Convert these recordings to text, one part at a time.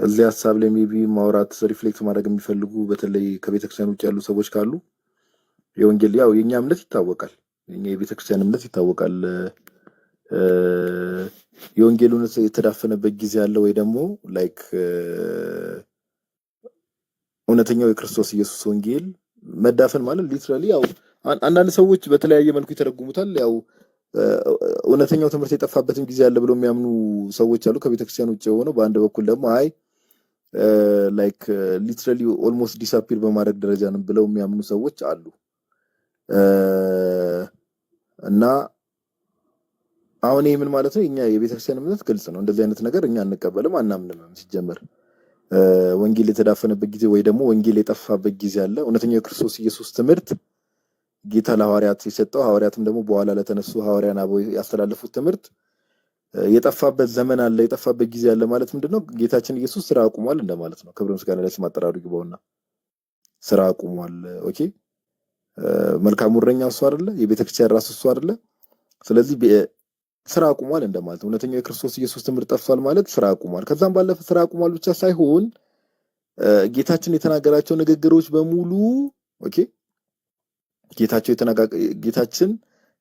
እዚህ ሀሳብ ላይ ሜቢ ማውራት ሪፍሌክት ማድረግ የሚፈልጉ በተለይ ከቤተክርስቲያን ውጭ ያሉ ሰዎች ካሉ የወንጌል ያው የኛ እምነት ይታወቃል፣ የኛ የቤተክርስቲያን እምነት ይታወቃል። የወንጌል እውነት የተዳፈነበት ጊዜ አለ ወይ ደግሞ ላይክ እውነተኛው የክርስቶስ ኢየሱስ ወንጌል መዳፈን ማለት ሊትራሊ ያው አንዳንድ ሰዎች በተለያየ መልኩ ይተረጉሙታል። ያው እውነተኛው ትምህርት የጠፋበትን ጊዜ አለ ብለው የሚያምኑ ሰዎች አሉ ከቤተክርስቲያን ውጭ የሆነው። በአንድ በኩል ደግሞ አይ ላይክ ሊትራሊ ኦልሞስት ዲስአፒር በማድረግ ደረጃ ነው ብለው የሚያምኑ ሰዎች አሉ። እና አሁን ይሄ ምን ማለት ነው? እኛ የቤተክርስቲያን እምነት ግልጽ ነው። እንደዚህ አይነት ነገር እኛ አንቀበልም፣ አናምንም። ሲጀመር ወንጌል የተዳፈነበት ጊዜ ወይ ደግሞ ወንጌል የጠፋበት ጊዜ አለ። እውነተኛው የክርስቶስ ኢየሱስ ትምህርት ጌታ ለሐዋርያት የሰጠው ሐዋርያትም ደግሞ በኋላ ለተነሱ ሐዋርያን አበው ያስተላለፉት ትምህርት የጠፋበት ዘመን አለ፣ የጠፋበት ጊዜ አለ ማለት ምንድነው? ጌታችን ኢየሱስ ስራ አቁሟል እንደማለት ነው። ክብር ምስጋና ለስሙ አጠራሩ ይግባውና ስራ አቁሟል። ኦኬ መልካሙ እረኛ እሱ አይደለ? የቤተክርስቲያን ራስ እሱ አይደለ? ስለዚህ ስራ አቁሟል እንደማለት ነው። እውነተኛው የክርስቶስ ኢየሱስ ትምህርት ጠፍቷል ማለት ስራ አቁሟል። ከዛም ባለፈ ስራ አቁሟል ብቻ ሳይሆን ጌታችን የተናገራቸው ንግግሮች በሙሉ ኦኬ ጌታችን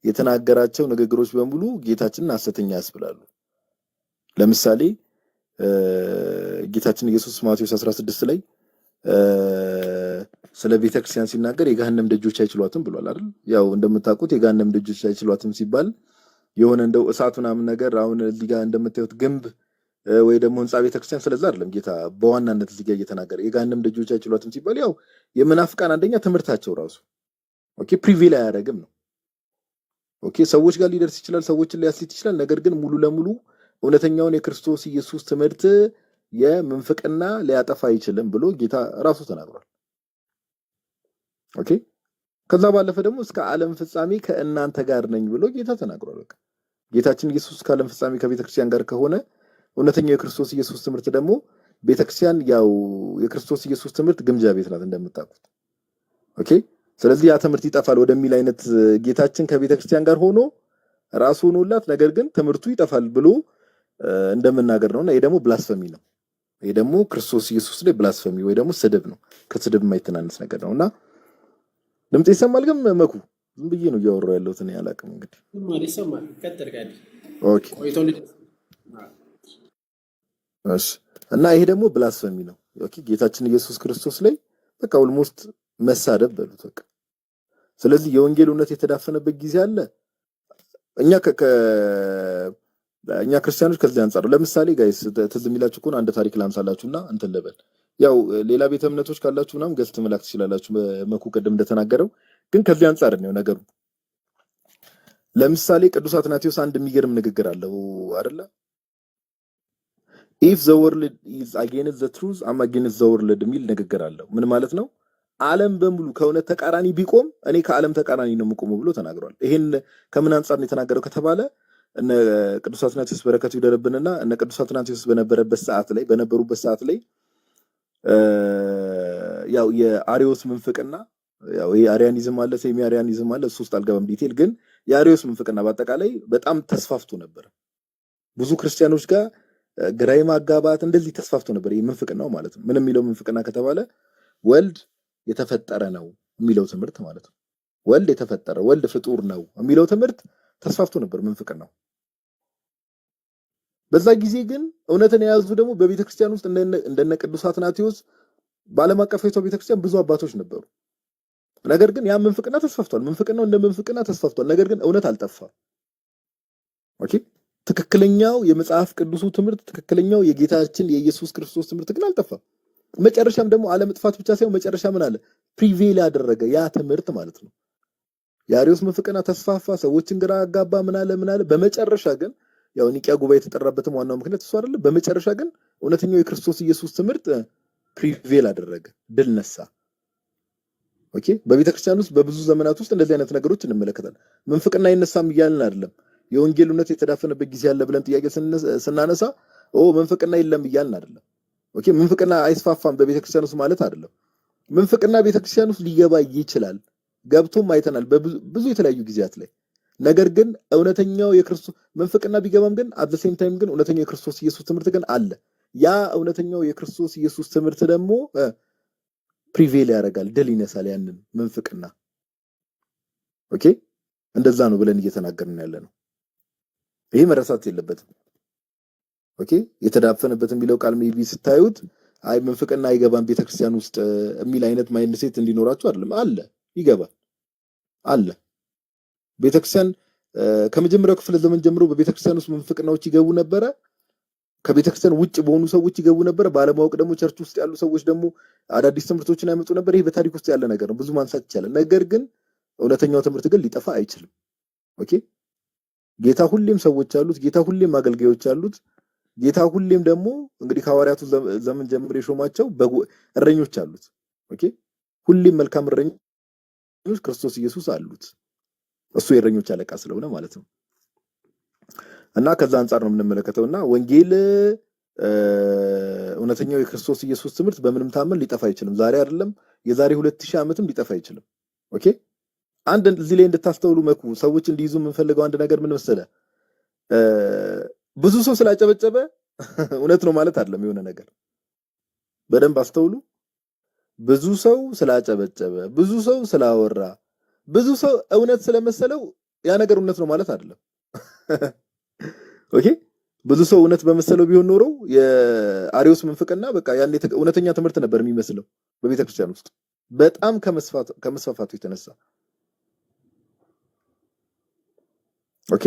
የተናገራቸው ንግግሮች በሙሉ ጌታችንን ሐሰተኛ ያስብላሉ። ለምሳሌ ጌታችን ኢየሱስ ማቴዎስ 16 ላይ ስለ ቤተክርስቲያን ሲናገር የገሃነም ደጆች አይችሏትም ብሏል አይደል? ያው እንደምታውቁት የገሃነም ደጆች አይችሏትም ሲባል የሆነ እንደው እሳት ምናምን ነገር አሁን እዚህ ጋር እንደምታዩት ግንብ ወይ ደግሞ ህንጻ ቤተክርስቲያን ስለዛ አይደለም ጌታ በዋናነት እዚህ ጋር እየተናገረ የገሃነም ደጆች አይችሏትም ሲባል ያው የመናፍቃን አንደኛ ትምህርታቸው ራሱ ኦኬ ፕሪቪል አያደርግም ነው። ኦኬ ሰዎች ጋር ሊደርስ ይችላል፣ ሰዎችን ሊያስት ይችላል። ነገር ግን ሙሉ ለሙሉ እውነተኛውን የክርስቶስ ኢየሱስ ትምህርት የምንፍቅና ሊያጠፋ አይችልም ብሎ ጌታ ራሱ ተናግሯል። ኦኬ ከዛ ባለፈ ደግሞ እስከ ዓለም ፍጻሜ ከእናንተ ጋር ነኝ ብሎ ጌታ ተናግሯል። በቃ ጌታችን ኢየሱስ ከዓለም ፍጻሜ ከቤተክርስቲያን ጋር ከሆነ እውነተኛው የክርስቶስ ኢየሱስ ትምህርት ደግሞ ቤተክርስቲያን ያው የክርስቶስ ኢየሱስ ትምህርት ግምጃ ቤት ናት እንደምታውቁት። ኦኬ ስለዚህ ያ ትምህርት ይጠፋል ወደሚል አይነት ጌታችን ከቤተክርስቲያን ጋር ሆኖ ራሱ ሆኖላት ነገር ግን ትምህርቱ ይጠፋል ብሎ እንደምናገር ነውና ይሄ ደግሞ ብላስፈሚ ነው። ይሄ ደግሞ ክርስቶስ ኢየሱስ ላይ ብላስፈሚ ወይ ደግሞ ስድብ ነው። ከስድብ የማይተናነስ ነገር ነውና ድምጽ ይሰማል። ግን መኩ ዝም ብዬ ነው እያወራሁ ያለሁት እኔ አላውቅም። እንግዲህ ይሰማል። ቀጥል ጋር ኦኬ እሺ። እና ይሄ ደግሞ ብላስፈሚ ነው። ኦኬ ጌታችን ኢየሱስ ክርስቶስ ላይ በቃ ኦልሞስት መሳደብ በሉት በቃ። ስለዚህ የወንጌል እውነት የተዳፈነበት ጊዜ አለ። እኛ ክርስቲያኖች ከዚህ አንፃር ለምሳሌ ጋይስ ትዝ የሚላችሁ ከሆነ አንድ ታሪክ ላንሳላችሁና እንትን ልበል። ያው ሌላ ቤተ እምነቶች ካላችሁ ምናምን ገዝት መላክ ትችላላችሁ መኩ ቅድም እንደተናገረው። ግን ከዚህ አንፃር ነው ነገሩ። ለምሳሌ ቅዱስ አትናቴዎስ አንድ የሚገርም ንግግር አለው አይደለ? if the world is against the truth I'm against the world የሚል ንግግር አለው። ምን ማለት ነው? ዓለም በሙሉ ከእውነት ተቃራኒ ቢቆም እኔ ከዓለም ተቃራኒ ነው የምቆመው ብሎ ተናግሯል። ይሄን ከምን አንፃር ነው የተናገረው ከተባለ እነ ቅዱስ አትናቴዎስ በረከቱ ይደረብንና እነ ቅዱስ አትናቴዎስ በነበሩበት ሰዓት ላይ ያው የአሪዮስ ምንፍቅና ያው ይሄ አሪያኒዝም አለ፣ ሴሚ አሪያኒዝም አለ። እሱ ውስጥ አልገባም ዲቴል። ግን የአሪዮስ ምንፍቅና በአጠቃላይ በጣም ተስፋፍቶ ነበር። ብዙ ክርስቲያኖች ጋር ግራይ ማጋባት እንደዚህ ተስፋፍቶ ነበር። ይሄ ምንፍቅናው ማለት ነው። ምን የሚለው ምንፍቅና ከተባለ ወልድ የተፈጠረ ነው የሚለው ትምህርት ማለት ነው። ወልድ የተፈጠረ ወልድ ፍጡር ነው የሚለው ትምህርት ተስፋፍቶ ነበር ምንፍቅናው። በዛ ጊዜ ግን እውነትን የያዙ ደግሞ በቤተክርስቲያን ውስጥ እንደነ ቅዱስ አትናቴዎስ በዓለም አቀፋዊቷ ቤተክርስቲያን ብዙ አባቶች ነበሩ። ነገር ግን ያ ምንፍቅና ተስፋፍቷል። ምንፍቅናው እንደ ምንፍቅና ተስፋፍቷል። ነገር ግን እውነት አልጠፋም። ኦኬ ትክክለኛው የመጽሐፍ ቅዱሱ ትምህርት ትክክለኛው የጌታችን የኢየሱስ ክርስቶስ ትምህርት ግን አልጠፋም። መጨረሻም ደግሞ አለመጥፋት ብቻ ሳይሆን መጨረሻ ምን አለ? ፕሪቬል ያደረገ ያ ትምህርት ማለት ነው። የአሪዮስ ምንፍቅና ተስፋፋ፣ ሰዎችን ግራ አጋባ፣ ምን አለ። በመጨረሻ ግን ያው ኒቂያ ጉባኤ የተጠራበትም ዋናው ምክንያት እሱ አይደለ? በመጨረሻ ግን እውነተኛው የክርስቶስ ኢየሱስ ትምህርት ፕሪቬል አደረገ፣ ድል ነሳ። ኦኬ በቤተክርስቲያን ውስጥ በብዙ ዘመናት ውስጥ እንደዚህ አይነት ነገሮች እንመለከታለን። ምንፍቅና አይነሳም እያልን አይደለም። የወንጌል እውነት የተዳፈነበት ጊዜ ያለ ብለን ጥያቄ ስናነሳ ምንፍቅና የለም እያልን አይደለም። ኦኬ ምንፍቅና አይስፋፋም በቤተክርስቲያን ውስጥ ማለት አይደለም። ምንፍቅና ቤተክርስቲያን ውስጥ ሊገባ ይችላል፣ ገብቶም አይተናል በብዙ የተለያዩ ጊዜያት ላይ። ነገር ግን እውነተኛው የክርስቶስ ምንፍቅና ቢገባም ግን አት ዘ ሴም ታይም ግን እውነተኛው የክርስቶስ ኢየሱስ ትምህርት ግን አለ። ያ እውነተኛው የክርስቶስ ኢየሱስ ትምህርት ደግሞ ፕሪቬል ያደርጋል፣ ድል ይነሳል ያንን ምንፍቅና። ኦኬ እንደዛ ነው ብለን እየተናገርን ያለ ነው። ይሄ መረሳት የለበትም። ኦኬ የተዳፈነበትን ቢለው ቃል ሜቢ ስታዩት አይ ምንፍቅና አይገባም ቤተክርስቲያን ውስጥ የሚል አይነት ማይንድ ሴት እንዲኖራችሁ አይደለም። አለ ይገባል አለ። ቤተክርስቲያን ከመጀመሪያው ክፍለ ዘመን ጀምሮ በቤተክርስቲያን ውስጥ ምንፍቅናዎች ይገቡ ነበረ። ከቤተክርስቲያን ውጭ በሆኑ ሰዎች ይገቡ ነበረ። ባለማወቅ ደግሞ ቸርች ውስጥ ያሉ ሰዎች ደግሞ አዳዲስ ትምህርቶችን ያመጡ ነበር። ይሄ በታሪክ ውስጥ ያለ ነገር ነው፣ ብዙ ማንሳት ይቻላል። ነገር ግን እውነተኛው ትምህርት ግን ሊጠፋ አይችልም። ኦኬ ጌታ ሁሌም ሰዎች አሉት። ጌታ ሁሌም አገልጋዮች አሉት። ጌታ ሁሌም ደግሞ እንግዲህ ከሐዋርያቱ ዘመን ጀምሮ የሾማቸው እረኞች አሉት። ኦኬ ሁሌም መልካም እረኞች ክርስቶስ ኢየሱስ አሉት። እሱ የእረኞች አለቃ ስለሆነ ማለት ነው። እና ከዛ አንፃር ነው የምንመለከተውና ወንጌል እውነተኛው የክርስቶስ ኢየሱስ ትምህርት በምንም ታመን ሊጠፋ አይችልም። ዛሬ አይደለም የዛሬ 2000 ዓመትም ሊጠፋ አይችልም። ኦኬ አንድ እዚህ ላይ እንድታስተውሉ መኩ ሰዎች እንዲይዙ የምንፈልገው አንድ ነገር ምን መሰለ፣ ብዙ ሰው ስላጨበጨበ እውነት ነው ማለት አይደለም። የሆነ ነገር በደንብ አስተውሉ። ብዙ ሰው ስላጨበጨበ፣ ብዙ ሰው ስላወራ፣ ብዙ ሰው እውነት ስለመሰለው ያ ነገር እውነት ነው ማለት አይደለም። ኦኬ ብዙ ሰው እውነት በመሰለው ቢሆን ኖሮ የአሪዮስ ምንፍቅና በቃ ያን እውነተኛ ትምህርት ነበር የሚመስለው በቤተክርስቲያን ውስጥ በጣም ከመስፋፋቱ የተነሳ። ኦኬ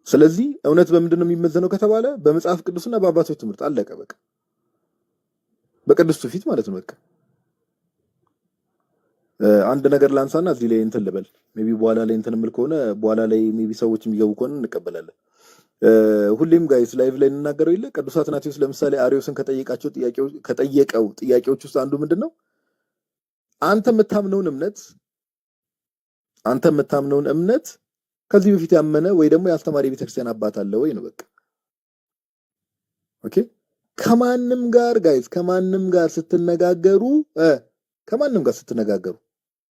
ስለዚህ እውነት በምንድነው የሚመዘነው ከተባለ በመጽሐፍ ቅዱስና በአባቶች ትምህርት አለቀ። በቃ በቅዱሱ ፊት ማለት ነው። በቃ አንድ ነገር ላንሳና እዚህ ላይ እንትን ልበል። ሜቢ በኋላ ላይ እንትን ምል ከሆነ በኋላ ላይ ሜቢ ሰዎች የሚገቡ ከሆነ እንቀበላለን። ሁሌም ጋይስ ላይቭ ላይ እንናገረው ይለ ቅዱስ አትናቴዎስ ለምሳሌ አሪዮስን ከጠየቀው ጥያቄዎች ውስጥ አንዱ ምንድነው አንተ የምታምነውን እምነት ከዚህ በፊት ያመነ ወይ ደግሞ ያስተማረ ቤተክርስቲያን አባት አለ ወይ ነው። በቃ ኦኬ ከማንም ጋር ጋይስ ስትነጋገሩ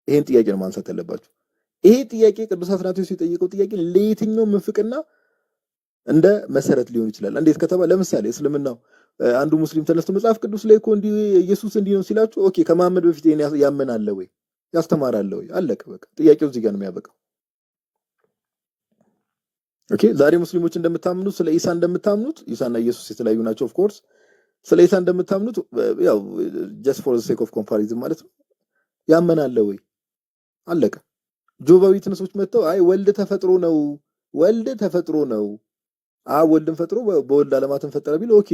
ይሄን ጥያቄ ነው ማንሳት ያለባችሁ። ይሄ ጥያቄ ቅዱስ አትናቴዎስ የጠየቀው ጥያቄ ለየትኛው ምንፍቅና እንደ መሰረት ሊሆን ይችላል። እንዴት ከተባለ ለምሳሌ እስልምናው አንዱ ሙስሊም ተነስቶ መጽሐፍ ቅዱስ ላይ እኮ እንዲህ ኢየሱስ እንዲህ ነው ሲላችሁ ኦኬ ከመሐመድ በፊት ይሄን ያመናል ወይ ያስተማራል ወይ? አለቀ በቃ ጥያቄው እዚህ ጋር ነው የሚያበቃው። ኦኬ ዛሬ ሙስሊሞች እንደምታምኑት ስለ ኢሳ እንደምታምኑት ኢሳና ኢየሱስ የተለያዩ ናቸው። ኦፍ ኮርስ ስለ ኢሳ እንደምታምኑት ያው just for the sake of comparison ማለት ነው ያመናል ወይ? አለቀ። ጆባዊ ትንሶች መጥተው አይ ወልድ ተፈጥሮ ነው ወልድን ፈጥሮ በወልድ ዓለማትን ፈጠረ ቢል ኦኬ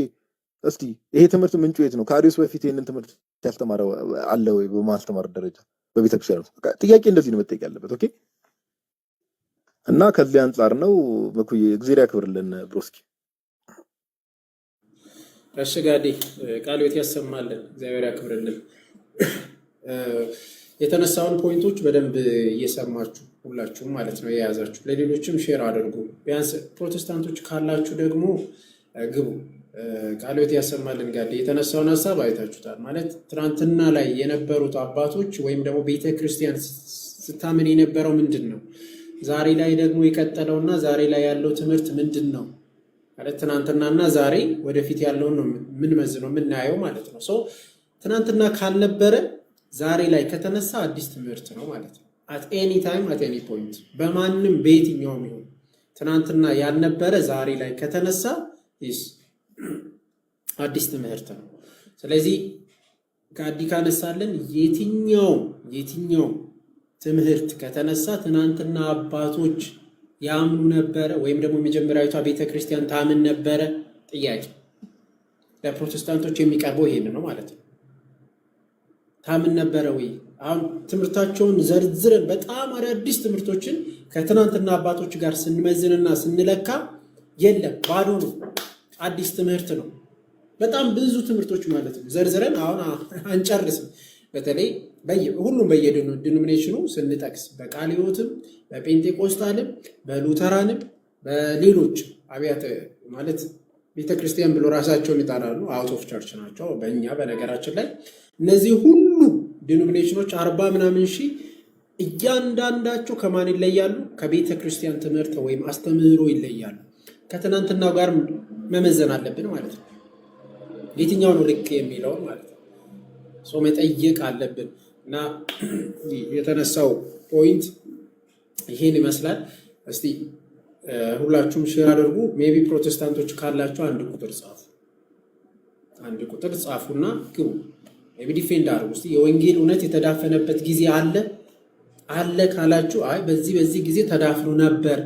እስቲ ይሄ ትምህርት ምንጩ የት ነው? ከአሪዮስ በፊት ይሄንን ትምህርት ያስተማረው አለ ወይ? በማስተማር ደረጃ በቤተክርስቲያን ውስጥ ጥያቄ እንደዚህ ነው መጠየቅ ያለበት። ኦኬ እና ከዚህ አንፃር ነው መኩዬ እግዚአብሔር ያክብርልን ብሮስኪ። አሽጋዲ ቃልዮት ያሰማልን እግዚአብሔር ያክብርልን። የተነሳውን ፖይንቶች በደንብ እየሰማችሁ ሁላችሁም ማለት ነው የያዛችሁ ለሌሎችም ሼር አድርጉ። ቢያንስ ፕሮቴስታንቶች ካላችሁ ደግሞ ግቡ። ቃልዮት ያሰማልን ጋር የተነሳውን ሐሳብ አይታችሁታል ማለት ትናንትና ላይ የነበሩት አባቶች ወይም ደግሞ ቤተክርስቲያን ስታምን የነበረው ምንድነው፣ ዛሬ ላይ ደግሞ የቀጠለውና ዛሬ ላይ ያለው ትምህርት ምንድነው ማለት ትናንትናና ዛሬ ወደፊት ያለውን ነው ምን መዝነው የምናየው ማለት ነው። ሶ ትናንትና ካልነበረ ዛሬ ላይ ከተነሳ አዲስ ትምህርት ነው ማለት ነው። at any time at any point በማንም በየትኛውም ይሁን ትናንትና ያልነበረ ዛሬ ላይ ከተነሳ አዲስ ትምህርት ነው። ስለዚህ ጋዲ ካነሳለን የትኛው ትምህርት ከተነሳ ትናንትና አባቶች ያምኑ ነበረ ወይም ደግሞ መጀመሪያዊቷ ቤተክርስቲያን ታምን ነበረ ጥያቄ ለፕሮቴስታንቶች የሚቀርበው ይሄን ነው ማለት ነው። ታምን ነበረ ወይ? አሁን ትምህርታቸውን ዘርዝረን በጣም አዳዲስ ትምህርቶችን ከትናንትና አባቶች ጋር ስንመዝንና ስንለካ የለም ባዶ ነው፣ አዲስ ትምህርት ነው። በጣም ብዙ ትምህርቶች ማለት ነው ዘርዝረን አሁን አንጨርስም። በተለይ ሁሉም በየዲኖሚኔሽኑ ስንጠቅስ በቃለ ሕይወትም በጴንጤቆስታልም በሉተራንም በሌሎች አብያተ ማለት ቤተክርስቲያን ብሎ ራሳቸውን ይጣራሉ፣ አውት ኦፍ ቸርች ናቸው በእኛ በነገራችን ላይ እነዚህ ሁሉ ዲኖሚኔሽኖች 40 ምናምን ሺህ እያንዳንዳቸው ከማን ይለያሉ? ከቤተ ክርስቲያን ትምህርት ወይም አስተምህሮ ይለያሉ። ከትናንትናው ጋር መመዘን አለብን ማለት ነው። የትኛው ነው ልክ የሚለውን ማለት ነው ሰው መጠየቅ አለብን። እና የተነሳው ፖይንት ይሄን ይመስላል። እስቲ ሁላችሁም ሼር አድርጉ። ሜቢ ፕሮቴስታንቶች ካላችሁ አንድ ቁጥር ጻፉና ግቡ። ሜቢ ዲፌንድ አድርጉ። እስቲ የወንጌል እውነት የተዳፈነበት ጊዜ አለ ካላችሁ አይ በዚህ ጊዜ ተዳፍኖ ነበር፣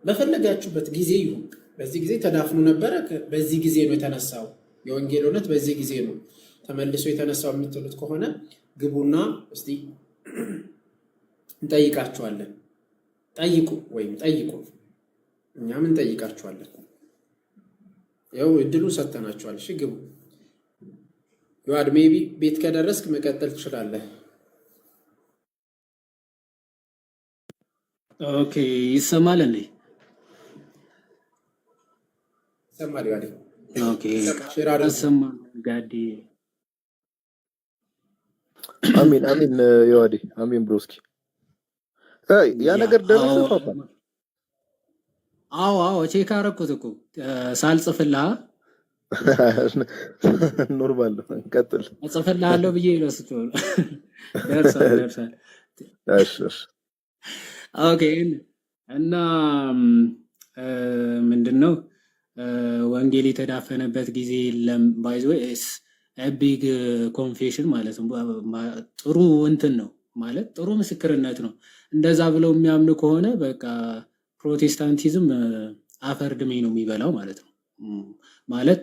በፈለጋችሁበት ጊዜ ይሁን፣ በዚህ ጊዜ ተዳፍኖ ነበረ፣ በዚህ ጊዜ ነው የተነሳው የወንጌል እውነት በዚህ ጊዜ ነው ተመልሶ የተነሳው የምትሉት ከሆነ ግቡና እስቲ እንጠይቃችኋለን። ጠይቁ፣ እኛም እንጠይቃችኋለን። ያው እድሉ ሰጥተናችኋል። እሺ ግቡ። ዮሐድ ሜቢ ቤት ከደረስክ መቀጠል ትችላለህ። ኦኬ ይሰማል እንዴ? ይሰማል ዮሐድ። ኦኬ ይሰማል ጋዲ። አሚን ዮሐድ አሚን ብሮስኪ። ያ ነገር ደረሰ ፓፓ? አዎ ቼክ አደረኩት እኮ ሳልጽፍልህ። ኖርማል ቀጥል። እጽፍልሃለሁ ብዬ ነው ስትሆን ደርሷል። እሺ ኦኬ። እና ምንድነው ወንጌል የተዳፈነበት ጊዜ የለም። ባይ ዘ ዌይ ቢግ ኮንፌሽን ማለት ነው። ጥሩ እንትን ነው ማለት ጥሩ ምስክርነት ነው። እንደዛ ብለው የሚያምኑ ከሆነ በቃ ፕሮቴስታንቲዝም አፈር ድሜ ነው የሚበላው ማለት ነው። ማለት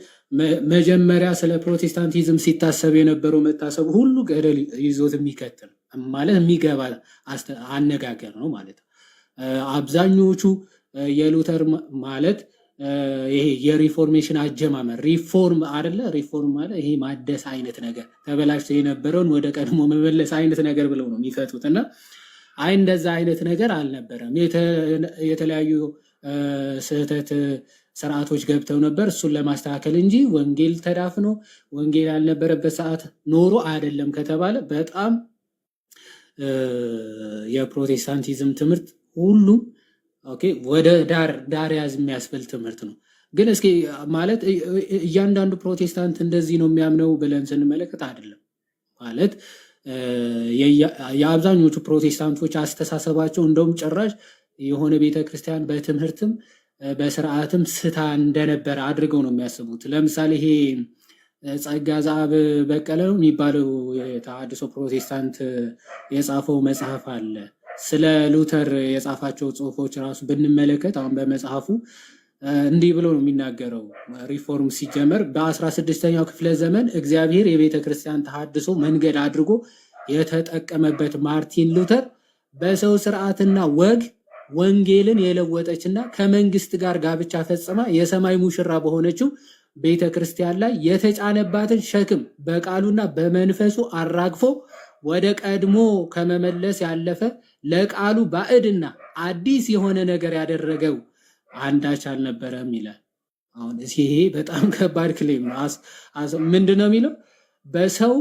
መጀመሪያ ስለ ፕሮቴስታንቲዝም ሲታሰብ የነበረው መታሰብ ሁሉ ገደል ይዞት የሚከተል ማለት የሚገባ አነጋገር ነው ማለት ነው። አብዛኞቹ የሉተር ማለት ይሄ የሪፎርሜሽን አጀማመር ሪፎርም አይደለ? ሪፎርም ማለት ይሄ ማደስ አይነት ነገር ተበላሽቶ የነበረውን ወደ ቀድሞ መመለስ አይነት ነገር ብለው ነው የሚፈቱት። እና አይ እንደዛ አይነት ነገር አልነበረም። የተለያዩ ስህተት ስርዓቶች ገብተው ነበር እሱን ለማስተካከል እንጂ ወንጌል ተዳፍኖ ወንጌል ያልነበረበት ሰዓት ኖሮ አይደለም ከተባለ በጣም የፕሮቴስታንቲዝም ትምህርት ሁሉ ኦኬ ወደ ዳር ያዝ የሚያስብል ትምህርት ነው። ግን እስኪ ማለት እያንዳንዱ ፕሮቴስታንት እንደዚህ ነው የሚያምነው ብለን ስንመለከት አይደለም ማለት የአብዛኞቹ ፕሮቴስታንቶች አስተሳሰባቸው እንደውም ጭራሽ የሆነ ቤተክርስቲያን በትምህርትም በስርዓትም ስታ እንደነበረ አድርገው ነው የሚያስቡት። ለምሳሌ ይሄ ጸጋ ዘአብ በቀለ ነው የሚባለው የተሐድሶ ፕሮቴስታንት የጻፈው መጽሐፍ አለ። ስለ ሉተር የጻፋቸው ጽሁፎች ራሱ ብንመለከት አሁን በመጽሐፉ እንዲህ ብሎ ነው የሚናገረው። ሪፎርም ሲጀመር በ16ኛው ክፍለ ዘመን እግዚአብሔር የቤተ ክርስቲያን ተሐድሶ መንገድ አድርጎ የተጠቀመበት ማርቲን ሉተር በሰው ስርዓትና ወግ ወንጌልን የለወጠችና ከመንግስት ጋር ጋብቻ ፈጽማ የሰማይ ሙሽራ በሆነችው ቤተ ክርስቲያን ላይ የተጫነባትን ሸክም በቃሉና በመንፈሱ አራግፎ ወደ ቀድሞ ከመመለስ ያለፈ ለቃሉ ባዕድና አዲስ የሆነ ነገር ያደረገው አንዳች አልነበረም ይላል። አሁን ይሄ በጣም ከባድ ክሌም ነው። ምንድነው የሚለው? በሰው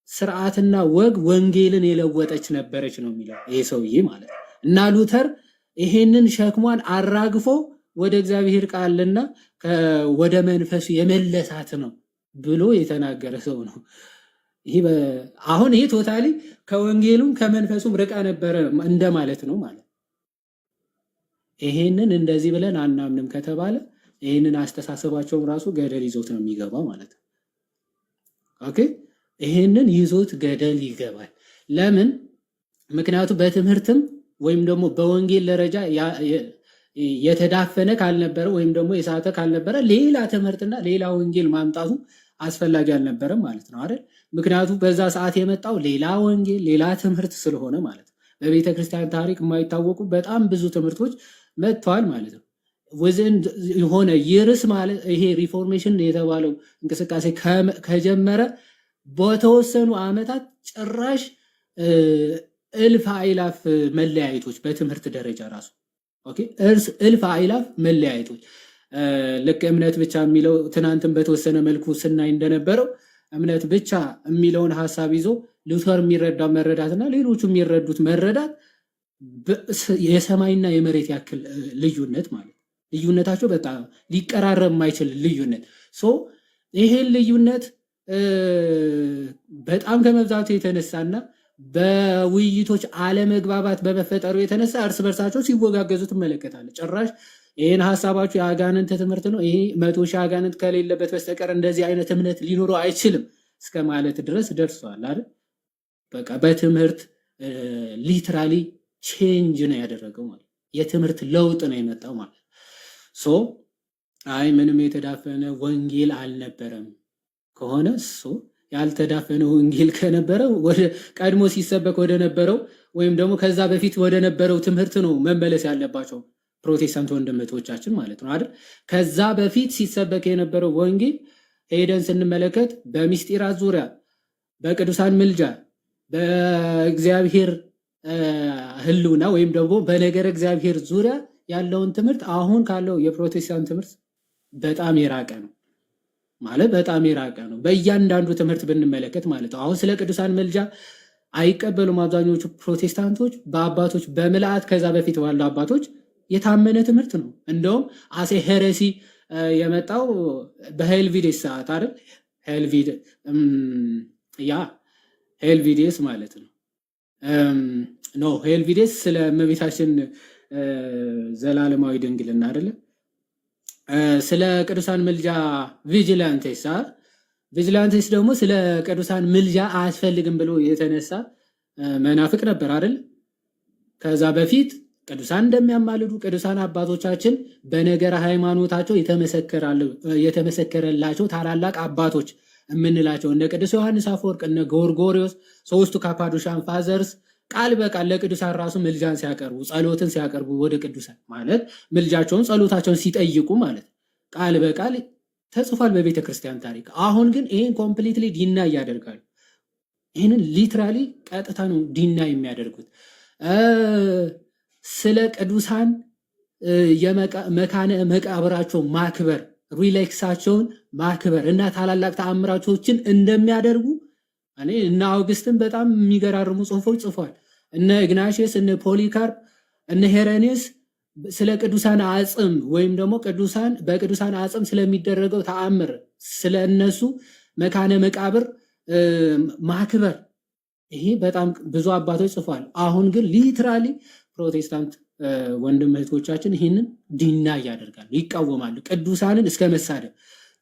ስርዓትና ወግ ወንጌልን የለወጠች ነበረች ነው የሚለው ይሄ ሰውዬ ማለት ነው። እና ሉተር ይሄንን ሸክሟን አራግፎ ወደ እግዚአብሔር ቃልና ወደ መንፈሱ የመለሳት ነው ብሎ የተናገረ ሰው ነው። አሁን ይሄ ቶታሊ ከወንጌሉም ከመንፈሱም ርቃ ነበረ እንደማለት ነው ማለት። ይሄንን እንደዚህ ብለን አናምንም ከተባለ ይሄንን አስተሳሰባቸውም ራሱ ገደል ይዞት ነው የሚገባው ማለት ነው። ኦኬ ይሄንን ይዞት ገደል ይገባል። ለምን? ምክንያቱም በትምህርትም ወይም ደግሞ በወንጌል ደረጃ የተዳፈነ ካልነበረ ወይም ደግሞ የሳተ ካልነበረ ሌላ ትምህርትና ሌላ ወንጌል ማምጣቱ አስፈላጊ አልነበረም ማለት ነው አይደል? ምክንያቱም በዛ ሰዓት የመጣው ሌላ ወንጌል ሌላ ትምህርት ስለሆነ ማለት ነው። በቤተ ክርስቲያን ታሪክ የማይታወቁ በጣም ብዙ ትምህርቶች መጥተዋል ማለት ነው። ወዘን የሆነ ይርስ ማለት ይሄ ሪፎርሜሽን የተባለው እንቅስቃሴ ከጀመረ በተወሰኑ ዓመታት ጭራሽ እልፍ አእላፍ መለያየቶች በትምህርት ደረጃ ራሱ ኦኬ እልፍ አእላፍ መለያየቶች ልክ እምነት ብቻ የሚለው ትናንትን በተወሰነ መልኩ ስናይ እንደነበረው እምነት ብቻ የሚለውን ሐሳብ ይዞ ሉተር የሚረዳው መረዳትና ሌሎቹ የሚረዱት መረዳት የሰማይና የመሬት ያክል ልዩነት ማለት ልዩነታቸው በጣም ሊቀራረብ የማይችል ልዩነት። ይሄን ልዩነት በጣም ከመብዛቱ የተነሳና በውይይቶች አለመግባባት በመፈጠሩ የተነሳ እርስ በርሳቸው ሲወጋገዙ ትመለከታለህ። ጭራሽ ይህን ሀሳባችሁ የአጋንንት ትምህርት ነው፣ ይሄ 100 ሺህ አጋንንት ከሌለበት በስተቀር እንደዚህ አይነት እምነት ሊኖረው አይችልም እስከ ማለት ድረስ ደርሰዋል አይደል? በቃ በትምህርት ሊትራሊ ቼንጅ ነው ያደረገው ማለት የትምህርት ለውጥ ነው የመጣው ማለት አይ ምንም የተዳፈነ ወንጌል አልነበረም ከሆነ ያልተዳፈነ ወንጌል ከነበረ ወደ ቀድሞ ሲሰበክ ወደ ነበረው ወይም ደግሞ ከዛ በፊት ወደ ነበረው ትምህርት ነው መመለስ ያለባቸው ፕሮቴስታንት ወንድሞቻችን ማለት ነው አይደል? ከዛ በፊት ሲሰበክ የነበረው ወንጌል ሄደን ስንመለከት በሚስጢራት ዙሪያ፣ በቅዱሳን ምልጃ፣ በእግዚአብሔር ህልውና ወይም ደግሞ በነገረ እግዚአብሔር ዙሪያ ያለውን ትምህርት አሁን ካለው የፕሮቴስታንት ትምህርት በጣም የራቀ ነው ማለት በጣም የራቀ ነው። በእያንዳንዱ ትምህርት ብንመለከት ማለት ነው። አሁን ስለ ቅዱሳን ምልጃ አይቀበሉም አብዛኞቹ ፕሮቴስታንቶች በአባቶች በምልአት ከዛ በፊት ባሉ አባቶች የታመነ ትምህርት ነው። እንደውም አሴ ሄረሲ የመጣው በሄልቪዴስ ሰዓት አይደል? ሄልቪዴስ ማለት ነው። ሄልቪዴስ ስለ እመቤታችን ዘላለማዊ ድንግልና አይደለም፣ ስለ ቅዱሳን ምልጃ ቪጂላንቴስ ደግሞ ስለ ቅዱሳን ምልጃ አያስፈልግም ብሎ የተነሳ መናፍቅ ነበር አይደል? ከዛ በፊት ቅዱሳን እንደሚያማልዱ ቅዱሳን አባቶቻችን በነገረ ሃይማኖታቸው የተመሰከረላቸው ታላላቅ አባቶች የምንላቸው እነ ቅዱስ ዮሐንስ አፈወርቅ፣ እነ ጎርጎሪዮስ፣ ሶስቱ ካፓዶሻን ፋዘርስ ቃል በቃል ለቅዱሳን ራሱ ምልጃን ሲያቀርቡ ጸሎትን ሲያቀርቡ ወደ ቅዱሳን ማለት ምልጃቸውን ጸሎታቸውን ሲጠይቁ ማለት ቃል በቃል ተጽፏል በቤተ ክርስቲያን ታሪክ። አሁን ግን ይህን ኮምፕሊትሊ ዲና ያደርጋሉ። ይህንን ሊትራሊ ቀጥታ ነው ዲና የሚያደርጉት። ስለ ቅዱሳን መካነ መቃብራቸው ማክበር፣ ሪሌክሳቸውን ማክበር እና ታላላቅ ተአምራቾችን እንደሚያደርጉ እነ አውግስትን በጣም የሚገራርሙ ጽሁፎች ጽፏል። እነ ኢግናሽየስ፣ እነ ፖሊካርፕ፣ እነ ሄሬኔስ ስለ ቅዱሳን አጽም ወይም ደግሞ በቅዱሳን አጽም ስለሚደረገው ተአምር ስለ እነሱ መካነ መቃብር ማክበር ይሄ በጣም ብዙ አባቶች ጽፏል። አሁን ግን ሊትራሊ ፕሮቴስታንት ወንድም እህቶቻችን ይህንን ዲና ያደርጋሉ፣ ይቃወማሉ። ቅዱሳንን እስከ መሳደብ፣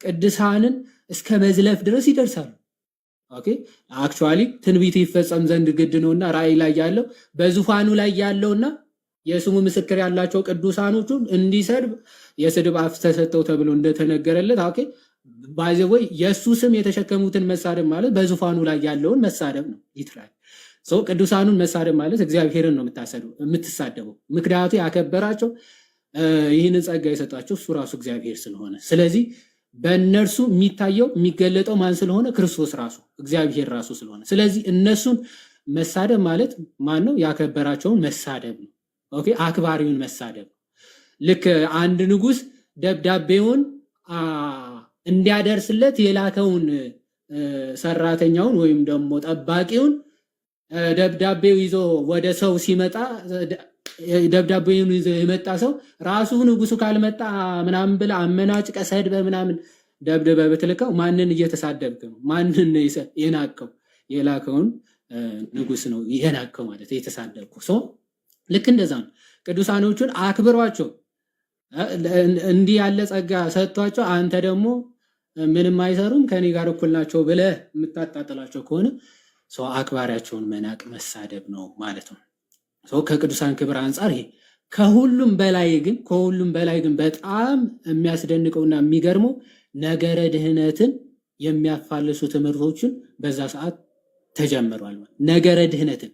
ቅዱሳንን እስከ መዝለፍ ድረስ ይደርሳሉ። ኦኬ አክቹአሊ ትንቢት ይፈጸም ዘንድ ግድ ነውና ራእይ ላይ ያለው በዙፋኑ ላይ ያለውና የስሙ ምስክር ያላቸው ቅዱሳኖቹን እንዲሰድብ የስድብ አፍ ተሰጠው ተብሎ እንደተነገረለት ኦኬ ባይዘወይ የሱ ስም የተሸከሙትን መሳደብ ማለት በዙፋኑ ላይ ያለውን መሳደብ ነው ይትራል። ቅዱሳኑን መሳደብ ማለት እግዚአብሔርን ነው የምትሳደበው። ምክንያቱ ያከበራቸው ይህንን ጸጋ የሰጣቸው እሱ ራሱ እግዚአብሔር ስለሆነ፣ ስለዚህ በእነርሱ የሚታየው የሚገለጠው ማን ስለሆነ? ክርስቶስ ራሱ እግዚአብሔር ራሱ ስለሆነ፣ ስለዚህ እነሱን መሳደብ ማለት ማን ነው? ያከበራቸውን መሳደብ ነው። ኦኬ አክባሪውን መሳደብ። ልክ አንድ ንጉስ ደብዳቤውን እንዲያደርስለት የላከውን ሰራተኛውን ወይም ደግሞ ጠባቂውን ደብዳቤው ይዞ ወደ ሰው ሲመጣ ደብዳቤውን ይዞ የመጣ ሰው ራሱ ንጉሱ ካልመጣ ምናምን ብለ አመናጭቀ ሰድበ ምናምን ደብድበ ብትልከው ማንን እየተሳደብክ ነው? ማንን የናቀው? የላከውን ንጉስ ነው የናቀው ማለት የተሳደብኩ። ልክ እንደዛ ነው። ቅዱሳኖቹን አክብሯቸው፣ እንዲህ ያለ ጸጋ ሰጥቷቸው አንተ ደግሞ ምንም አይሰሩም ከኔ ጋር እኩል ናቸው ብለህ የምታጣጥላቸው ከሆነ አክባሪያቸውን መናቅ መሳደብ ነው ማለት ነው። ከቅዱሳን ክብር አንጻር ይሄ ከሁሉም በላይ ግን በጣም የሚያስደንቀውና የሚገርመው ነገረ ድህነትን የሚያፋልሱ ትምህርቶችን በዛ ሰዓት ተጀምሯል። ነገረ ድህነትን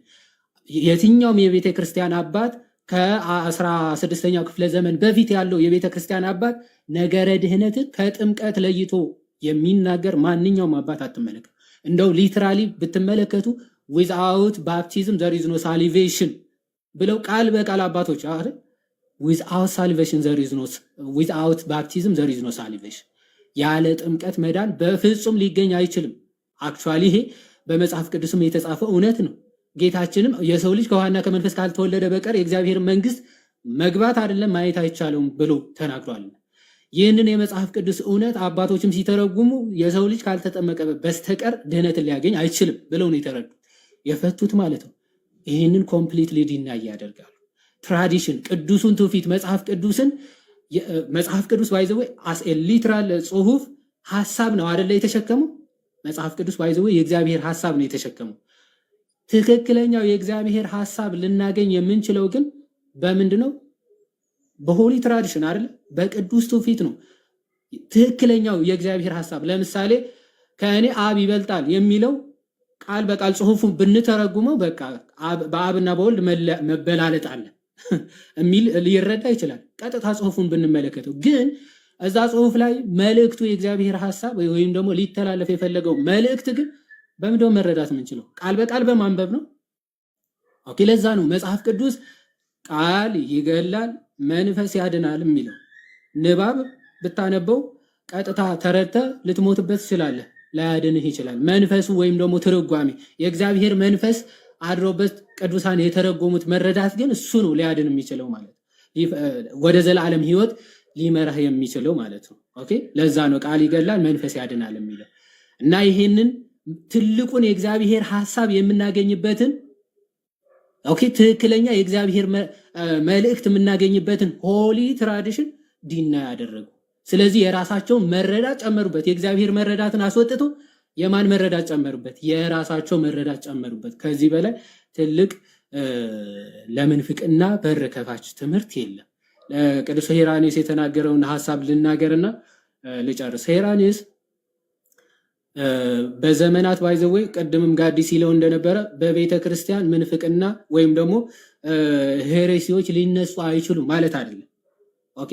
የትኛውም የቤተ ክርስቲያን አባት ከ16ኛው ክፍለ ዘመን በፊት ያለው የቤተ ክርስቲያን አባት ነገረ ድህነትን ከጥምቀት ለይቶ የሚናገር ማንኛውም አባት አትመለከቱ። እንደው ሊትራሊ ብትመለከቱ ዊዝአውት ባፕቲዝም ዘር ኢዝ ኖ ሳሊቬሽን ብለው ቃል በቃል አባቶች አይደል? ዊዝአውት ሳሊቬሽን ዘር ኢዝ ኖ ዊዝአውት ባፕቲዝም ዘር ኢዝ ኖ ሳሊቬሽን፣ ያለ ጥምቀት መዳን በፍጹም ሊገኝ አይችልም። አክቹአሊ ይሄ በመጽሐፍ ቅዱስም የተጻፈ እውነት ነው። ጌታችንም የሰው ልጅ ከውሃና ከመንፈስ ካልተወለደ በቀር የእግዚአብሔር መንግስት መግባት አይደለም ማየት አይቻለውም ብሎ ተናግሯል። ይህንን የመጽሐፍ ቅዱስ እውነት አባቶችም ሲተረጉሙ የሰው ልጅ ካልተጠመቀ በስተቀር ድህነትን ሊያገኝ አይችልም ብለው ነው የተረዱት የፈቱት ማለት ነው። ይህንን ኮምፕሊትሊ ዲናይ ያደርጋሉ። ትራዲሽን ቅዱሱን ትውፊት መጽሐፍ ቅዱስ ባይዘው አስ ኤ ሊትራል ጽሁፍ ሐሳብ ነው አይደለ የተሸከመው። መጽሐፍ ቅዱስ ባይዘው የእግዚአብሔር ሐሳብ ነው የተሸከመው። ትክክለኛው የእግዚአብሔር ሐሳብ ልናገኝ የምንችለው ግን በምንድነው? በሆሊ ትራዲሽን አይደለ? በቅዱስ ትውፊት ነው ትክክለኛው የእግዚአብሔር ሐሳብ። ለምሳሌ ከእኔ አብ ይበልጣል የሚለው ቃል በቃል ጽሁፉን ብንተረጉመው በቃ በአብና በወልድ መበላለጥ አለ የሚል ሊረዳ ይችላል ቀጥታ ጽሁፉን ብንመለከተው። ግን እዛ ጽሁፍ ላይ መልእክቱ የእግዚአብሔር ሐሳብ ወይም ደግሞ ሊተላለፍ የፈለገው መልእክት ግን በምንድነው መረዳት የምንችለው? ቃል በቃል በማንበብ ነው። ኦኬ፣ ለዛ ነው መጽሐፍ ቅዱስ ቃል ይገላል መንፈስ ያድናል የሚለው። ንባብ ብታነበው ቀጥታ ተረድተ ልትሞትበት ትችላለህ፣ ላያድንህ ይችላል። መንፈሱ ወይም ደግሞ ትርጓሜ የእግዚአብሔር መንፈስ አድሮበት ቅዱሳን የተረጎሙት መረዳት ግን እሱ ነው ሊያድን የሚችለው ማለት ወደ ዘላለም ህይወት ሊመራህ የሚችለው ማለት ነው። ኦኬ፣ ለዛ ነው ቃል ይገላል መንፈስ ያድናል የሚለው እና ይሄንን ትልቁን የእግዚአብሔር ሐሳብ የምናገኝበትን ኦኬ ትክክለኛ የእግዚአብሔር መልእክት የምናገኝበትን ሆሊ ትራዲሽን ዲና ያደረጉ። ስለዚህ የራሳቸው መረዳት ጨመሩበት። የእግዚአብሔር መረዳትን አስወጥቶ የማን መረዳት ጨመሩበት? የራሳቸው መረዳት ጨመሩበት። ከዚህ በላይ ትልቅ ለምንፍቅና በር ከፋች ትምህርት የለም። ቅዱስ ሄራኔስ የተናገረውን ሐሳብ ልናገርና ልጨርስ። ሄራኔስ በዘመናት ባይዘወይ ቀድምም ጋዲ ሲለው እንደነበረ በቤተ ክርስቲያን ምንፍቅና ወይም ደግሞ ሄሬሲዎች ሊነሱ አይችሉም ማለት አይደለም። ኦኬ፣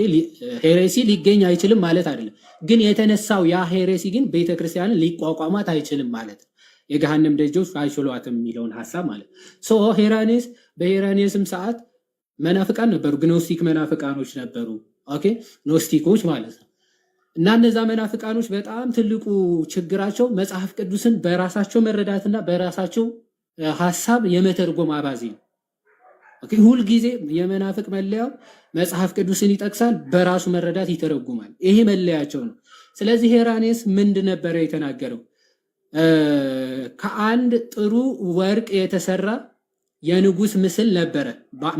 ሄሬሲ ሊገኝ አይችልም ማለት አይደለም። ግን የተነሳው ያ ሄሬሲ ግን ቤተ ክርስቲያንን ሊቋቋማት አይችልም ማለት ነው። የገሃነም ደጆች አይችሏትም የሚለውን ሐሳብ ማለት ሶ ሄራኔስ በሄራኔስም ሰዓት መናፍቃን ነበሩ፣ ግኖስቲክ መናፍቃኖች ነበሩ። ኦኬ፣ ኖስቲኮች ማለት ነው። እና እነዛ መናፍቃኖች በጣም ትልቁ ችግራቸው መጽሐፍ ቅዱስን በራሳቸው መረዳትና በራሳቸው ሐሳብ የመተርጎም አባዜ ነው። ኦኬ፣ ሁል ጊዜ የመናፍቅ መለያው መጽሐፍ ቅዱስን ይጠቅሳል፣ በራሱ መረዳት ይተረጉማል። ይሄ መለያቸው ነው። ስለዚህ ሄራኔስ ምንድን ነበረ የተናገረው? ከአንድ ጥሩ ወርቅ የተሰራ የንጉስ ምስል ነበረ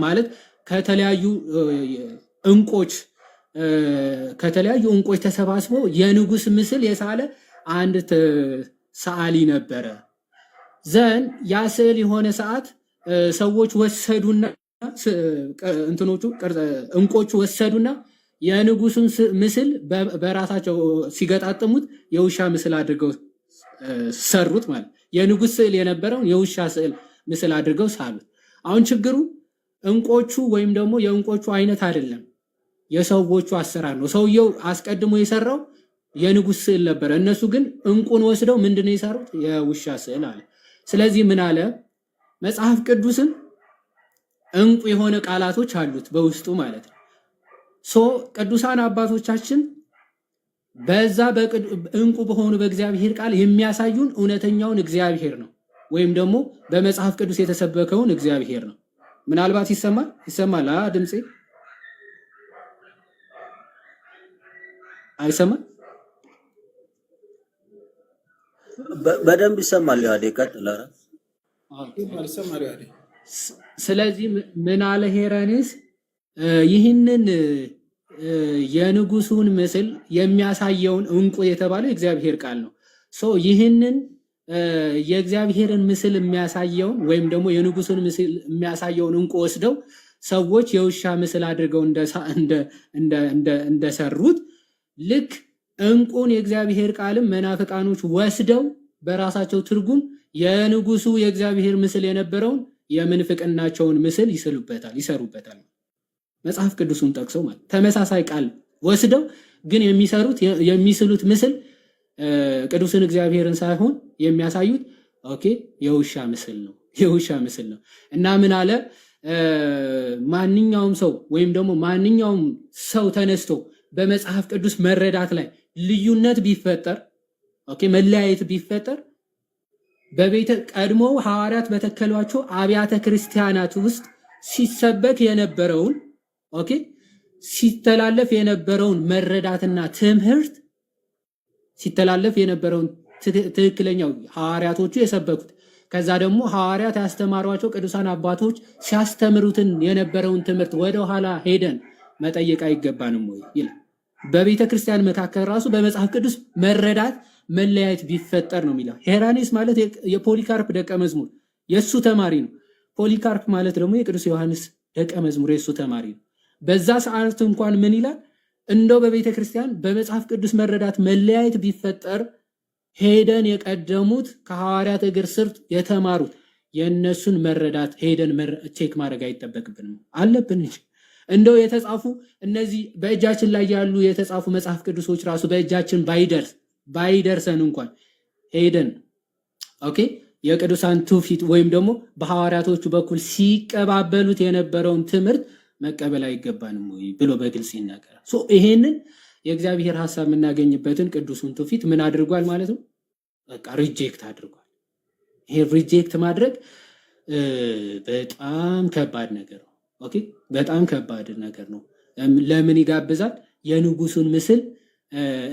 ማለት ከተለያዩ እንቆች ተሰባስቦ የንጉስ ምስል የሳለ አንድ ሰዓሊ ነበረ። ዘን ያ ስዕል የሆነ ሰዓት ሰዎች ወሰዱና እንቆቹ ወሰዱና የንጉሱን ምስል በራሳቸው ሲገጣጥሙት የውሻ ምስል አድርገው ሰሩት ማለት። የንጉስ ስዕል የነበረውን የውሻ ስዕል ምስል አድርገው ሳሉት። አሁን ችግሩ እንቆቹ ወይም ደግሞ የእንቆቹ አይነት አይደለም፣ የሰዎቹ አሰራር ነው። ሰውየው አስቀድሞ የሰራው የንጉስ ስዕል ነበረ። እነሱ ግን እንቁን ወስደው ምንድነው የሰሩት? የውሻ ስዕል አለ። ስለዚህ ምን አለ? መጽሐፍ ቅዱስን እንቁ የሆነ ቃላቶች አሉት በውስጡ ማለት ነው። ሶ ቅዱሳን አባቶቻችን በዛ እንቁ በሆኑ በእግዚአብሔር ቃል የሚያሳዩን እውነተኛውን እግዚአብሔር ነው፣ ወይም ደግሞ በመጽሐፍ ቅዱስ የተሰበከውን እግዚአብሔር ነው። ምናልባት ይሰማል ድምጼ አይሰማም? በደንብ ይሰማል። ያዴ ቀጥላ። ስለዚህ ምን አለ ሄራኔስ? ይህንን የንጉሱን ምስል የሚያሳየውን እንቁ የተባለው የእግዚአብሔር ቃል ነው። ይህንን የእግዚአብሔርን ምስል የሚያሳየውን ወይም ደግሞ የንጉሱን ምስል የሚያሳየውን እንቁ ወስደው ሰዎች የውሻ ምስል አድርገው እንደሰሩት ልክ እንቁን የእግዚአብሔር ቃልም መናፍቃኖች ወስደው በራሳቸው ትርጉም የንጉሱ የእግዚአብሔር ምስል የነበረውን የምንፍቅናቸውን ምስል ይሰሩበታል። መጽሐፍ ቅዱሱን ጠቅሰው ማለት ተመሳሳይ ቃል ወስደው ግን የሚስሉት ምስል ቅዱስን እግዚአብሔርን ሳይሆን የሚያሳዩት የውሻ ምስል ነው። እና ምን አለ? ማንኛውም ሰው ወይም ደግሞ ማንኛውም ሰው ተነስቶ በመጽሐፍ ቅዱስ መረዳት ላይ ልዩነት ቢፈጠር መለያየት ቢፈጠር ቀድሞ ሐዋርያት በተከሏቸው አብያተ ክርስቲያናት ውስጥ ሲሰበክ የነበረውን ኦኬ ሲተላለፍ የነበረውን መረዳትና ትምህርት ሲተላለፍ የነበረውን ትክክለኛው ሐዋርያቶቹ የሰበኩት ከዛ ደግሞ ሐዋርያት ያስተማሯቸው ቅዱሳን አባቶች ሲያስተምሩትን የነበረውን ትምህርት ወደ ኋላ ሄደን መጠየቅ አይገባንም ወይ ይላል። በቤተ ክርስቲያን መካከል ራሱ በመጽሐፍ ቅዱስ መረዳት መለያየት ቢፈጠር ነው የሚለው። ሄራኔስ ማለት የፖሊካርፕ ደቀ መዝሙር የሱ ተማሪ ነው። ፖሊካርፕ ማለት ደግሞ የቅዱስ ዮሐንስ ደቀ መዝሙር የሱ ተማሪ ነው። በዛ ሰዓት እንኳን ምን ይላል? እንደው በቤተ ክርስቲያን በመጽሐፍ ቅዱስ መረዳት መለያየት ቢፈጠር ሄደን የቀደሙት ከሐዋርያት እግር ስር የተማሩት የእነሱን መረዳት ሄደን ቼክ ማድረግ አይጠበቅብንም አለብን እንጂ እንደው የተጻፉ እነዚህ በእጃችን ላይ ያሉ የተጻፉ መጽሐፍ ቅዱሶች ራሱ በእጃችን ባይደርሰን እንኳን ሄደን ኦኬ የቅዱሳን ትውፊት ወይም ደግሞ በሐዋርያቶቹ በኩል ሲቀባበሉት የነበረውን ትምህርት መቀበል አይገባንም ወይ ብሎ በግልጽ ይናገራል። ይሄንን የእግዚአብሔር ሐሳብ የምናገኝበትን ቅዱሱን ትውፊት ምን አድርጓል ማለት ነው? በቃ ሪጀክት አድርጓል። ይሄ ሪጀክት ማድረግ በጣም ከባድ ነገር ነው። ኦኬ በጣም ከባድ ነገር ነው። ለምን ይጋብዛል? የንጉሱን ምስል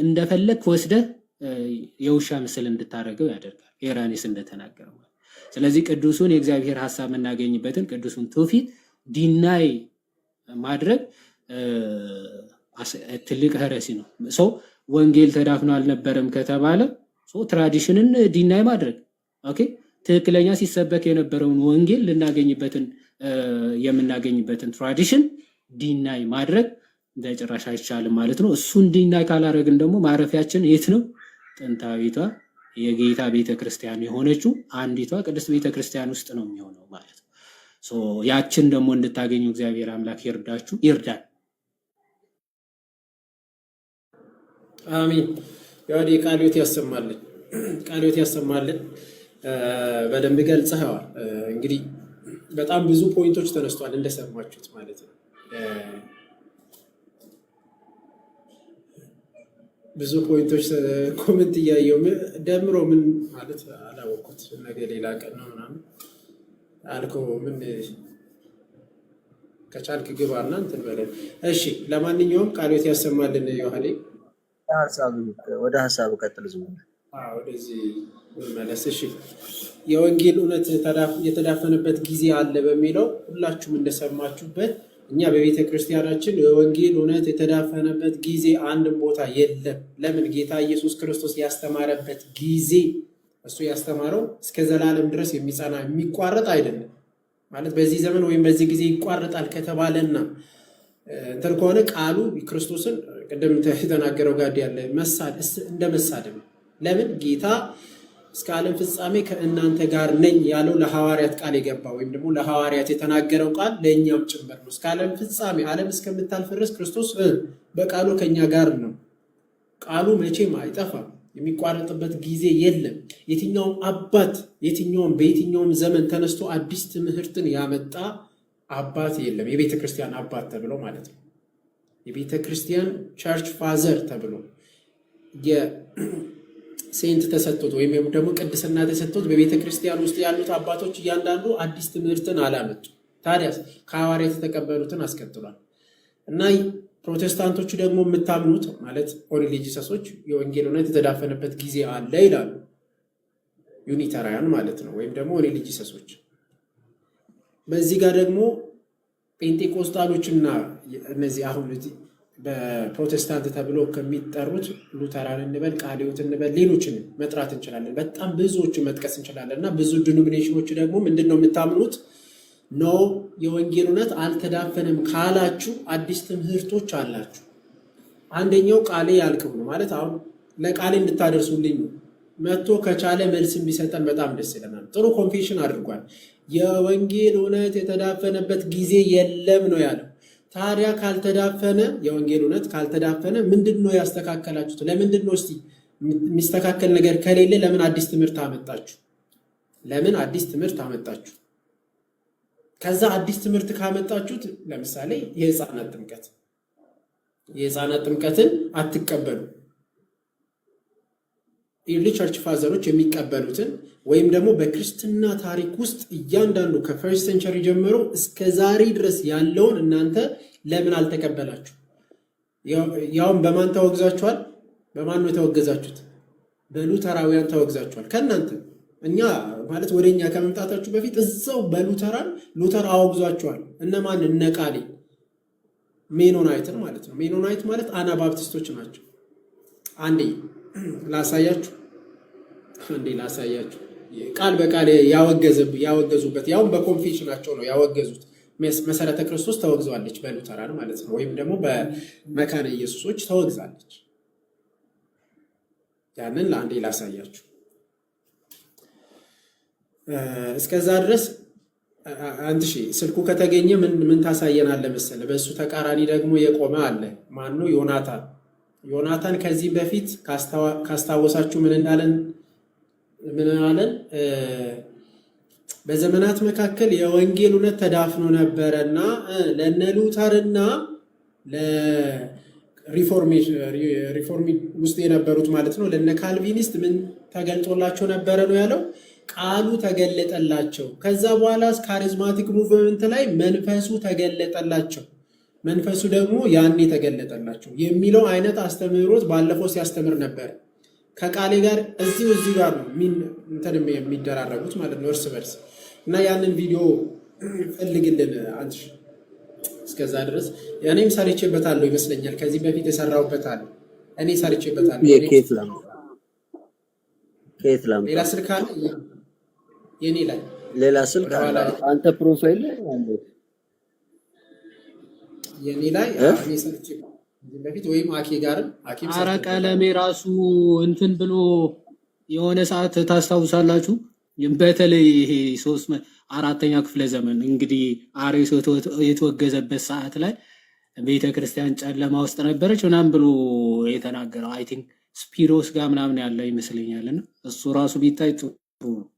እንደፈለግ ወስደህ የውሻ ምስል እንድታረገው ያደርጋል። ሄራኔስ እንደተናገረው። ስለዚህ ቅዱሱን የእግዚአብሔር ሐሳብ የምናገኝበትን ቅዱሱን ትውፊት ዲናይ ማድረግ ትልቅ ሄረሲ ነው። ሰው ወንጌል ተዳፍኖ አልነበረም ከተባለ ትራዲሽንን ዲናይ ማድረግ ኦኬ ትክክለኛ ሲሰበክ የነበረውን ወንጌል ልናገኝበትን የምናገኝበትን ትራዲሽን ዲናይ ማድረግ በጭራሽ አይቻልም ማለት ነው። እሱን ዲናይ ካላረግን ደግሞ ማረፊያችን የት ነው? ጥንታዊቷ የጌታ ቤተክርስቲያን የሆነችው አንዲቷ ቅድስት ቤተክርስቲያን ውስጥ ነው የሚሆነው ማለት ነው። ያችን ደግሞ እንድታገኙ እግዚአብሔር አምላክ ይርዳን። አሜን። ያው ቃልዮት ያሰማልን፣ ቃልዮት ያሰማልን። በደንብ ገልጸዋል። እንግዲህ በጣም ብዙ ፖይንቶች ተነስቷል እንደሰማችሁት ማለት ነው። ብዙ ፖይንቶች ኮሜንት እያየው ደምሮ ምን ማለት አላወቅኩት። ነገ ሌላ ቀን ነው ምናምን አልከው ምን ከቻልክ ግባና እንትን በለን። እሺ ለማንኛውም ቃልዮት ያሰማልን። ዮሐኔ ወደ ሐሳቡ ቀጥል። ወደዚህ መለስ። እሺ የወንጌል እውነት የተዳፈነበት ጊዜ አለ በሚለው ሁላችሁም እንደሰማችሁበት እኛ በቤተ ክርስቲያናችን የወንጌል እውነት የተዳፈነበት ጊዜ አንድም ቦታ የለም። ለምን? ጌታ ኢየሱስ ክርስቶስ ያስተማረበት ጊዜ እሱ ያስተማረው እስከ ዘላለም ድረስ የሚጸና የሚቋረጥ አይደለም ማለት በዚህ ዘመን ወይም በዚህ ጊዜ ይቋረጣል ከተባለና እንትን ከሆነ ቃሉ ክርስቶስን ቅድም የተናገረው ጋር ያለ እንደ መሳደብ። ለምን? ጌታ እስከ ዓለም ፍጻሜ ከእናንተ ጋር ነኝ ያለው ለሐዋርያት ቃል የገባ ወይም ደግሞ ለሐዋርያት የተናገረው ቃል ለእኛም ጭምር ነው። እስከ ዓለም ፍጻሜ ዓለም እስከምታልፍ ድረስ ክርስቶስ በቃሉ ከኛ ጋር ነው። ቃሉ መቼም አይጠፋም፣ የሚቋረጥበት ጊዜ የለም። የትኛውም አባት በየትኛውም ዘመን ተነስቶ አዲስ ትምህርትን ያመጣ አባት የለም። የቤተ ክርስቲያን አባት ተብሎ ማለት ነው። የቤተ ክርስቲያን ቸርች ፋዘር ተብሎ ሴንት ተሰጥቶት ወይም ደግሞ ቅድስና ተሰጥቶት በቤተ ክርስቲያን ውስጥ ያሉት አባቶች እያንዳንዱ አዲስ ትምህርትን አላመጡ። ታዲያ ከሐዋርያት የተቀበሉትን አስከትሏል። እና ፕሮቴስታንቶቹ ደግሞ የምታምኑት ማለት ኦንሊ ጂሰሶች የወንጌል እውነት የተዳፈነበት ጊዜ አለ ይላሉ። ዩኒተራያን ማለት ነው፣ ወይም ደግሞ ኦንሊ ጂሰሶች። በዚህ ጋር ደግሞ ጴንጤቆስጣሎችና እነዚህ አሁን በፕሮቴስታንት ተብሎ ከሚጠሩት ሉተራን እንበል፣ ቃልዮት እንበል፣ ሌሎችን መጥራት እንችላለን። በጣም ብዙዎችን መጥቀስ እንችላለን። እና ብዙ ዲኖሚኔሽኖች ደግሞ ምንድን ነው የምታምኑት? ኖ የወንጌል እውነት አልተዳፈንም ካላችሁ አዲስ ትምህርቶች አላችሁ። አንደኛው ቃሌ ያልቅም ነው ማለት አሁን ለቃሌ እንድታደርሱልኝ ነው። መጥቶ ከቻለ መልስም ቢሰጠን በጣም ደስ ይለናል። ጥሩ ኮንፌሽን አድርጓል። የወንጌል እውነት የተዳፈነበት ጊዜ የለም ነው ያለው። ታዲያ ካልተዳፈነ የወንጌል እውነት ካልተዳፈነ ምንድን ነው ያስተካከላችሁት? ለምንድን ነው እስቲ የሚስተካከል ነገር ከሌለ ለምን አዲስ ትምህርት አመጣችሁ? ለምን አዲስ ትምህርት አመጣችሁ? ከዛ አዲስ ትምህርት ካመጣችሁት ለምሳሌ የህፃናት ጥምቀትን አትቀበሉ። ኢርሊ ቸርች ፋዘሮች የሚቀበሉትን ወይም ደግሞ በክርስትና ታሪክ ውስጥ እያንዳንዱ ከፈርስት ሴንቸሪ ጀምሮ እስከ ዛሬ ድረስ ያለውን እናንተ ለምን አልተቀበላችሁ? ያውም በማን ተወግዛችኋል? በማን ነው የተወገዛችሁት? በሉተራውያን ተወግዛችኋል። ከእናንተ እኛ ማለት ወደ እኛ ከመምጣታችሁ በፊት እዛው ሉተር አወግዟችኋል። እነማን? እነ ቃሌ ሜኖናይትን ማለት ነው። ሜኖናይት ማለት አናባፕቲስቶች ናቸው። አንዴ ላሳያችሁ ቃል በቃል ያወገዙበት ያውም በኮንፌሽናቸው ነው ያወገዙት። መሰረተ ክርስቶስ ተወግዘዋለች በሉተራን ማለት ነው። ወይም ደግሞ በመካነ ኢየሱሶች ተወግዛለች። ያንን ለአንዴ ላሳያችሁ። እስከዛ ድረስ አንድ ስልኩ ከተገኘ ምን ታሳየናለህ መሰለህ? በእሱ ተቃራኒ ደግሞ የቆመ አለ። ማነው? ዮናታን ከዚህ በፊት ካስታወሳችሁ ምን አለን? በዘመናት መካከል የወንጌል እውነት ተዳፍኖ ነበረና ለነ ሉተርና ለሪፎርሚ ውስጥ የነበሩት ማለት ነው ለነ ካልቪኒስት ምን ተገልጦላቸው ነበረ ነው ያለው? ቃሉ ተገለጠላቸው። ከዛ በኋላ ካሪዝማቲክ ሙቭመንት ላይ መንፈሱ ተገለጠላቸው። መንፈሱ ደግሞ ያኔ ተገለጠላቸው የሚለው አይነት አስተምህሮት ባለፈው ሲያስተምር ነበር። ከቃሌ ጋር እዚህ ጋር ነው የሚደራረጉት ማለት ነው እርስ በርስ እና ያንን ቪዲዮ ፈልግልን አንቺ። እስከዛ ድረስ እኔም ሰርቼበታለሁ ይመስለኛል። ከዚህ በፊት የሰራሁበታለሁ እኔ ሰርቼበታለሁ። ከየት ላምጣ? ሌላ ስልክ አለ የኔ ላይ ሌላ ስልክ አለ አንተ ፕሮፋይል ላይ አለ የኔ ላይ እኔ ሰርቼበታለሁ በፊት ወይም አኬ ጋርም አኬም ኧረ ቀለሜ ራሱ እንትን ብሎ የሆነ ሰዓት ታስታውሳላችሁ? በተለይ ይሄ 4ኛ ክፍለ ዘመን እንግዲህ አርዮስ የተወገዘበት ሰዓት ላይ ቤተክርስቲያን ጨለማ ውስጥ ነበረች ምናምን ብሎ የተናገረው አይ ቲንክ ስፒሮስ ጋር ምናምን ያለው ይመስለኛልና እሱ ራሱ ቢታይ ጥሩ ነው።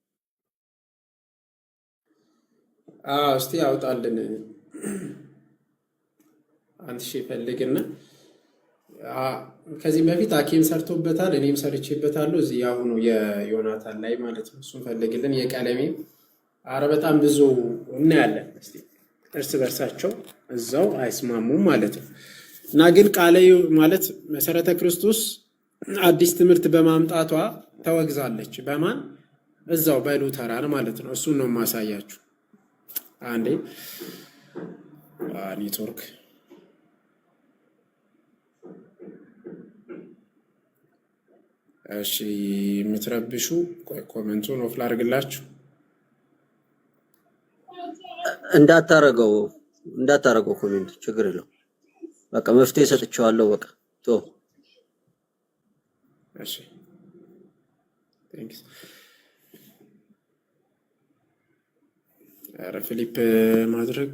እስቲ ያውጣልን አንተ ፈልግና ከዚህ በፊት አኬም ሰርቶበታል እኔም ሰርቼበታለሁ። እዚህ ያሁኑ የዮናታን ላይ ማለት ነው። እሱን ፈልግልን። የቀለሜ በጣም ብዙ እናያለን። እስቲ እርስ በርሳቸው እዛው አይስማሙም ማለት ነው። እና ግን ቃለ ማለት መሰረተ ክርስቶስ አዲስ ትምህርት በማምጣቷ ተወግዛለች። በማን? እዛው በሉተራን ማለት ነው። እሱን ነው የማሳያችሁ። አንዴ ኔትወርክ እሺ የምትረብሹ ኮሜንቱን ኦፍ ላድርግላችሁ። እንዳታረገው ኮሜንት ችግር የለው። በቃ መፍትሄ ሰጥቼዋለሁ። በቃ ቶ እሺ ቴንክስ። ኧረ ፊሊፕ ማድረግ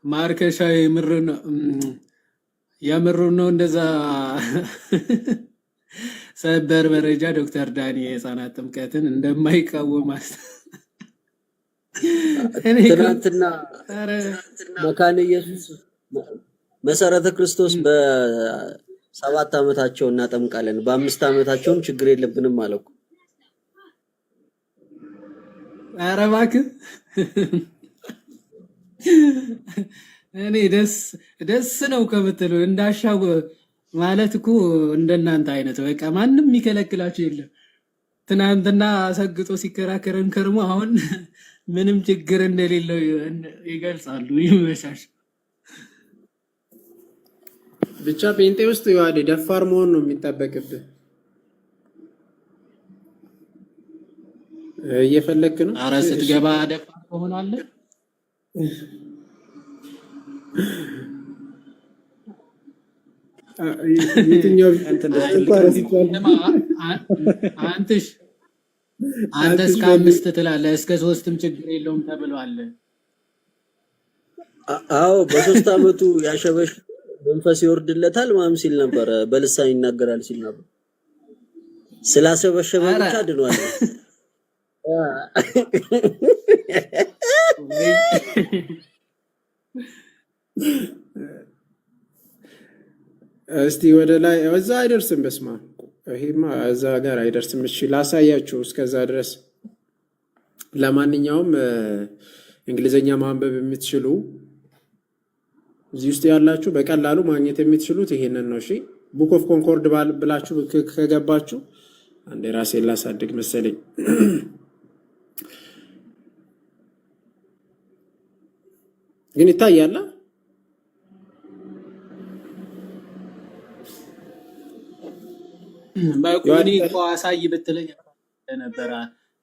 ማርከሻ የምር ነው እንደዛ ሰበር መረጃ ዶክተር ዳኒ የህፃናት ጥምቀትን እንደማይቃወም ትናንትና መካነ ኢየሱስ መሰረተ ክርስቶስ በ7 ዓመታቸው እናጠምቃለን በ5 ዓመታቸውም ችግር የለብንም አለኩ። ኧረ እባክህ እኔ ደስ ነው ከምትለው እንዳሻው ማለት እኮ እንደናንተ አይነት በቃ ማንም የሚከለክላችሁ የለም። ትናንትና ሰግጦ ሲከራከረን ከርሞ አሁን ምንም ችግር እንደሌለው ይገልጻሉ። ይመሻሽ ብቻ ጴንጤ ውስጥ ይዋደ ደፋር መሆን ነው የሚጠበቅብህ። እየፈለክ ነው። ኧረ ስትገባ ደፋር ትሆናለህ። አንተ እስከ 5 ትላለህ፣ እስከ 3ም ችግር የለውም ተብሏል። አዎ በ3 ዓመቱ ያሸበሽ መንፈስ ይወርድለታል ማም ሲል ነበር። በልሳን ይናገራል ሲል ነበር። ስላሰበሸበ ብቻ ድኗል። እስቲ ወደ ላይ እዛ አይደርስም። በስማ ይሄማ እዛ ጋር አይደርስም። እሺ ላሳያችሁ እስከዛ ድረስ። ለማንኛውም እንግሊዘኛ ማንበብ የምትችሉ እዚህ ውስጥ ያላችሁ በቀላሉ ማግኘት የምትችሉት ይሄንን ነው። እሺ ቡክ ኦፍ ኮንኮርድ ብላችሁ ከገባችሁ አንዴ ራሴን ላሳድግ መሰለኝ። ግን ይታያል። ባይቆኒ እኮ አሳይ ብትለኝ ነበር።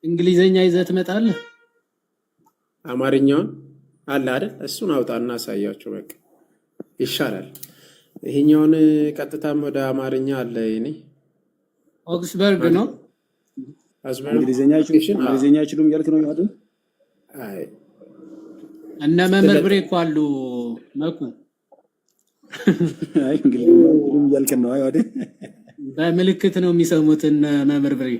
እንግሊዘኛ ይዘህ ትመጣለህ። አማርኛውን አለ አይደል? እሱን አውጣና አሳያችሁ። በቃ ይሻላል። ይሄኛውን ቀጥታም ወደ አማርኛ አለ። እኔ ኦክስበርግ ነው እንግሊዘኛ አይችሉም እያልክ ነው ማለት? አይ እነ መምህር ብሬ እኮ አሉ መኩ። አይ እንግሊዘኛ አይችሉም እያልክ ነው አይደል? በምልክት ነው የሚሰሙት እነ መምህር ብሬ።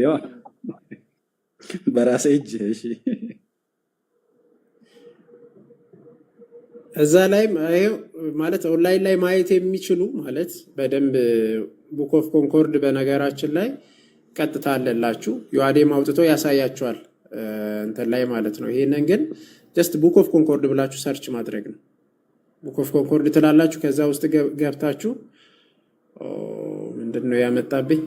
ያው በራሴ እጅ እሺ እዛ ላይ ማለት ኦንላይን ላይ ማየት የሚችሉ ማለት በደንብ ቡክ ኦፍ ኮንኮርድ በነገራችን ላይ ቀጥታ አለላችሁ። ዮአዴም አውጥቶ ያሳያችኋል እንትን ላይ ማለት ነው። ይሄንን ግን ጀስት ቡክ ኦፍ ኮንኮርድ ብላችሁ ሰርች ማድረግ ነው። ቡክ ኦፍ ኮንኮርድ ትላላችሁ። ከዛ ውስጥ ገብታችሁ ምንድነው ያመጣብኝ?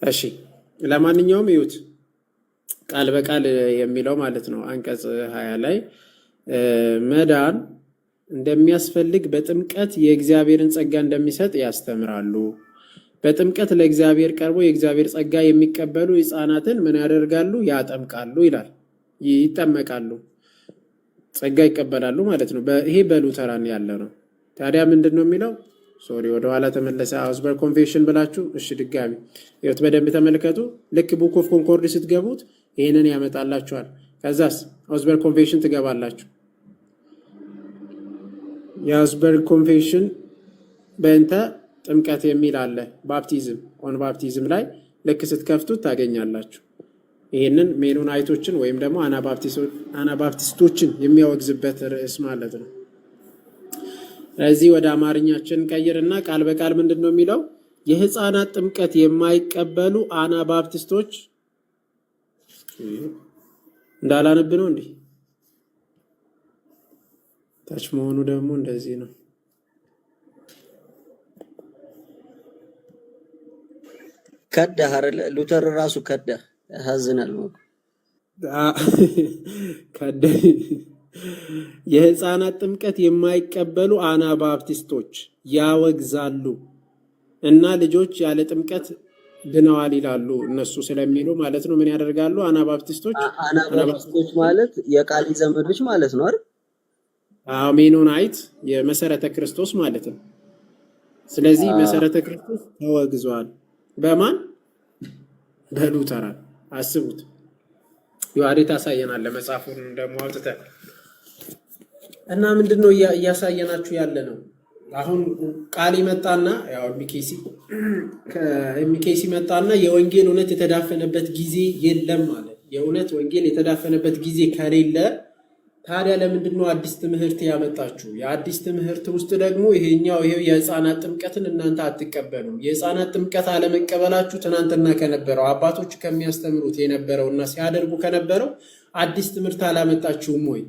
እሺ ለማንኛውም ይዩት ቃል በቃል የሚለው ማለት ነው። አንቀጽ 20 ላይ መዳን እንደሚያስፈልግ በጥምቀት የእግዚአብሔርን ጸጋ እንደሚሰጥ ያስተምራሉ። በጥምቀት ለእግዚአብሔር ቀርቦ የእግዚአብሔር ጸጋ የሚቀበሉ ሕፃናትን ምን ያደርጋሉ? ያጠምቃሉ ይላል። ይጠመቃሉ፣ ጸጋ ይቀበላሉ ማለት ነው። ይሄ በሉተራን ያለ ነው። ታዲያ ምንድን ነው የሚለው? ሶሪ ወደ ኋላ ተመለሰ። አውስበርግ ኮንፌሽን ብላችሁ እሺ ድጋሚ ይወት በደንብ ተመልከቱ። ልክ ቡክ ኦፍ ኮንኮርድ ስትገቡት ይሄንን ያመጣላችኋል። ከዛስ አውስበርግ ኮንፌሽን ትገባላችሁ። የአውስበርግ ኮንፌሽን በእንተ ጥምቀት የሚል አለ። ባፕቲዝም ኦን ባፕቲዝም ላይ ልክ ስትከፍቱት ታገኛላችሁ። ይሄንን ሜኖናይቶችን ወይም ደግሞ አናባፕቲስቶችን የሚያወግዝበት ርዕስ ማለት ነው። ስለዚህ ወደ አማርኛችን ቀይርና ቃል በቃል ምንድን ነው የሚለው? የህፃናት ጥምቀት የማይቀበሉ አናባፕቲስቶች እንዳላነብ ነው እንዴ? ታች መሆኑ ደግሞ እንደዚህ ነው። ከዳህ አይደለ? ሉተር ራሱ ከዳህ። ያሳዝናል ነው ከዳህ። የህፃናት ጥምቀት የማይቀበሉ አናባፕቲስቶች ያወግዛሉ እና ልጆች ያለ ጥምቀት ድነዋል ይላሉ እነሱ ስለሚሉ ማለት ነው። ምን ያደርጋሉ? አናባፕቲስቶች ማለት የቃሊ ዘመዶች ማለት ነው አይደል? ሜኖናይት የመሰረተ ክርስቶስ ማለት ነው። ስለዚህ መሰረተ ክርስቶስ ተወግዟል። በማን? በሉተራን። አስቡት። ዮሐዴ ታሳየናል ለመጻፉን ደግሞ አውጥተን እና ምንድነው እያሳየናችሁ ያለ ነው። አሁን ቃል ይመጣና ያው ኤሚኬሲ መጣና የወንጌል እውነት የተዳፈነበት ጊዜ የለም ማለት። የእውነት ወንጌል የተዳፈነበት ጊዜ ከሌለ ታዲያ ለምንድነው አዲስ ትምህርት ያመጣችሁ? የአዲስ ትምህርት ውስጥ ደግሞ ይሄው የህፃናት ጥምቀትን እናንተ አትቀበሉም። የህፃናት ጥምቀት አለመቀበላችሁ ትናንትና ከነበረው አባቶች ከሚያስተምሩት የነበረውና ሲያደርጉ ከነበረው አዲስ ትምህርት አላመጣችሁም ወይ?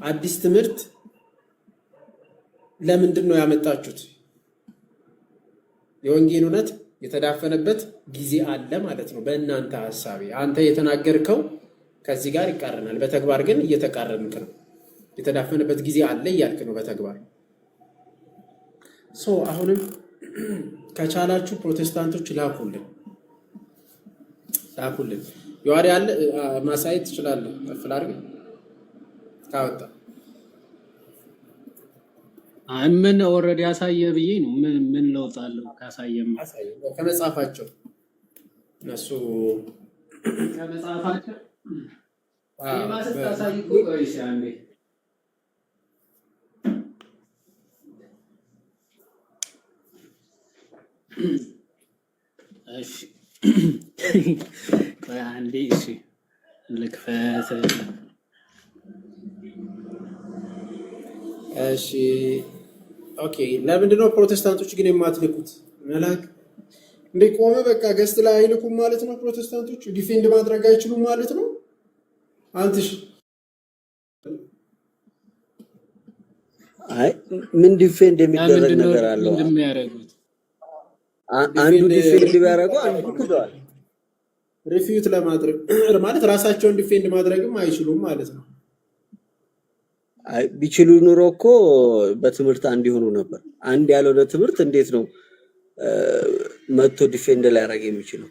አዲስ ትምህርት ለምንድን ነው ያመጣችሁት? የወንጌል እውነት የተዳፈነበት ጊዜ አለ ማለት ነው በእናንተ ሐሳቤ። አንተ የተናገርከው ከዚህ ጋር ይቃረናል። በተግባር ግን እየተቃረንክ ነው። የተዳፈነበት ጊዜ አለ እያልክ ነው በተግባር። አሁንም ከቻላችሁ ፕሮቴስታንቶች ላኩልን። ዮሐዴ አለ ማሳየት ትችላለህ። ከፍል አድርግ ካወጣ ምን ኦልሬዲ ያሳየ ብዬ ነው። ምን ለውጥ አለው ካሳየማ? ከመጽሐፋቸው እነሱ ከመጽሐፋቸው ማስታሳይ እኮ ወይስ አንዴ እሺ ቆይ አንዴ እሺ ልክፈት። እሺ ኦኬ። ለምንድን ነው ፕሮቴስታንቶች ግን የማትልኩት? መላክ እንደ ቆመ በቃ ገስት ላይ አይልኩም ማለት ነው። ፕሮቴስታንቶች ዲፌንድ ማድረግ አይችሉም ማለት ነው። አንተሽ አይ ምን ዲፌንድ የሚደረግ ነገር አለው? ምንድን ነው ያደረጉት? አንዱ ዲፌንድ ቢያደርገው አንዱ ክዷል። ሪፊዩት ለማድረግ ማለት ራሳቸውን ዲፌንድ ማድረግም አይችሉም ማለት ነው። አይ ቢችሉ ኑሮ እኮ በትምህርት አንድ ይሆኑ ነበር። አንድ ያልሆነ ትምህርት እንዴት ነው መጥቶ ዲፌንድ ሊያደርግ የሚችለው?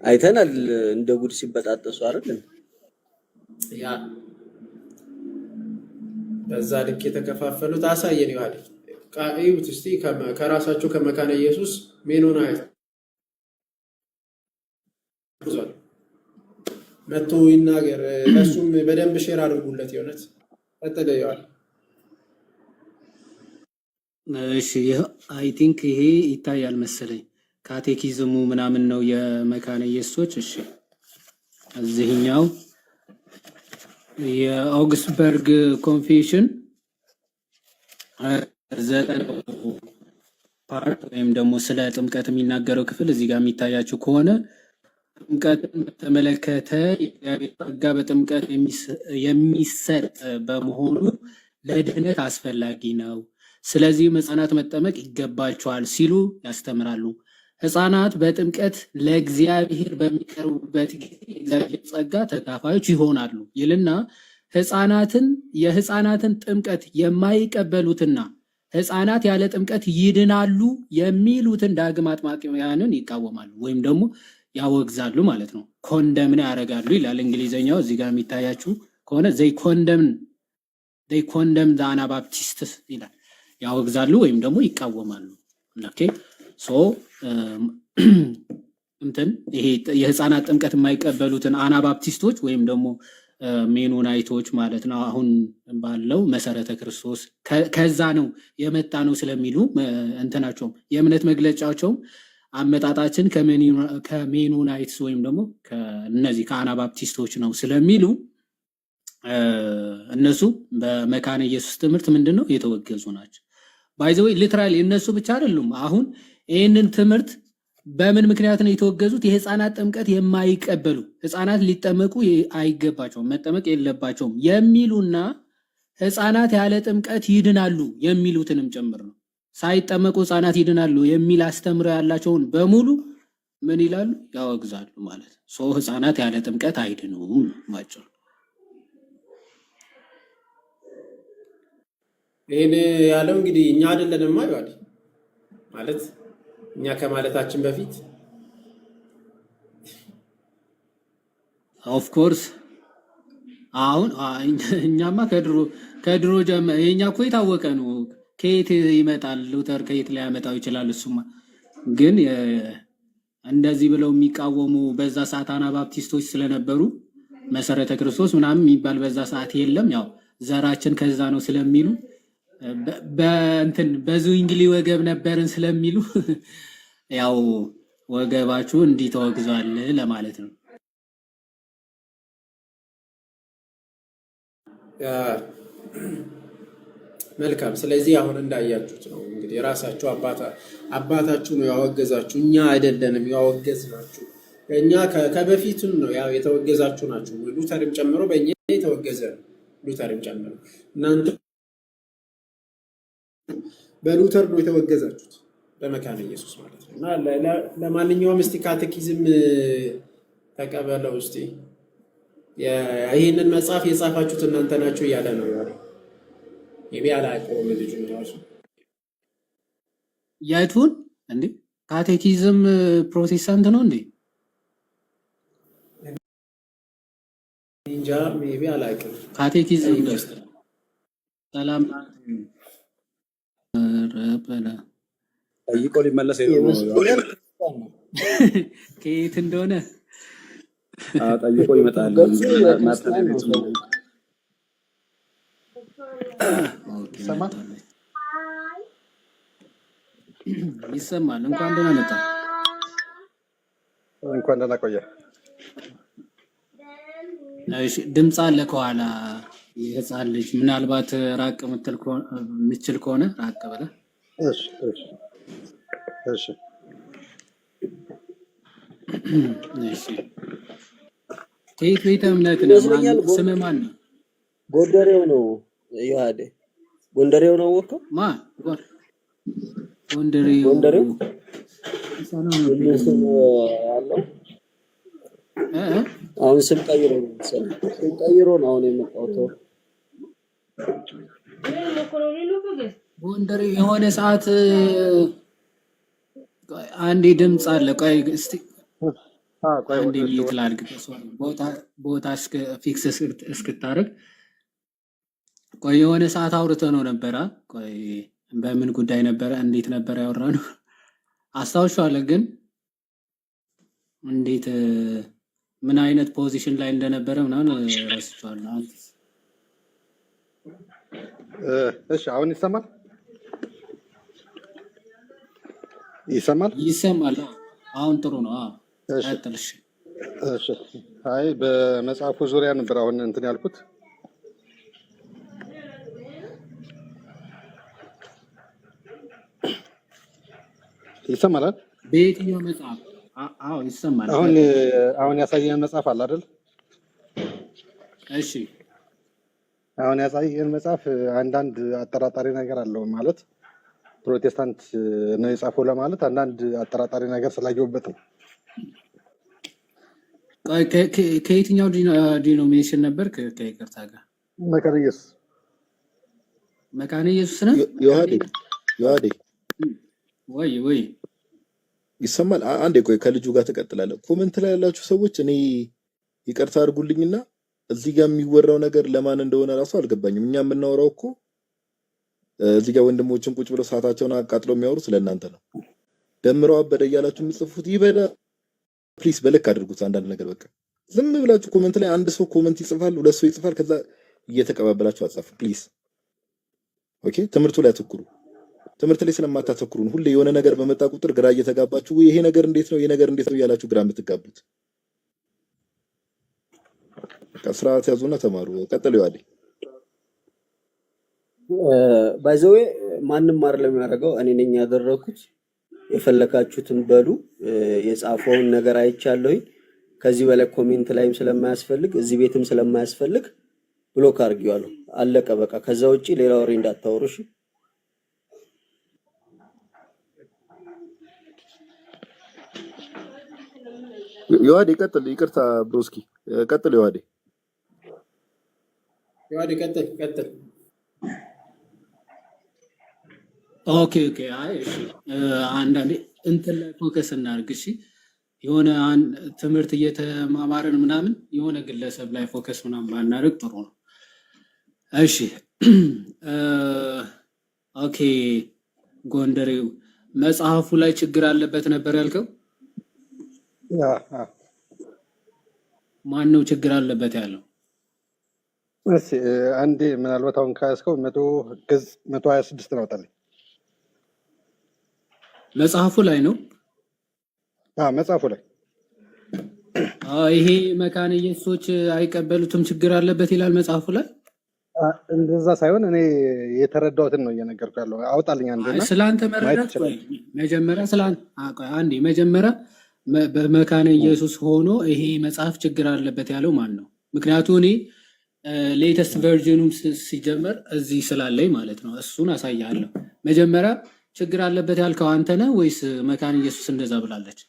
አይተናል እንደ ጉድ ሲበጣጠሱ አይደል? ያ በዛ ልክ የተከፋፈሉት አሳየን ይዋል ቃይውት እስቲ ከራሳቸው ከመካነ ኢየሱስ ሜኖን አይተ መጥቶ ይናገር። ለሱም በደንብ ሼር አድርጉለት። የሆነት ተጠገየዋል። እሺ አይ ቲንክ ይሄ ይታያል መሰለኝ ካቴኪዝሙ ምናምን ነው የመካነ ኢየሱሶች። እሺ እዚህኛው የአውግስበርግ ኮንፌሽን ዘጠነው ፓርት ወይም ደግሞ ስለ ጥምቀት የሚናገረው ክፍል እዚህ ጋር የሚታያችሁ ከሆነ ጥምቀትን በተመለከተ የእግዚአብሔር ጸጋ በጥምቀት የሚሰጥ በመሆኑ ለድህነት አስፈላጊ ነው። ስለዚህም ሕፃናት መጠመቅ ይገባቸዋል ሲሉ ያስተምራሉ። ሕፃናት በጥምቀት ለእግዚአብሔር በሚቀርቡበት ጊዜ የእግዚአብሔር ጸጋ ተካፋዮች ይሆናሉ ይልና የሕፃናትን ጥምቀት የማይቀበሉትና ሕፃናት ያለ ጥምቀት ይድናሉ የሚሉትን ዳግም አጥማቂያንን ይቃወማሉ ወይም ደግሞ ያወግዛሉ ማለት ነው። ኮንደምን ያደርጋሉ ይላል እንግሊዘኛው። እዚህ ጋር የሚታያችሁ ከሆነ ዘይ ኮንደም አናባፕቲስትስ ይላል። ያወግዛሉ ወይም ደግሞ ይቃወማሉ። ኦኬ ሶ እንትን ይሄ የህፃናት ጥምቀት የማይቀበሉትን አናባፕቲስቶች ወይም ደግሞ ሜኖናይቶች ማለት ነው። አሁን ባለው መሰረተ ክርስቶስ ከዛ ነው የመጣ ነው ስለሚሉ እንትናቸውም የእምነት መግለጫቸውም አመጣጣችን ከሜኖናይትስ ወይም ደግሞ ከነዚህ ከአናባፕቲስቶች ነው ስለሚሉ እነሱ በመካነ ኢየሱስ ትምህርት ምንድነው የተወገዙ ናቸው። ባይ ዘ ዌይ ሊትራሊ እነሱ ብቻ አይደሉም። አሁን ይህንን ትምህርት በምን ምክንያት ነው የተወገዙት? የህፃናት ጥምቀት የማይቀበሉ ህፃናት ሊጠመቁ አይገባቸውም፣ መጠመቅ የለባቸውም የሚሉና ህፃናት ያለ ጥምቀት ይድናሉ የሚሉትንም ጭምር ነው። ሳይጠመቁ ህፃናት ይድናሉ የሚል አስተምሮ ያላቸውን በሙሉ ምን ይላሉ? ያወግዛሉ ማለት ነው። ህፃናት ያለ ጥምቀት አይድኑም ማለት ነው። ይሄን ያለው እንግዲህ እኛ አይደለንም አይባል ማለት እኛ ከማለታችን በፊት ኦፍ ኮርስ አሁን እኛማ ከድሮ የኛ እኮ የታወቀ ነው። ከየት ይመጣል ሉተር? ከየት ሊያመጣው ይችላል? እሱማ ግን እንደዚህ ብለው የሚቃወሙ በዛ ሰዓት አናባፕቲስቶች ስለነበሩ መሰረተ ክርስቶስ ምናምን የሚባል በዛ ሰዓት የለም። ያው ዘራችን ከዛ ነው ስለሚሉ በእንትን በዙንግሊ ወገብ ነበርን ስለሚሉ ያው ወገባችሁ እንዲህ ተወግዟል ለማለት ነው። መልካም። ስለዚህ አሁን እንዳያችሁት ነው እንግዲህ የራሳችሁ አባታችሁ ነው ያወገዛችሁ፣ እኛ አይደለንም ያወገዝናችሁ። እኛ ከበፊቱም ነው ያው የተወገዛችሁ ናችሁ። ሉተርም ጨምሮ በእኛ የተወገዘ ነው። ሉተርም ጨምሮ እናንተ በሉተር ነው የተወገዛችሁት በመካነ ኢየሱስ ማለት ነው። እና ለማንኛውም እስቲ ካቴኪዝም ተቀበለው እስቲ ይህንን መጽሐፍ የጻፋችሁት እናንተ ናችሁ እያለ ነው ያለው። ይሄ አላቆም ልጅ ነው ራሱ ያይቱን እንዴ ካቴኪዝም ፕሮቴስታንት ነው እንዴ? እንጃ ሜቢ አላውቅም። ካቴኪዝም ሰላም ረበላ ጠይቆ ሊመለስ ከየት እንደሆነ ጠይቆ ይመጣል። ይሰማል። እንኳን ደህና መጣ። እንኳን ደህና ቆየ። እሺ ድምፅ አለ ከኋላ የህፃን ልጅ። ምናልባት ራቅ የምትችል ከሆነ ራቅ ብለህ። እሺ እሺ እሺ እሺ። ከየት ቤተ እምነት ነው? ይመስለኛል ስምህ ማን ነው? ጎንደሬው ነው ዮሐዴ። ጎንደሬው ነው ወከው ማን? ጎንደሬው ጎንደሬው ሰላም ነው። ሁሉ ስም አለው። አሁን ስም ቀይሮ ነው መሰለኝ። ስም ቀይሮ ነው አሁን የመጣው። ተው ጎንደሬው የሆነ ሰዓት አንዴ ድምፅ አለ። ቆይ እስቲ ቆይ አንዴ ሚት ላድርግ። ቦታ ፊክስ እስክታደርግ ቆይ። የሆነ ሰዓት አውርተህ ነው ነበረ። ቆይ በምን ጉዳይ ነበረ? እንዴት ነበረ ያወራነው? አስታውሻለሁ፣ ግን እንዴት ምን አይነት ፖዚሽን ላይ እንደነበረ ምናምን ረስቼዋለሁ። እሺ አሁን ይሰማል? ይሰማል? ይሰማል። አሁን ጥሩ ነው። እሺ ቀጥልሽ። እሺ። አይ በመጽሐፉ ዙሪያ ነበር አሁን እንትን ያልኩት። ይሰማል? በየትኛው መጽሐፍ? አዎ ይሰማል። አሁን ያሳየን መጽሐፍ አለ አይደል? እሺ አሁን ያሳየን መጽሐፍ አንዳንድ አጠራጣሪ ነገር አለው። ማለት ፕሮቴስታንት ነው የጻፈው ለማለት አንዳንድ አጠራጣሪ ነገር ስላየሁበት ነው። ከየትኛው ዲኖሚኔሽን ነበር? ከይቅርታ ጋር መካነ ኢየሱስ። መካነ ኢየሱስ ነው። ዮሐዴ ወይ ይሰማል? አንዴ ቆይ፣ ከልጁ ጋር ትቀጥላለህ። ኮመንት ላይ ያላችሁ ሰዎች እኔ ይቅርታ አድርጉልኝና እዚህ ጋር የሚወራው ነገር ለማን እንደሆነ ራሱ አልገባኝም። እኛ የምናወራው እኮ እዚህ ጋር ወንድሞችን ቁጭ ብለው ሰዓታቸውን አቃጥለው የሚያወሩ ስለእናንተ ነው። ደምረው አበደ እያላችሁ የምጽፉት ይበዳ። ፕሊስ በልክ አድርጉት። አንዳንድ ነገር በቃ ዝም ብላችሁ ኮመንት ላይ አንድ ሰው ኮመንት ይጽፋል፣ ሁለት ሰው ይጽፋል፣ ከዛ እየተቀባበላችሁ አጻፉ ፕሊስ። ኦኬ፣ ትምህርቱ ላይ አተኩሩ። ትምህርት ላይ ስለማታተኩሩ ሁሌ የሆነ ነገር በመጣ ቁጥር ግራ እየተጋባችሁ ይሄ ነገር እንዴት ነው፣ ይሄ ነገር እንዴት ነው እያላችሁ ግራ የምትጋቡት። በቃ ስርዓት ያዙና ተማሩ። ቀጥሉ። ይዋል ባይዘዌ ማንም አይደለም የሚያደርገው፣ እኔ ነኝ ያደረኩት። የፈለካችሁትን በሉ። የጻፈውን ነገር አይቻለሁኝ። ከዚህ በላይ ኮሜንት ላይም ስለማያስፈልግ እዚህ ቤትም ስለማያስፈልግ ብሎክ አድርጌዋለሁ። አለቀ በቃ። ከዛ ውጪ ሌላ ወሬ እንዳታወሩ እሺ። ዮሐዴ ቀጥል። ይቅርታ ብሮስኪ ቀጥል። ዮሐዴ ቀጥል። ኦኬ። አይ እሺ፣ አንዳንዴ እንትን ላይ ፎከስ እናድርግ እሺ። የሆነ ትምህርት እየተማማርን ምናምን የሆነ ግለሰብ ላይ ፎከስ ምናምን ባናደርግ ጥሩ ነው። እሺ ኦኬ። ጎንደሬው መጽሐፉ ላይ ችግር አለበት ነበር ያልከው? ማን ነው ችግር አለበት ያለው? እሺ አንዴ ምናልባት አሁን ካያስከው 126 ነው አውጣልኝ። መጽሐፉ ላይ ነው? መጽሐፉ ላይ ይሄ መካነ ኢየሱሶች አይቀበሉትም ችግር አለበት ይላል መጽሐፉ ላይ። እንደዛ ሳይሆን እኔ የተረዳሁትን ነው እየነገርኩ ያለው። አውጣልኝ አንዴና ስላንተ መረዳት። መጀመሪያ በመካነ ኢየሱስ ሆኖ ይሄ መጽሐፍ ችግር አለበት ያለው ማን ነው? ምክንያቱ እኔ ሌተስት ቨርዥኑም ሲጀመር እዚህ ስላለኝ ማለት ነው። እሱን አሳያለሁ። መጀመሪያ ችግር አለበት ያልከው አንተ ነህ ወይስ መካነ ኢየሱስ እንደዛ ብላለች?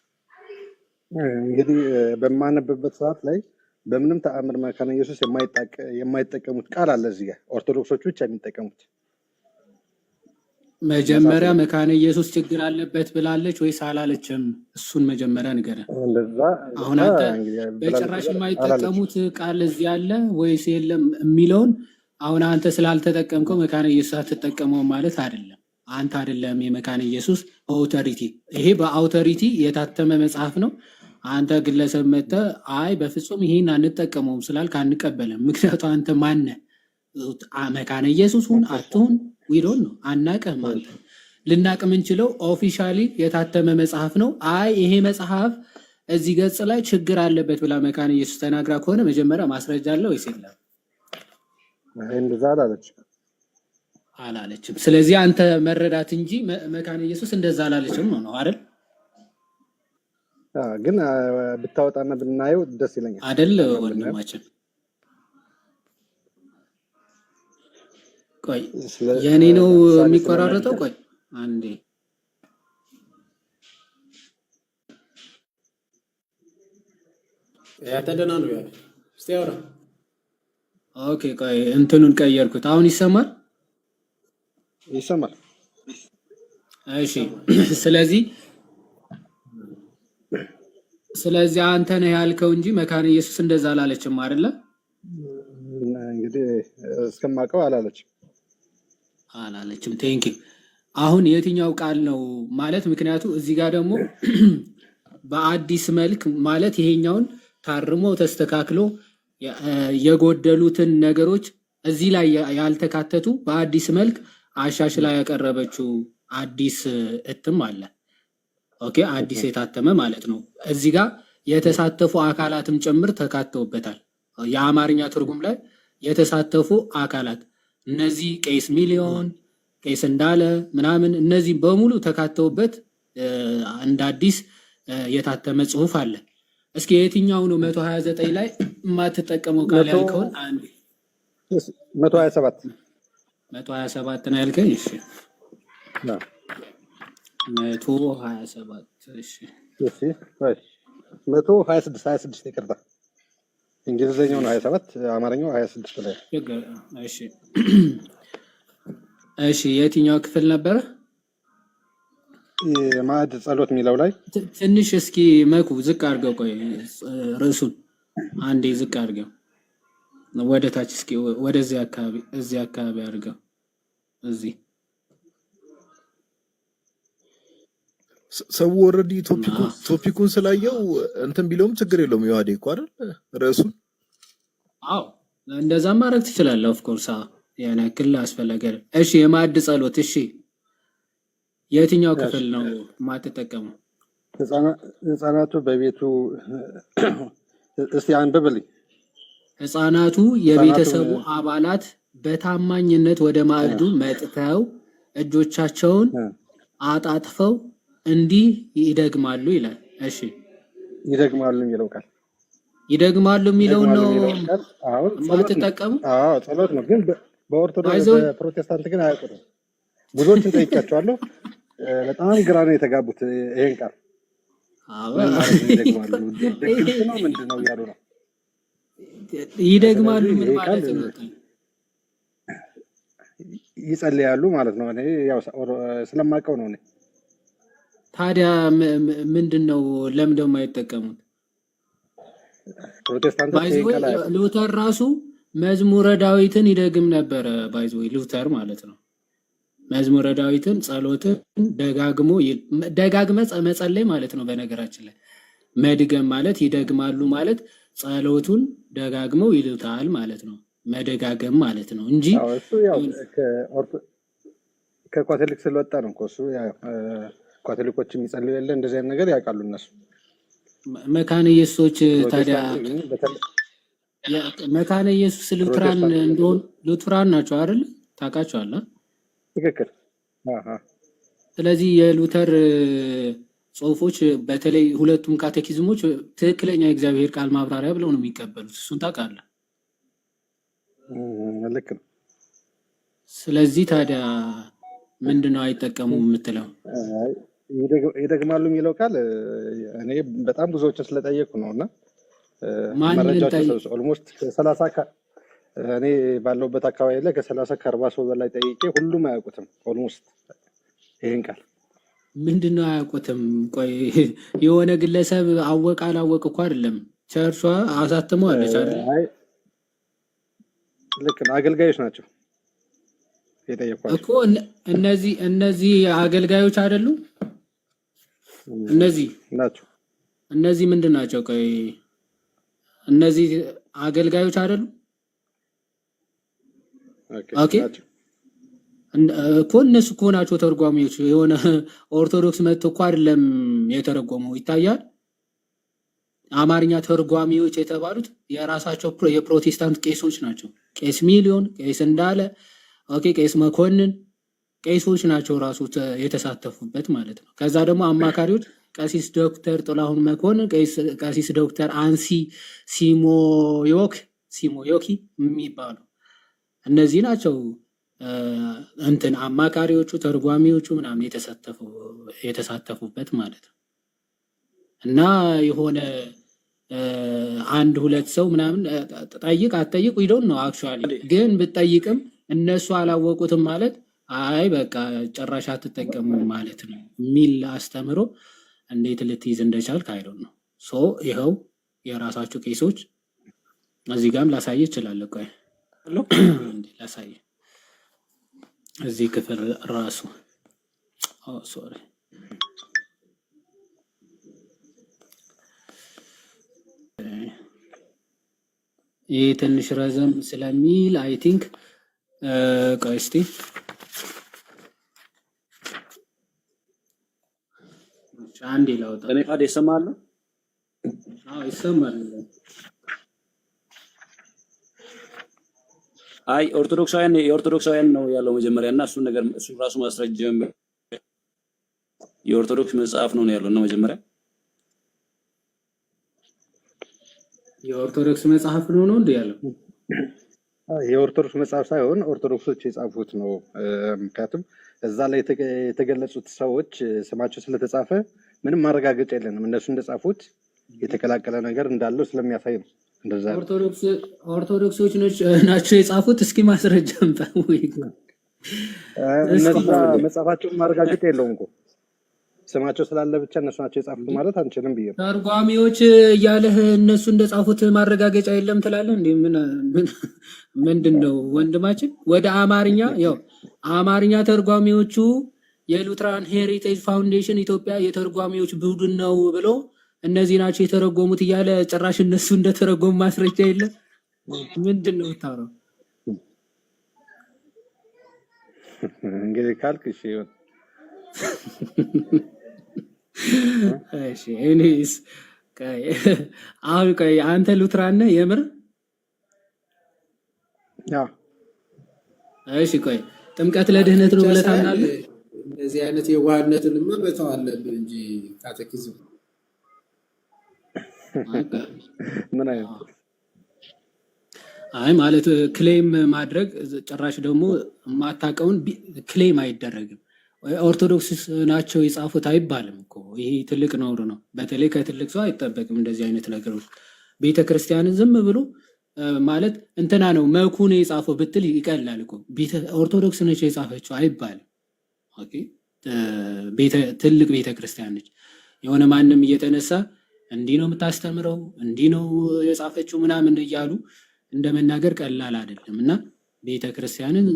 እንግዲህ በማነብበት ሰዓት ላይ በምንም ተአምር መካነ ኢየሱስ የማይጠቀሙት ቃል አለ እዚህ ጋር ኦርቶዶክሶች ብቻ የሚጠቀሙት። መጀመሪያ መካነ ኢየሱስ ችግር አለበት ብላለች ወይስ አላለችም? እሱን መጀመሪያ ንገረን። አሁን አንተ በጭራሽ የማይጠቀሙት ቃል እዚህ አለ ወይስ የለም የሚለውን አሁን አንተ ስላልተጠቀምከው መካነ ኢየሱስ አትጠቀመው ማለት አይደለም። አንተ አይደለም የመካነ ኢየሱስ ኦቶሪቲ። ይሄ በአውቶሪቲ የታተመ መጽሐፍ ነው። አንተ ግለሰብ መጥተህ አይ በፍጹም ይሄን አንጠቀመውም ስላልክ አንቀበልም። ምክንያቱ አንተ ማነህ? መካነ ኢየሱስ ሁን አትሁን ዊዶን ነው አናቀህም አንተ። ልናቅ የምንችለው ኦፊሻሊ የታተመ መጽሐፍ ነው። አይ ይሄ መጽሐፍ እዚህ ገጽ ላይ ችግር አለበት ብላ መካነ ኢየሱስ ተናግራ ከሆነ መጀመሪያ ማስረጃ አለው ወይስ የለም? እንደዛ አላለችም። ስለዚህ አንተ መረዳት እንጂ መካነ ኢየሱስ እንደዛ አላለችም ነው አይደል? ግን ብታወጣና ብናየው ደስ ይለኛል አይደል ወንድማችን? ቆይ የኔ ነው የሚቆራረጠው። ቆይ አንዴ ያተደና ነው ያለ እስቲ አውራ። ኦኬ ቆይ እንትኑን ቀየርኩት። አሁን ይሰማል? ይሰማል። እሺ ስለዚህ አንተ ነህ ያልከው እንጂ መካነ ኢየሱስ እንደዛ አላለችም አይደለ? እንግዲህ እስከማውቀው አላለችም። ቴንኪ። አሁን የትኛው ቃል ነው ማለት? ምክንያቱ እዚህ ጋር ደግሞ በአዲስ መልክ ማለት ይሄኛውን ታርሞ ተስተካክሎ የጎደሉትን ነገሮች እዚህ ላይ ያልተካተቱ በአዲስ መልክ አሻሽላ ያቀረበችው አዲስ እትም አለ። ኦኬ አዲስ የታተመ ማለት ነው። እዚህ ጋር የተሳተፉ አካላትም ጭምር ተካተውበታል። የአማርኛ ትርጉም ላይ የተሳተፉ አካላት እነዚህ ቄስ ሚሊዮን፣ ቄስ እንዳለ ምናምን እነዚህ በሙሉ ተካተውበት እንደ አዲስ የታተመ ጽሁፍ አለ። እስኪ የትኛው ነው 129 ላይ የማትጠቀመው ቃል ያልከውን አንዴ 127 ነው ያልከኝ? እሺ 127 እሺ 126 ይቅርታ፣ እንግሊዝኛው ነው 27 አማርኛው 26 ላይ። እሺ የትኛው ክፍል ነበረ? የማዕድ ጸሎት የሚለው ላይ ትንሽ እስኪ መኩ ዝቅ አድርገው። ቆይ ርዕሱን አንዴ ዝቅ አድርገው ወደ ታች እስኪ ወደዚህ አካባቢ እዚህ አካባቢ አድርገው። እዚህ ሰው ኦልሬዲ ቶፒኩን ስላየው እንትን ቢለውም ችግር የለውም። ይዋዴ እኮ አይደል ርዕሱን? አዎ እንደዛ ማድረግ ትችላለህ። ኦፍ ኮርስ ያን ያክል አስፈላጊ አይደል። እሺ የማዕድ ጸሎት እሺ የትኛው ክፍል ነው የማትጠቀመው? ህፃናቱ በቤቱ እስቲ አንብብልኝ። ህፃናቱ የቤተሰቡ አባላት በታማኝነት ወደ ማዕዱ መጥተው እጆቻቸውን አጣጥፈው እንዲህ ይደግማሉ ይላል። እሺ ይደግማሉ የሚለው ቃል ይደግማሉ የሚለው ነው የማትጠቀሙ? አዎ ጸሎት ነው፣ ግን በኦርቶዶክስ በፕሮቴስታንት ግን አያውቁትም። ብዙዎችን ጠይቄያቸዋለሁ። በጣም ግራ ነው የተጋቡት። ይሄን ቃል ይደግማሉ ነው ምንድን ነው እያሉ ነው። ይደግማሉ ምን ማለት ነው? ይጸልያሉ ማለት ነው። እኔ ያው ስለማውቀው ነው። እኔ ታዲያ ምንድን ነው ለምን ደግሞ አይጠቀሙት? ፕሮቴስታንቶች ሉተር ራሱ መዝሙረ ዳዊትን ይደግም ነበረ። ባይዘው ሉተር ማለት ነው መዝሙረ ዳዊትን ጸሎትን ደጋግመ መጸለይ ማለት ነው። በነገራችን ላይ መድገም ማለት ይደግማሉ ማለት ጸሎቱን ደጋግመው ይሉታል ማለት ነው። መደጋገም ማለት ነው እንጂ እሱ ያው ከካቶሊክ ስለወጣ ነው እኮ እሱ። ያው ካቶሊኮችም ይጸልዩ የለ እንደዚህ አይነት ነገር ያውቃሉ እነሱ። መካነ ኢየሱሶች ታዲያ መካነ ኢየሱስ ሉትራን እንደሆኑ ሉትራን ናቸው አይደል? ታውቃቸዋለህ? ትክክል። ስለዚህ የሉተር ጽሁፎች በተለይ ሁለቱም ካቴኪዝሞች ትክክለኛ የእግዚአብሔር ቃል ማብራሪያ ብለው ነው የሚቀበሉት። እሱን ታውቃለህ? ልክ ነው። ስለዚህ ታዲያ ምንድነው አይጠቀሙም የምትለው? ይደግማሉ የሚለው ቃል እኔ በጣም ብዙዎችን ስለጠየቅኩ ነው እና ማንንም ኦልሞስት 30 እኔ ባለውበት አካባቢ ላይ ከ30 ከ40 ሰው በላይ ጠይቄ ሁሉም አያውቁትም። ኦልሞስት ይሄን ቃል ምንድነው አያውቁትም? ቆይ የሆነ ግለሰብ አወቅ አላወቅ እኮ አይደለም፣ ቸርቿ አሳትመዋለች አይደል? ልክ ነው። አገልጋዮች ናቸው የጠየኳቸው እኮ እነዚህ አገልጋዮች አይደሉም? እነዚህ ናቸው። እነዚህ ምንድን ናቸው? ቆይ እነዚህ አገልጋዮች አይደሉም? ኦኬ እኮ እነሱ እኮ ናቸው ተርጓሚዎች። የሆነ ኦርቶዶክስ መጥቶ እኮ አይደለም የተረጎመው ይታያል። አማርኛ ተርጓሚዎች የተባሉት የራሳቸው የፕሮቴስታንት ቄሶች ናቸው። ቄስ ሚሊዮን፣ ቄስ እንዳለ፣ ኦኬ፣ ቄስ መኮንን ቄሶች ናቸው ራሱ የተሳተፉበት ማለት ነው። ከዛ ደግሞ አማካሪዎች ቀሲስ ዶክተር ጥላሁን መኮንን፣ ቀሲስ ዶክተር አንሲ ሲሞዮኪ የሚባሉ እነዚህ ናቸው እንትን አማካሪዎቹ ተርጓሚዎቹ ምናምን የተሳተፉበት ማለት ነው። እና የሆነ አንድ ሁለት ሰው ምናምን ጠይቅ አትጠይቅ ዊዶን ነው አክቹዋሊ። ግን ብትጠይቅም እነሱ አላወቁትም ማለት አይ በቃ ጭራሽ አትጠቀሙ ማለት ነው የሚል አስተምሮ እንዴት ልትይዝ እንደቻልክ አይዶን ነው። ሶ ይኸው የራሳቸው ቄሶች እዚህ ጋርም ላሳይ ይችላል። ቆይ ላሳይ እዚህ ክፍል ራሱ ሶሪ ይህ ትንሽ ረዘም ስለሚል አይ ቲንክ ቆይ እስቲ አንዴ ላውጣ። እኔ ቃል ይሰማል? አዎ ይሰማል። አይ የኦርቶዶክሳውያን ነው ያለው መጀመሪያ እና እሱን ነገር እሱ ራሱ ማስረጃ የኦርቶዶክስ መጽሐፍ ነው ያለው እና መጀመሪያ የኦርቶዶክስ መጽሐፍ ነው እንዴ ያለው? የኦርቶዶክስ መጽሐፍ ሳይሆን ኦርቶዶክሶች የጻፉት ነው። ምክንያቱም እዛ ላይ የተገለጹት ሰዎች ስማቸው ስለተጻፈ ምንም ማረጋገጫ የለንም እነሱ እንደጻፉት የተቀላቀለ ነገር እንዳለው ስለሚያሳይ ነው። እንደዛ ኦርቶዶክሶች ናቸው የጻፉት። እስኪ ማስረጃ አምጣ ወይ? እነሱ መጽሐፋቸውን ማረጋገጫ የለውም እኮ ስማቸው ስላለ ብቻ እነሱ ናቸው የጻፉት ማለት አንችልም ብዬ ነው። ተርጓሚዎች እያለህ እነሱ እንደጻፉት ማረጋገጫ የለም ትላለህ እንዴ? ምንድን ነው ወንድማችን? ወደ አማርኛ ያው አማርኛ ተርጓሚዎቹ የሉትራን ሄሪቴጅ ፋውንዴሽን ኢትዮጵያ የተርጓሚዎች ቡድን ነው ብሎ እነዚህ ናቸው የተረጎሙት እያለ ጭራሽ እነሱ እንደተረጎሙ ማስረጃ የለም። ምንድን ነው የምታወራው? እንግዲህ ካልክ እሺ ይሁን። እሺ እኔስ አሁን ቆይ አንተ ሉትራን ነህ የምር? ያ እሺ ቆይ ጥምቀት ለድህነት ነው ብለህ ታምናለህ? እንደዚህ አይነት የዋህነትንማ መተው አለብን እንጂ ካቴኪዝም ምን አይነት አይ ማለት ክሌም ማድረግ ጭራሽ ደግሞ የማታውቀውን ክሌም አይደረግም። ኦርቶዶክስ ናቸው የጻፉት አይባልም እኮ። ይሄ ትልቅ ነውር ነው። በተለይ ከትልቅ ሰው አይጠበቅም እንደዚህ አይነት ነገሮች። ቤተክርስቲያንን ዝም ብሎ ማለት እንትና ነው መኩን የጻፈው ብትል ይቀላል እኮ። ኦርቶዶክስ ነች የጻፈችው አይባልም። ኦኬ ትልቅ ቤተክርስቲያን ነች። የሆነ ማንም እየተነሳ እንዲህ ነው የምታስተምረው እንዲህ ነው የጻፈችው ምናምን እያሉ እንደመናገር ቀላል አይደለም። እና ቤተክርስቲያንን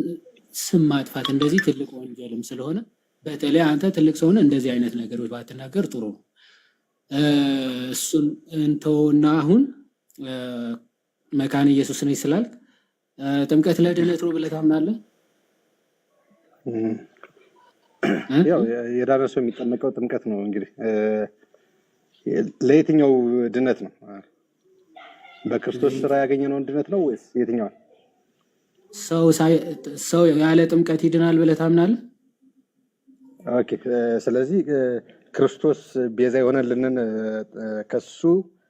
ስም ማጥፋት እንደዚህ ትልቅ ወንጀልም ስለሆነ በተለይ አንተ ትልቅ ሰው ሆነህ እንደዚህ አይነት ነገሮች ባትናገር ጥሩ ነው። እሱን እንተውና አሁን መካነ ኢየሱስ ነኝ ስላልክ ጥምቀት ለድህነት ነው ብለህ ታምናለህ? ያው የዳነ ሰው የሚጠመቀው ጥምቀት ነው። እንግዲህ ለየትኛው ድነት ነው? በክርስቶስ ስራ ያገኘነውን ድነት ነው ወይስ የትኛው? ሰው ያለ ጥምቀት ይድናል ብለህ ታምናለህ? ኦኬ ስለዚህ ክርስቶስ ቤዛ የሆነልንን ከሱ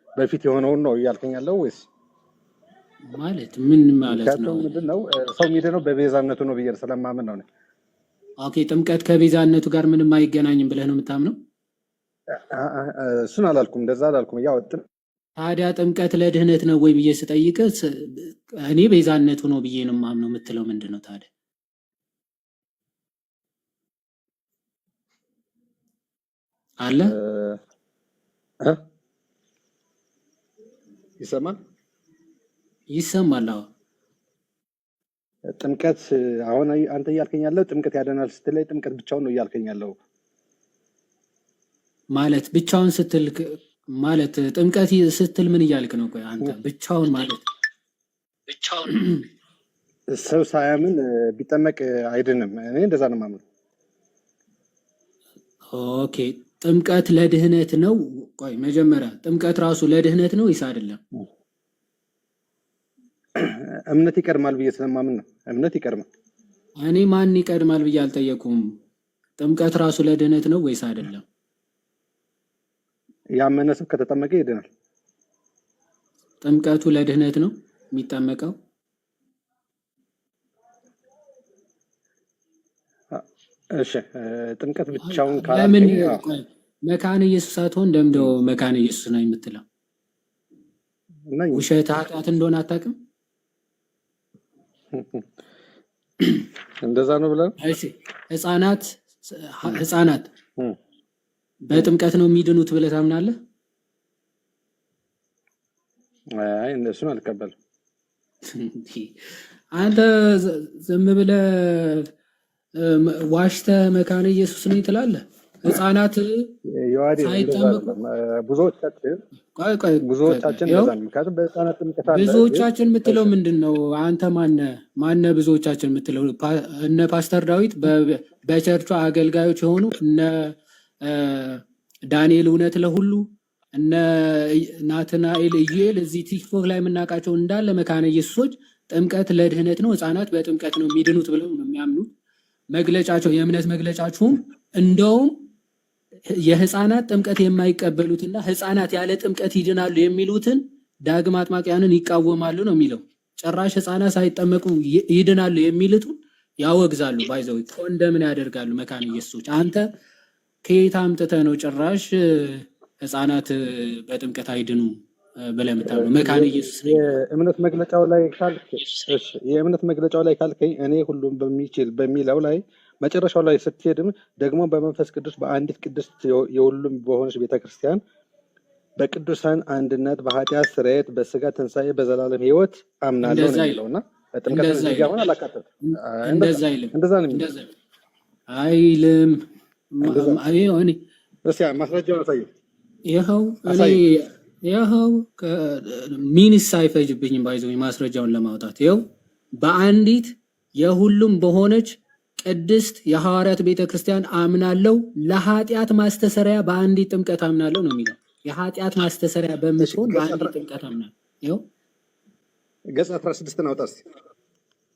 በፊት የሆነውን ነው እያልከኝ ያለው ወይስ ማለት ምን ማለት ነው? ምንድነው ሰው የሚድነው በቤዛነቱ ነው ብዬ ስለማምን ነው። ኦኬ ጥምቀት ከቤዛነቱ ጋር ምንም አይገናኝም ብለህ ነው የምታምነው? እሱን አላልኩም፣ እንደዛ አላልኩም። ያው ታዲያ ጥምቀት ለድህነት ነው ወይ ብዬ ስጠይቅ እኔ ቤዛነቱ ነው ብዬ ነው የማምነው የምትለው ምንድን ነው ታዲያ? አለ ይሰማል ይሰማል። አዎ ጥምቀት አሁን አንተ እያልከኝ ያለው ጥምቀት ያደናል ስትለኝ ጥምቀት ብቻውን ነው እያልከኝ ያለው ማለት ብቻውን ስትል ማለት ጥምቀት ስትል ምን እያልክ ነው? ቆይ አንተ ብቻውን ማለት ሰው ሳያምን ቢጠመቅ አይድንም። እኔ እንደዛ ነው የማምነው። ኦኬ ጥምቀት ለድህነት ነው? ቆይ መጀመሪያ ጥምቀት ራሱ ለድህነት ነው ወይስ አይደለም? እምነት ይቀድማል ብዬ ስለማምን ነው። እምነት ይቀድማል። እኔ ማን ይቀድማል ብዬ አልጠየኩም። ጥምቀት ራሱ ለድህነት ነው ወይስ አይደለም? ያመነ ሰው ከተጠመቀ ይድናል። ጥምቀቱ ለድህነት ነው የሚጠመቀው? እሺ ጥምቀት ብቻውን ለምን ካላልከኝ ቆይ መካነ ኢየሱስ አትሆን? እንደምደው መካነ ኢየሱስ ነው የምትለው? ነኝ። ውሸት ኃጢአት እንደሆነ አታውቅም? እንደዛ ነው ብለህ እሺ ህፃናት በጥምቀት ነው የሚድኑት ብለህ ታምናለህ? አይ እነሱን አልቀበልም። አንተ ዝም ብለህ ዋሽተህ መካነ ኢየሱስ ነኝ ትላለህ። ህፃናት የዋዴ እንደዛ ሳይጠመቁ አይደለም። ቆይ ብዙዎቻችን ይኸው እንደዛ ነው። ምክንያቱም በህፃናት ጥምቀት አለ። ብዙዎቻችን የምትለው እሺ ምንድን ነው? አንተ ማነ ብዙዎቻችን የምትለው? እነ ፓስተር ዳዊት በቸርቿ አገልጋዮች የሆኑ እነ ዳንኤል እውነት ለሁሉ እነ ናትናኤል ኢዩኤል እዚህ ቲክቶክ ላይ የምናውቃቸው እንዳለ መካነ ኢየሱሶች ጥምቀት ለድህነት ነው፣ ህፃናት በጥምቀት ነው የሚድኑት ብለው ነው የሚያምኑት። መግለጫቸው የእምነት መግለጫችሁም እንደውም የህፃናት ጥምቀት የማይቀበሉትና ህፃናት ያለ ጥምቀት ይድናሉ የሚሉትን ዳግም አጥማቂያንን ይቃወማሉ ነው የሚለው። ጭራሽ ህፃናት ሳይጠመቁ ይድናሉ የሚሉትን ያወግዛሉ። ባይዘው ኮንደምን ያደርጋሉ መካነ ኢየሱሶች። አንተ ከየት አምጥተህ ነው ጭራሽ ህፃናት በጥምቀት አይድኑ ብለህ የምታምነው? መካነ ኢየሱስ ነኝ የእምነት መግለጫው ላይ ካልክ እሺ የእምነት መግለጫው ላይ ካልከኝ እኔ ሁሉም በሚችል በሚለው ላይ መጨረሻው ላይ ስትሄድም ደግሞ በመንፈስ ቅዱስ በአንዲት ቅድስት የሁሉም በሆነች ቤተክርስቲያን በቅዱሳን አንድነት በኃጢአት ስርየት በስጋ ትንሣኤ በዘላለም ህይወት አምናለሁ ነው የሚለውና ጥምቀት እንደዛ እዚህ ጋር ሆነ አላካተትም። እንደዛ አይልም። እንደዛ ነው የሚለው። አይልም። እንደዛ እኔ እስኪ ማስረጃውን አሳየው። ይኸው እኔ አሳይ። ይኸው ሚኒስ አይፈጅብኝም ባይዘው ማስረጃውን ለማውጣት ይኸው በአንዲት የሁሉም በሆነች ቅድስት የሐዋርያት ቤተክርስቲያን አምናለሁ ለኃጢአት ማስተሰሪያ በአንዲት ጥምቀት አምናለሁ ነው የሚለው። የኃጢአት ማስተሰሪያ በምትሆን በአንዲት ጥምቀት አምናለሁ። ይኸው ገጽ 16 አውጣ እስኪ።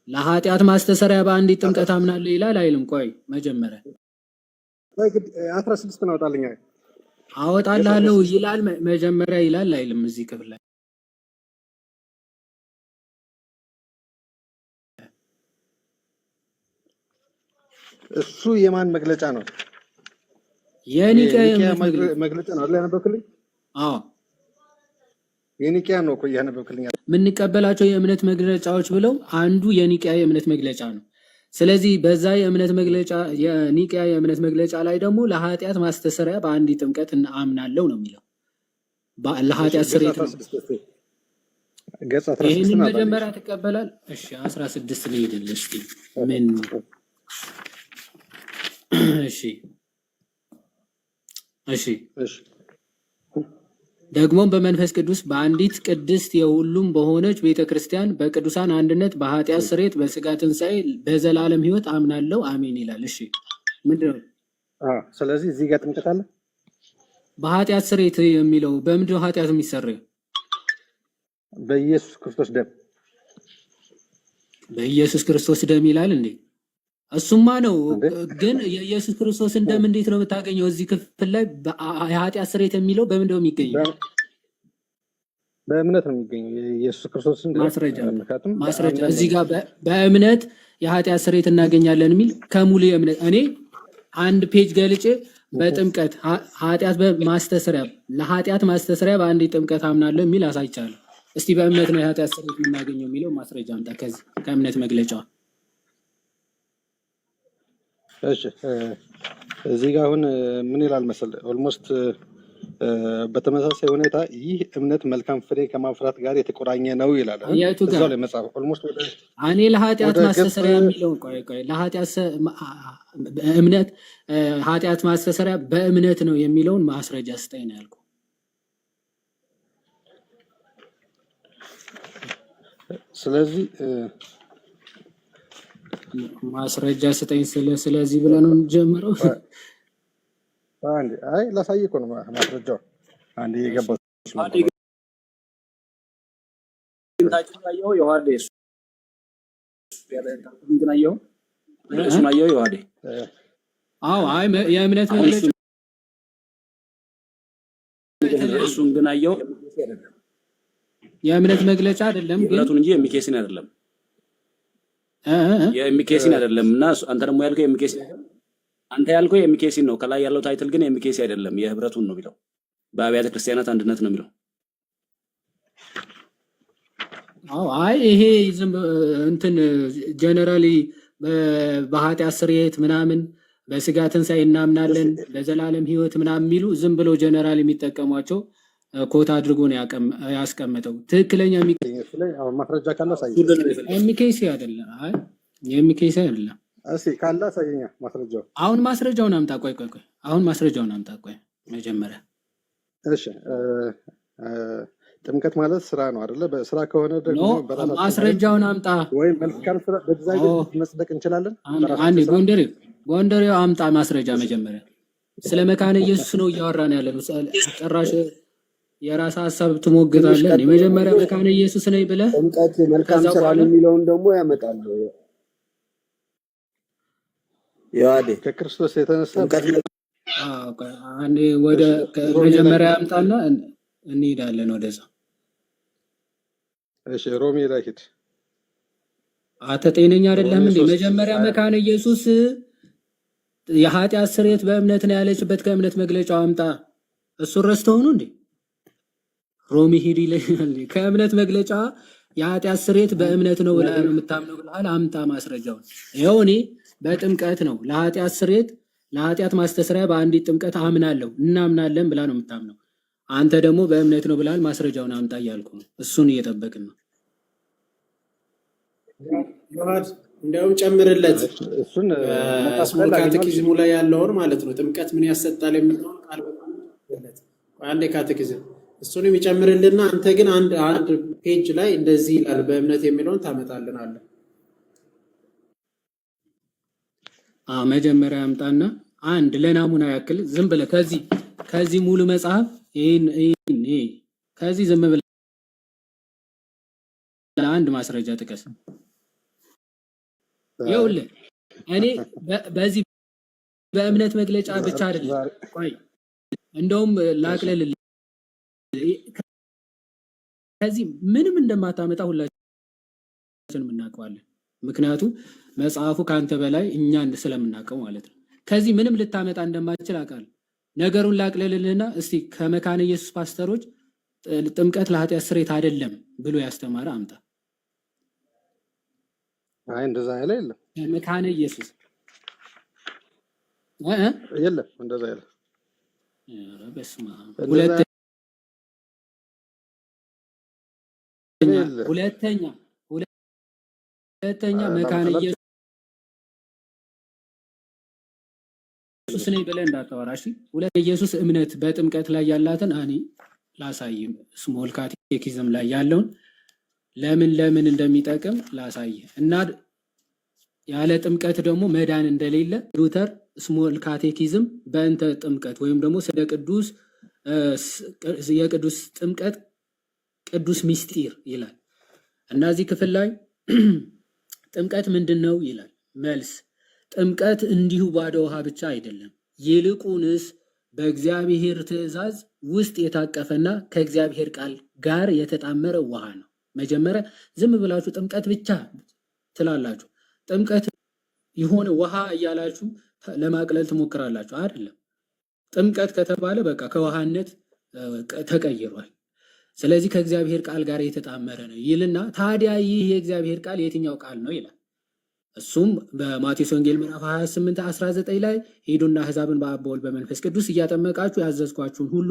ለኃጢአት ማስተሰሪያ በአንዲት ጥምቀት አምናለሁ ይላል አይልም? ቆይ መጀመሪያ 16 አውጣልኝ። አወጣልሃለሁ ይላል መጀመሪያ ይላል አይልም? እዚህ ክፍል ላይ እሱ የማን መግለጫ ነው? የኒቅያ መግለጫ ነው አይደል? ያነበብክልኝ? አዎ የኒቅያ ነው እኮ ያነበብክልኝ። የምንቀበላቸው የእምነት መግለጫዎች ብለው አንዱ የኒቅያ የእምነት መግለጫ ነው። ስለዚህ በዛ የእምነት መግለጫ የኒቅያ የእምነት መግለጫ ላይ ደግሞ ለኃጢአት ማስተሰሪያ በአንዲት ጥምቀት አምናለሁ ነው የሚለው። ለኃጢአት ስርየት ነው። ገጽ 16 ይህንን መጀመሪያ ትቀበላል? እሺ 16 ልሄድልህ እስኪ ምን እሺ ደግሞም በመንፈስ ቅዱስ በአንዲት ቅድስት የሁሉም በሆነች ቤተክርስቲያን በቅዱሳን አንድነት በኃጢአት ስርየት በስጋ ትንሣኤ በዘላለም ሕይወት አምናለሁ አሜን ይላል። እሺ ምንድን ነው? ስለዚህ እዚህ ጋር ጥምቀት አለ። በኃጢአት ስርየት የሚለው በምንድን ነው ኃጢአት የሚሰረየው? በኢየሱስ ክርስቶስ ደም። በኢየሱስ ክርስቶስ ደም ይላል እንዴ? እሱማ ነው። ግን የኢየሱስ ክርስቶስን ደም እንዴት ነው የምታገኘው? እዚህ ክፍል ላይ የኃጢአት ስርየት የሚለው በምንድን ነው የሚገኘው? በእምነት ነው የሚገኘው የኢየሱስ ክርስቶስን ደም። ማስረጃ እዚህ ጋር በእምነት የኃጢአት ስርየት እናገኛለን የሚል ከሙሉ የእምነት እኔ አንድ ፔጅ ገልጬ በጥምቀት ኃጢአት ማስተሰሪያ ለኃጢአት ማስተሰሪያ በአንዲት ጥምቀት አምናለሁ የሚል አሳይቻለሁ። እስቲ በእምነት ነው የኃጢአት ስርየት የምናገኘው የሚለው ማስረጃ አምጣ ከዚህ ከእምነት መግለጫዋ። እሺ እዚህ ጋር አሁን ምን ይላል መሰለህ? ኦልሞስት በተመሳሳይ ሁኔታ ይህ እምነት መልካም ፍሬ ከማፍራት ጋር የተቆራኘ ነው ይላል። እዛው ላይ መጽሐፍ ኦልሞስት እኔ ለኃጢአት ማስተሰሪያ የሚለው ቆይ ለኃጢአት እምነት ኃጢአት ማስተሰሪያ በእምነት ነው የሚለውን ማስረጃ ስጠኝ ነው ያልኩህ። ስለዚህ ማስረጃ ስጠኝ ስለዚህ ብለህ ነው የምትጀምረው? አንዴ አይ ላሳይ እኮ ነው ማስረጃው። አንዴ እሺ የገባው አንዴ ስለሆነ ግን ታችን አየው ዮሐዴ እሱ ግን አየው እሱን አየው ዮሐዴ አዎ አይ የእምነት አሁን መግለጫ እሱን ግን አየው የእምነት መግለጫ አይደለም ግን የብረቱን እንጂ የሚኬሲን አይደለም የሚኬሲን አይደለም። እና አንተ ደግሞ ያልከው የሚኬሲን አንተ ያልከው የሚኬሲን ነው። ከላይ ያለው ታይትል ግን የሚኬሲ አይደለም የህብረቱን ነው የሚለው። በአብያተ ክርስቲያናት አንድነት ነው የሚለው። አዎ አይ ይሄ ዝም እንትን ጀነራሊ በኃጢአት ስርየት ምናምን በስጋ ትንሣኤ እናምናለን በዘላለም ህይወት ምናምን የሚሉ ዝም ብለው ጀነራል የሚጠቀሟቸው ኮት አድርጎ ነው ያስቀመጠው። ትክክለኛ እሱ ላይ አሁን ማስረጃ ካለ አሳይ። የሚኬሲ አይደለም። አይ የሚኬሲ አይደለም። እስኪ ካለ አሳየኛ ማስረጃው። አሁን ማስረጃውን አምጣ። ቆይ አሁን ማስረጃውን አምጣ። ቆይ መጀመሪያ እሺ ጥምቀት ማለት ስራ ነው አይደለ? በስራ ከሆነ ደግሞ በራሳችን ማስረጃውን አምጣ። ወይ መልካም ስራ በዲዛይን መስደቅ እንችላለን። አንዴ ጎንደሬው አምጣ ማስረጃ መጀመሪያ። ስለ መካነ ኢየሱስ ነው እያወራን ያለነው። ጭራሽ የራስ ሀሳብ ትሞግታለህ። መጀመሪያ መካነ ኢየሱስ ነኝ ብለህ ጥምቀት መልካም ስራ የሚለውን ደግሞ ያመጣል። ያዴ ከክርስቶስ የተነሳ ወደ መጀመሪያ አምጣና እንሄዳለን ወደዛ። እሺ ሮሜ ላይ ሂድ። አንተ ጤነኛ አይደለህም እንዴ? መጀመሪያ መካነ ኢየሱስ የኃጢአት ስርየት በእምነት ነው ያለችበት ከእምነት መግለጫው አምጣ። እሱን ረስተው ነው እንዴ? ሮሚ ሂድ ይለኛል። ከእምነት መግለጫ የኃጢአት ስርየት በእምነት ነው ብለህ ነው የምታምነው ብለሃል። አምጣ ማስረጃውን። ይኸው እኔ በጥምቀት ነው ለኃጢአት ስርየት ለኃጢአት ማስተስሪያ በአንዲት ጥምቀት አምናለሁ እናምናለን ብላ ነው የምታምነው። አንተ ደግሞ በእምነት ነው ብለሃል። ማስረጃውን አምጣ እያልኩ ነው። እሱን እየጠበቅን ነው። እንዲያውም ጨምርለት እሱን ስሞል ካቴኪዝሙ ላይ ያለውን ማለት ነው። ጥምቀት ምን ያሰጣል የሚለውን ቃል አንዴ ካቴኪዝም እሱንም ይጨምርልና አንተ ግን አንድ ፔጅ ላይ እንደዚህ ይላል በእምነት የሚለውን ታመጣልናለህ። መጀመሪያ አምጣና አንድ ለናሙና ያክል ዝም ብለህ ከዚህ ሙሉ መጽሐፍ ይሄን ከዚህ ዝም ብለህ አንድ ማስረጃ ጥቀስ። ይኸውልህ እኔ በዚህ በእምነት መግለጫ ብቻ አይደለም። ቆይ እንደውም ላቅልልህ፣ ከዚህ ምንም እንደማታመጣ ሁላችንም እናውቀዋለን። ምክንያቱም መጽሐፉ ካንተ በላይ እኛን ስለምናውቀው ማለት ነው። ከዚህ ምንም ልታመጣ እንደማትችል አውቃለሁ። ነገሩን ላቅልልህና እስቲ ከመካነ ኢየሱስ ፓስተሮች ጥምቀት ለኃጢአት ስርየት አይደለም ብሎ ያስተማረ አምጣ። አይ እንደዛ ያለ የለም። መካነ ኢየሱስ የለም እንደዛ ያለ። በስመ አብ። ሁለተኛ መካነ ኢየሱስ ነኝ ብለህ እንዳታወራ እሺ። ኢየሱስ እምነት በጥምቀት ላይ ያላትን እኔ ላሳይም። ስሞል ካቴኪዝም ላይ ያለውን ለምን እንደሚጠቅም ላሳይ እና ያለ ጥምቀት ደግሞ መዳን እንደሌለ ሉተር ስሞል ካቴኪዝም በእንተ ጥምቀት ወይም ደግሞ ስለ የቅዱስ ጥምቀት ቅዱስ ሚስጢር ይላል እና እዚህ ክፍል ላይ ጥምቀት ምንድን ነው ይላል። መልስ ጥምቀት እንዲሁ ባዶ ውሃ ብቻ አይደለም፣ ይልቁንስ በእግዚአብሔር ትእዛዝ ውስጥ የታቀፈና ከእግዚአብሔር ቃል ጋር የተጣመረ ውሃ ነው። መጀመሪያ ዝም ብላችሁ ጥምቀት ብቻ ትላላችሁ። ጥምቀት የሆነ ውሃ እያላችሁ ለማቅለል ትሞክራላችሁ። አይደለም። ጥምቀት ከተባለ በቃ ከውሃነት ተቀይሯል። ስለዚህ ከእግዚአብሔር ቃል ጋር የተጣመረ ነው ይልና ታዲያ ይህ የእግዚአብሔር ቃል የትኛው ቃል ነው ይላል። እሱም በማቴዎስ ወንጌል ምዕራፍ 28:19 ላይ ሄዱና አሕዛብን በአብ በወልድ በመንፈስ ቅዱስ እያጠመቃችሁ ያዘዝኳችሁን ሁሉ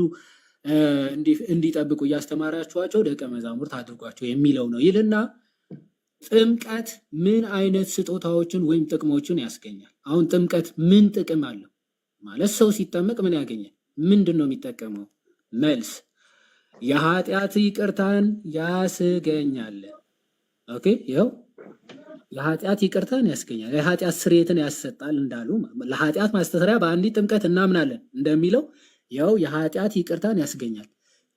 እንዲጠብቁ እያስተማራችኋቸው ደቀ መዛሙርት አድርጓቸው የሚለው ነው ይልና ጥምቀት ምን አይነት ስጦታዎችን ወይም ጥቅሞችን ያስገኛል? አሁን ጥምቀት ምን ጥቅም አለው ማለት ሰው ሲጠመቅ ምን ያገኛል? ምንድን ነው የሚጠቀመው? መልስ የኃጢአት ይቅርታን ያስገኛል። ኦኬ ይኸው የኃጢአት ይቅርታን ያስገኛል፣ የኃጢአት ስርየትን ያሰጣል እንዳሉ ለኃጢአት ማስተሰሪያ በአንዲት ጥምቀት እናምናለን እንደሚለው ያው የኃጢአት ይቅርታን ያስገኛል፣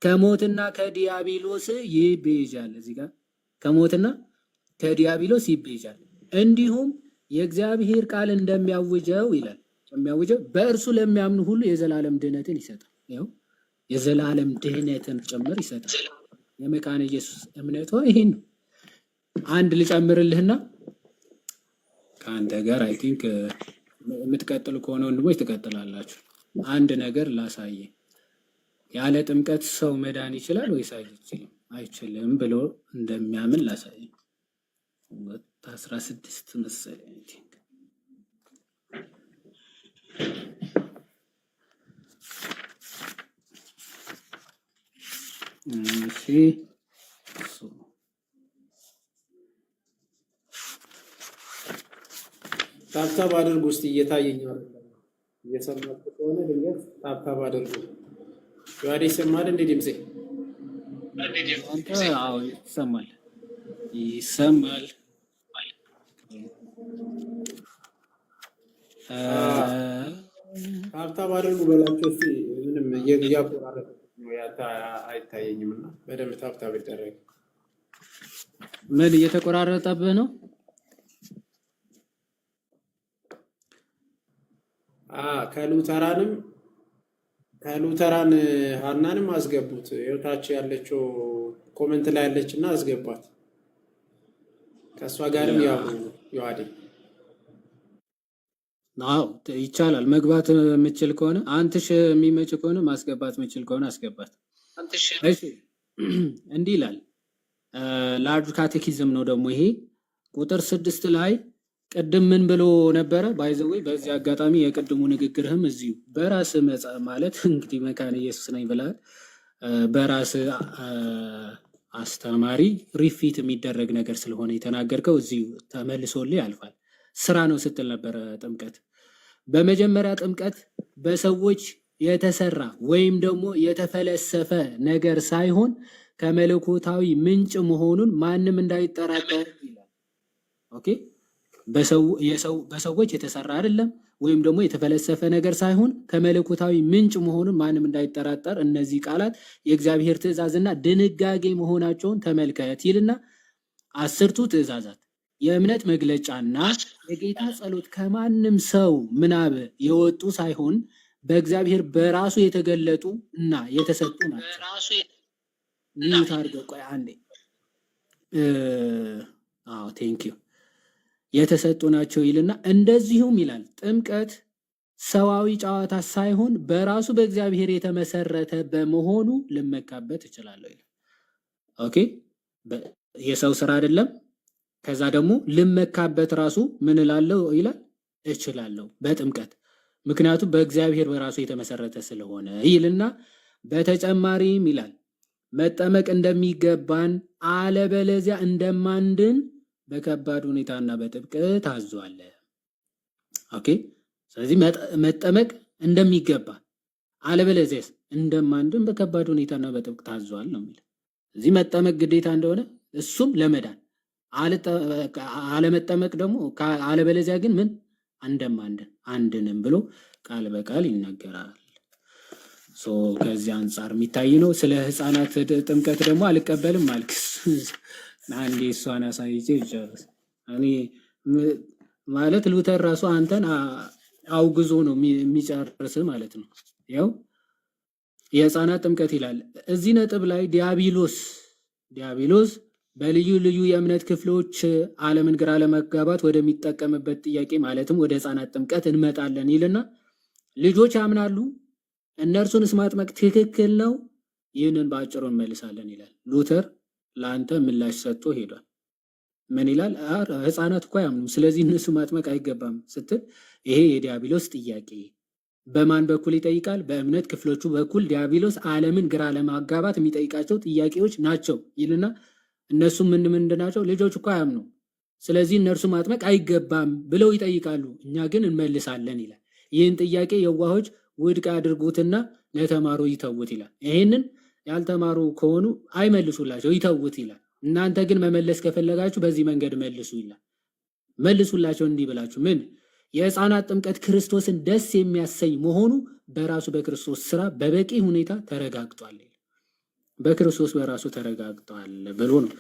ከሞትና ከዲያብሎስ ይቤዣል። እዚህ ጋር ከሞትና ከዲያብሎስ ይቤዣል። እንዲሁም የእግዚአብሔር ቃል እንደሚያውጀው ይላል፣ የሚያውጀው በእርሱ ለሚያምኑ ሁሉ የዘላለም ድህነትን ይሰጣል። ያው የዘላለም ድህነትን ጭምር ይሰጣል። የመካነ ኢየሱስ እምነቷ ይሄን ነው። አንድ ልጨምርልህና ከአንተ ጋር አይ ቲንክ የምትቀጥሉ ከሆነ ወንድሞች ትቀጥላላችሁ። አንድ ነገር ላሳየ። ያለ ጥምቀት ሰው መዳን ይችላል ወይስ አይችልም? አይችልም ብሎ እንደሚያምን ላሳየ። 16 መሰለኝ አይ ቲንክ እሺ ታብታብ አድርጉ እስቲ እየታየኝ አይደለም። እየሰማችሁ ከሆነ ድንገት ታብታብ አድርጉ። ዮሐዴ ይሰማል እንዴ ድምጼ? አንተ አዎ ይሰማል። ታብታብ አድርጉ በላቸው እስቲ። ምንም እያቆራረጠ ነው ያታ አይታየኝም እና በደንብ ታብታብ ይደረግ። ምን እየተቆራረጠብህ ነው? ከሉተራን ሀናንም አስገቡት። ህይወታች ያለችው ኮመንት ላይ ያለች እና አስገባት። ከእሷ ጋርም ያው ዮሐዴ አዎ ይቻላል። መግባት የምችል ከሆነ አንትሽ የሚመች ከሆነ ማስገባት የምችል ከሆነ አስገባት። እሺ እንዲህ ይላል ላርጅ ካቴኪዝም ነው ደግሞ ይሄ ቁጥር 6 ላይ ቅድም ምን ብሎ ነበረ? ባይዘዌ በዚህ አጋጣሚ የቅድሙ ንግግርህም እዚሁ በራስ ማለት እንግዲህ መካነ ኢየሱስ ነኝ ብለሃል። በራስ አስተማሪ ሪፊት የሚደረግ ነገር ስለሆነ የተናገርከው እዚሁ ተመልሶልህ ያልፋል። ስራ ነው ስትል ነበረ። ጥምቀት በመጀመሪያ ጥምቀት በሰዎች የተሰራ ወይም ደግሞ የተፈለሰፈ ነገር ሳይሆን ከመለኮታዊ ምንጭ መሆኑን ማንም እንዳይጠራጠር ይላል። ኦኬ በሰዎች የተሰራ አይደለም ወይም ደግሞ የተፈለሰፈ ነገር ሳይሆን ከመለኮታዊ ምንጭ መሆኑን ማንም እንዳይጠራጠር እነዚህ ቃላት የእግዚአብሔር ትእዛዝና ድንጋጌ መሆናቸውን ተመልከት ይልና 10ቱ ትእዛዛት የእምነት መግለጫና የጌታ ጸሎት ከማንም ሰው ምናብ የወጡ ሳይሆን በእግዚአብሔር በራሱ የተገለጡ እና የተሰጡ ናቸው። ሚዩት አድርገው ቆይ አንዴ። ቴንክ ዩ የተሰጡ ናቸው ይልና እንደዚሁም ይላል ጥምቀት ሰዋዊ ጨዋታ ሳይሆን በራሱ በእግዚአብሔር የተመሰረተ በመሆኑ ልመካበት እችላለሁ ይላል። ኦኬ የሰው ስራ አይደለም። ከዛ ደግሞ ልመካበት ራሱ ምን እላለሁ ይላል እችላለሁ በጥምቀት ምክንያቱም በእግዚአብሔር በራሱ የተመሰረተ ስለሆነ ይልና በተጨማሪም ይላል መጠመቅ እንደሚገባን አለበለዚያ እንደማንድን በከባድ ሁኔታና በጥብቅ ታዟል። ኦኬ ስለዚህ መጠመቅ እንደሚገባ አለበለዚያ እንደማንድን በከባድ ሁኔታና በጥብቅ ታዟል ነው የሚለው። እዚህ መጠመቅ ግዴታ እንደሆነ እሱም ለመዳን አለመጠመቅ ደግሞ አለበለዚያ ግን ምን እንደማንድን አንድንም ብሎ ቃል በቃል ይናገራል። ከዚህ አንጻር የሚታይ ነው። ስለ ህፃናት ጥምቀት ደግሞ አልቀበልም አልክስ አንዴ እሷን አሳይቼ ይጨርስ። እኔ ማለት ሉተር ራሱ አንተን አውግዞ ነው የሚጨርስ ማለት ነው። ያው የህፃናት ጥምቀት ይላል እዚህ ነጥብ ላይ ዲያብሎስ በልዩ ልዩ የእምነት ክፍሎች ዓለምን ግራ ለመጋባት ወደሚጠቀምበት ጥያቄ ማለትም ወደ ህፃናት ጥምቀት እንመጣለን ይልና ልጆች ያምናሉ፣ እነርሱንስ ማጥመቅ ትክክል ነው? ይህንን በአጭሩ እንመልሳለን ይላል። ሉተር ለአንተ ምላሽ ሰጥቶ ሄዷል። ምን ይላል? ህፃናት እኮ አያምኑም፣ ስለዚህ እነሱ ማጥመቅ አይገባም ስትል ይሄ የዲያብሎስ ጥያቄ በማን በኩል ይጠይቃል? በእምነት ክፍሎቹ በኩል ዲያብሎስ ዓለምን ግራ ለማጋባት የሚጠይቃቸው ጥያቄዎች ናቸው ይልና እነሱ ምንድን ናቸው? ልጆች እኮ አያምኑ፣ ስለዚህ እነርሱ ማጥመቅ አይገባም ብለው ይጠይቃሉ፣ እኛ ግን እንመልሳለን ይላል። ይህን ጥያቄ የዋሆች ውድቅ አድርጉትና ለተማሩ ይተውት ይላል። ይሄንን ያልተማሩ ከሆኑ አይመልሱላቸው፣ ይተውት ይላል። እናንተ ግን መመለስ ከፈለጋችሁ በዚህ መንገድ መልሱ ይላል። መልሱላቸው እንዲህ ብላችሁ ምን የሕፃናት ጥምቀት ክርስቶስን ደስ የሚያሰኝ መሆኑ በራሱ በክርስቶስ ስራ በበቂ ሁኔታ ተረጋግጧል። በክርስቶስ በራሱ ተረጋግጧል ብሎ ነው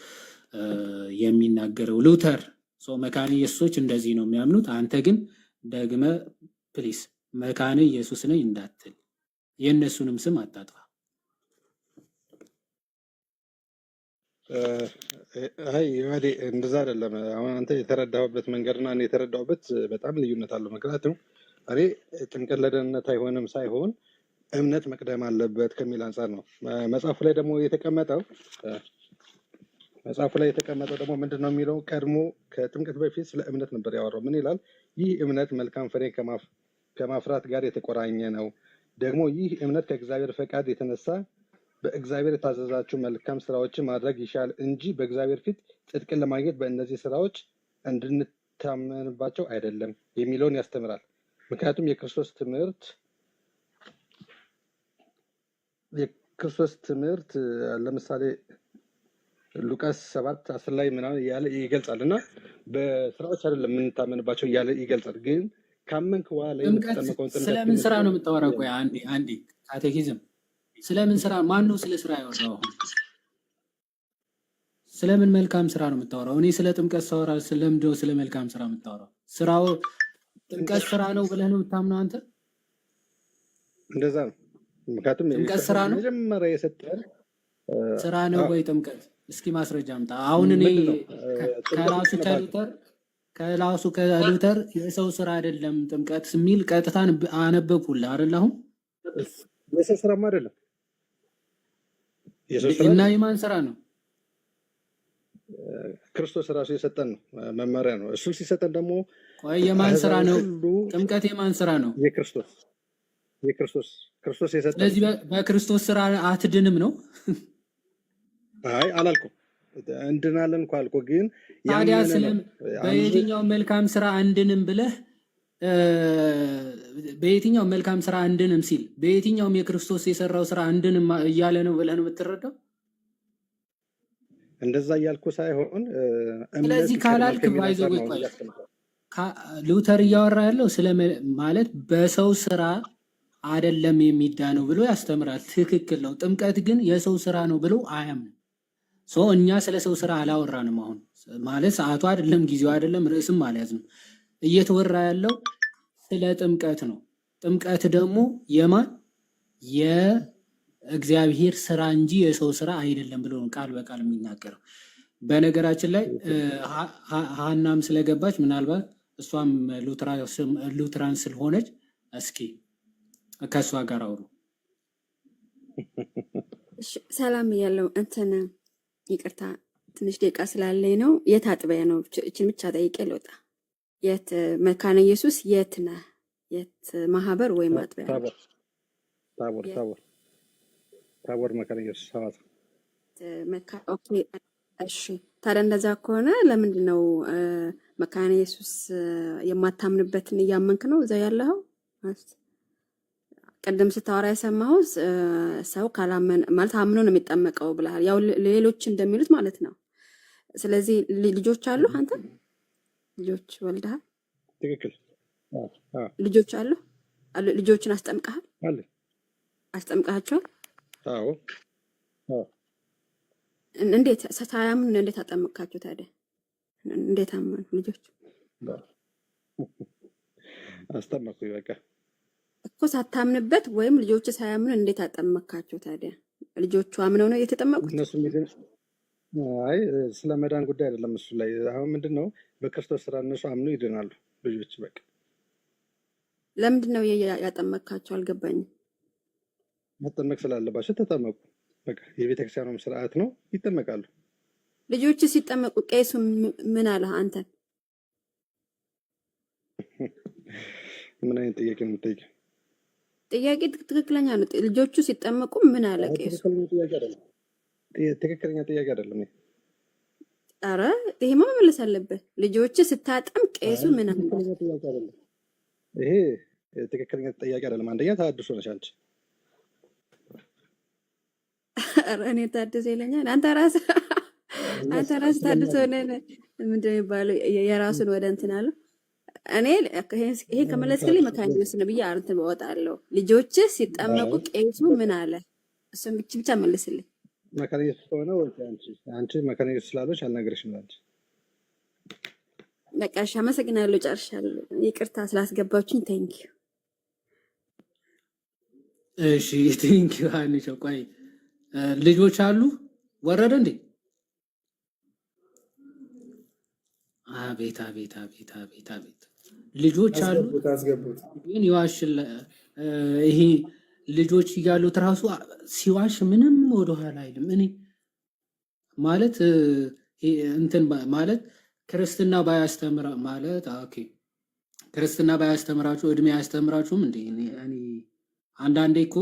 የሚናገረው ሉተር። መካነ ኢየሱሶች እንደዚህ ነው የሚያምኑት። አንተ ግን ደግመ ፕሊስ መካነ ኢየሱስ ነኝ እንዳትል፣ የእነሱንም ስም አታጥፋ። አይ ዮሐዴ እንደዛ አይደለም። አሁን አንተ የተረዳሁበት መንገድና እኔ የተረዳሁበት በጣም ልዩነት አለው። ምክንያቱም እኔ ጥምቀት ለደህንነት አይሆንም ሳይሆን እምነት መቅደም አለበት ከሚል አንጻር ነው። መጽሐፉ ላይ ደግሞ የተቀመጠው ምንድን ነው የሚለው? ቀድሞ ከጥምቀት በፊት ስለ እምነት ነበር ያወራው። ምን ይላል? ይህ እምነት መልካም ፍሬ ከማፍራት ጋር የተቆራኘ ነው። ደግሞ ይህ እምነት ከእግዚአብሔር ፈቃድ የተነሳ በእግዚአብሔር የታዘዛችሁ መልካም ስራዎችን ማድረግ ይሻል እንጂ በእግዚአብሔር ፊት ጽድቅን ለማግኘት በእነዚህ ስራዎች እንድንታመንባቸው አይደለም የሚለውን ያስተምራል። ምክንያቱም የክርስቶስ ትምህርት ለምሳሌ ሉቃስ 7:10 ላይ ምናምን እያለ ይገልጻል እና በስራዎች አይደለም የምንታመንባቸው እያለ ይገልጻል። ግን ካመንክ በኋላ የምትጠመቀውን ጥምቀት ስለምን ስራ ነው የምታወራው? ቆይ አንዴ ካቴኪዝም ስለምን ስራ? ማን ነው ስለ ስራ ያወራው? ስለምን መልካም ስራ ነው የምታወራው? እኔ ስለ ጥምቀት ሳወራ ስለምንድነው ስለ መልካም ስራ የምታወራው? ስራው ጥምቀት ስራ ነው ብለህ ነው የምታምነው አንተ? እንደዛ ነው። ምክንያቱም ጥምቀት ስራ ነው፣ መጀመሪያ የሰጠን ስራ ነው ወይ ጥምቀት? እስኪ ማስረጃ አምጣ። አሁን እኔ ከራሱ ከሉተር የሰው ስራ አይደለም ጥምቀት የሚል ቀጥታን አነበብኩልህ አይደል? አሁን የሰው ስራማ አይደለም እና የማን ስራ ነው? ክርስቶስ ራሱ የሰጠን ነው፣ መመሪያ ነው። እሱ ሲሰጠን ደግሞ ቆይ የማን ስራ ነው ጥምቀት? የማን ስራ ነው? ክርስቶስ የሰጠን። ስለዚህ በክርስቶስ ስራ አትድንም ነው? አይ አላልኩም፣ እንድናለን እኮ አልኩ። ግን ታዲያ በየትኛው መልካም ስራ አንድንም ብለህ በየትኛው መልካም ስራ አንድንም ሲል በየትኛውም የክርስቶስ የሰራው ስራ አንድንም እያለ ነው ብለህ ነው የምትረዳው? እንደዛ እያልኩ ሳይሆን ስለዚህ ካላልክ ባይዘው ቆይ ሉተር እያወራ ያለው ማለት በሰው ስራ አይደለም የሚዳነው ብሎ ያስተምራል። ትክክል ነው። ጥምቀት ግን የሰው ስራ ነው ብሎ አያምንም። እኛ ስለ ሰው ስራ አላወራንም። አሁን ማለት ሰዓቱ አይደለም፣ ጊዜው አይደለም፣ ርዕስም አልያዝንም። እየተወራ ያለው ስለ ጥምቀት ነው። ጥምቀት ደግሞ የማን የእግዚአብሔር ስራ እንጂ የሰው ስራ አይደለም ብሎ ነው ቃል በቃል የሚናገረው። በነገራችን ላይ ሀናም ስለገባች ምናልባት እሷም ሉትራን ስለሆነች እስኪ ከእሷ ጋር አውሩ። ሰላም እያለው እንትን ይቅርታ ትንሽ ደቂቃ ስላለኝ ነው። የት አጥቢያ ነው? እችን ብቻ ጠይቄ ልወጣ። የት መካነ ኢየሱስ የት ነህ? የት ማህበር ወይም አጥቢያ? ታቦር መካነ ኢየሱስ ሐዋሳ። ኦኬ እሺ። ታዲያ እንደዛ ከሆነ ለምንድን ነው መካነ ኢየሱስ የማታምንበትን እያመንክ ነው እዛ ያለኸው? ቅድም ስታወራ የሰማሁት ሰው ካላመን ማለት አምኖ ነው የሚጠመቀው ብለሃል። ያው ሌሎች እንደሚሉት ማለት ነው። ስለዚህ ልጆች አሉ፣ አንተ ልጆች ወልደሃል? ትክክል። ልጆች አሉ? ልጆችን አስጠምቀሃል? አስጠምቀሃቸዋል? አዎ። እንዴት ሳያምኑ እንዴት አጠመቅካቸው ታዲያ? እንዴት አመኑ ልጆች? አስጠመቅኩ በቃ እኮ ሳታምንበት ወይም ልጆች ሳያምኑ እንዴት አጠመካቸው ታዲያ? ልጆቹ አምነው ነው የተጠመቁት? አይ ስለ መዳን ጉዳይ አይደለም እሱ ላይ። አሁን ምንድነው በክርስቶስ ስራ እነሱ አምነው ይድናሉ ልጆች። በቃ ለምንድን ነው ያጠመካቸው? አልገባኝም። መጠመቅ ስላለባቸው ተጠመቁ። በቃ የቤተክርስቲያኑም ስርዓት ነው፣ ይጠመቃሉ። ልጆች ሲጠመቁ ቄሱ ምን አለ አንተን? ምን አይነት ጥያቄ ነው የምትጠይቀው? ጥያቄ ትክክለኛ ነው። ልጆቹ ሲጠመቁ ምን አለ ቄሱ? ትክክለኛ ጥያቄ አይደለም። ኧረ ይሄማ መመለስ አለበት። ልጆች ስታጠም ቄሱ ምን አለ? ይሄ ትክክለኛ ጥያቄ አይደለም። አንደኛ ታድሶ ነሽ አንቺ። ኧረ እኔ ታድሶ ይለኛል። አንተ ራስህ ታድሶ ነህ። ምንድን ነው የሚባለው የራሱን ወደ እንትን አለው። እኔ ይሄን ከመለስክልኝ መካነ ኢየሱስ ነው ብዬ እንትን እወጣለሁ። ልጆች ሲጠመቁ ቄሱ ምን አለ? እሱን ብቻ መልስልኝ። መካነ ኢየሱስ ከሆነ አንቺ መካነ ኢየሱስ ስላለች አልነግርሽም ላንቺ። በቃ እሺ፣ አመሰግናለሁ። ጨርሻለሁ። ይቅርታ ስላስገባችሁኝ ቴንኪዩ። እሺ ቴንኪዩ አንቺ። ቆይ ልጆች አሉ ወረደ እንዴ? አቤት አቤት አቤት አቤት አቤት ልጆች አሉ አስገቡት። ግን ይዋሽል። ይሄ ልጆች እያሉት ራሱ ሲዋሽ ምንም ወደኋላ አይልም። እኔ ማለት እንትን ማለት ክርስትና ባያስተምራ ማለት ኦኬ ክርስትና ባያስተምራችሁ እድሜ አያስተምራችሁም እንዴ? እኔ አንዳንዴ እኮ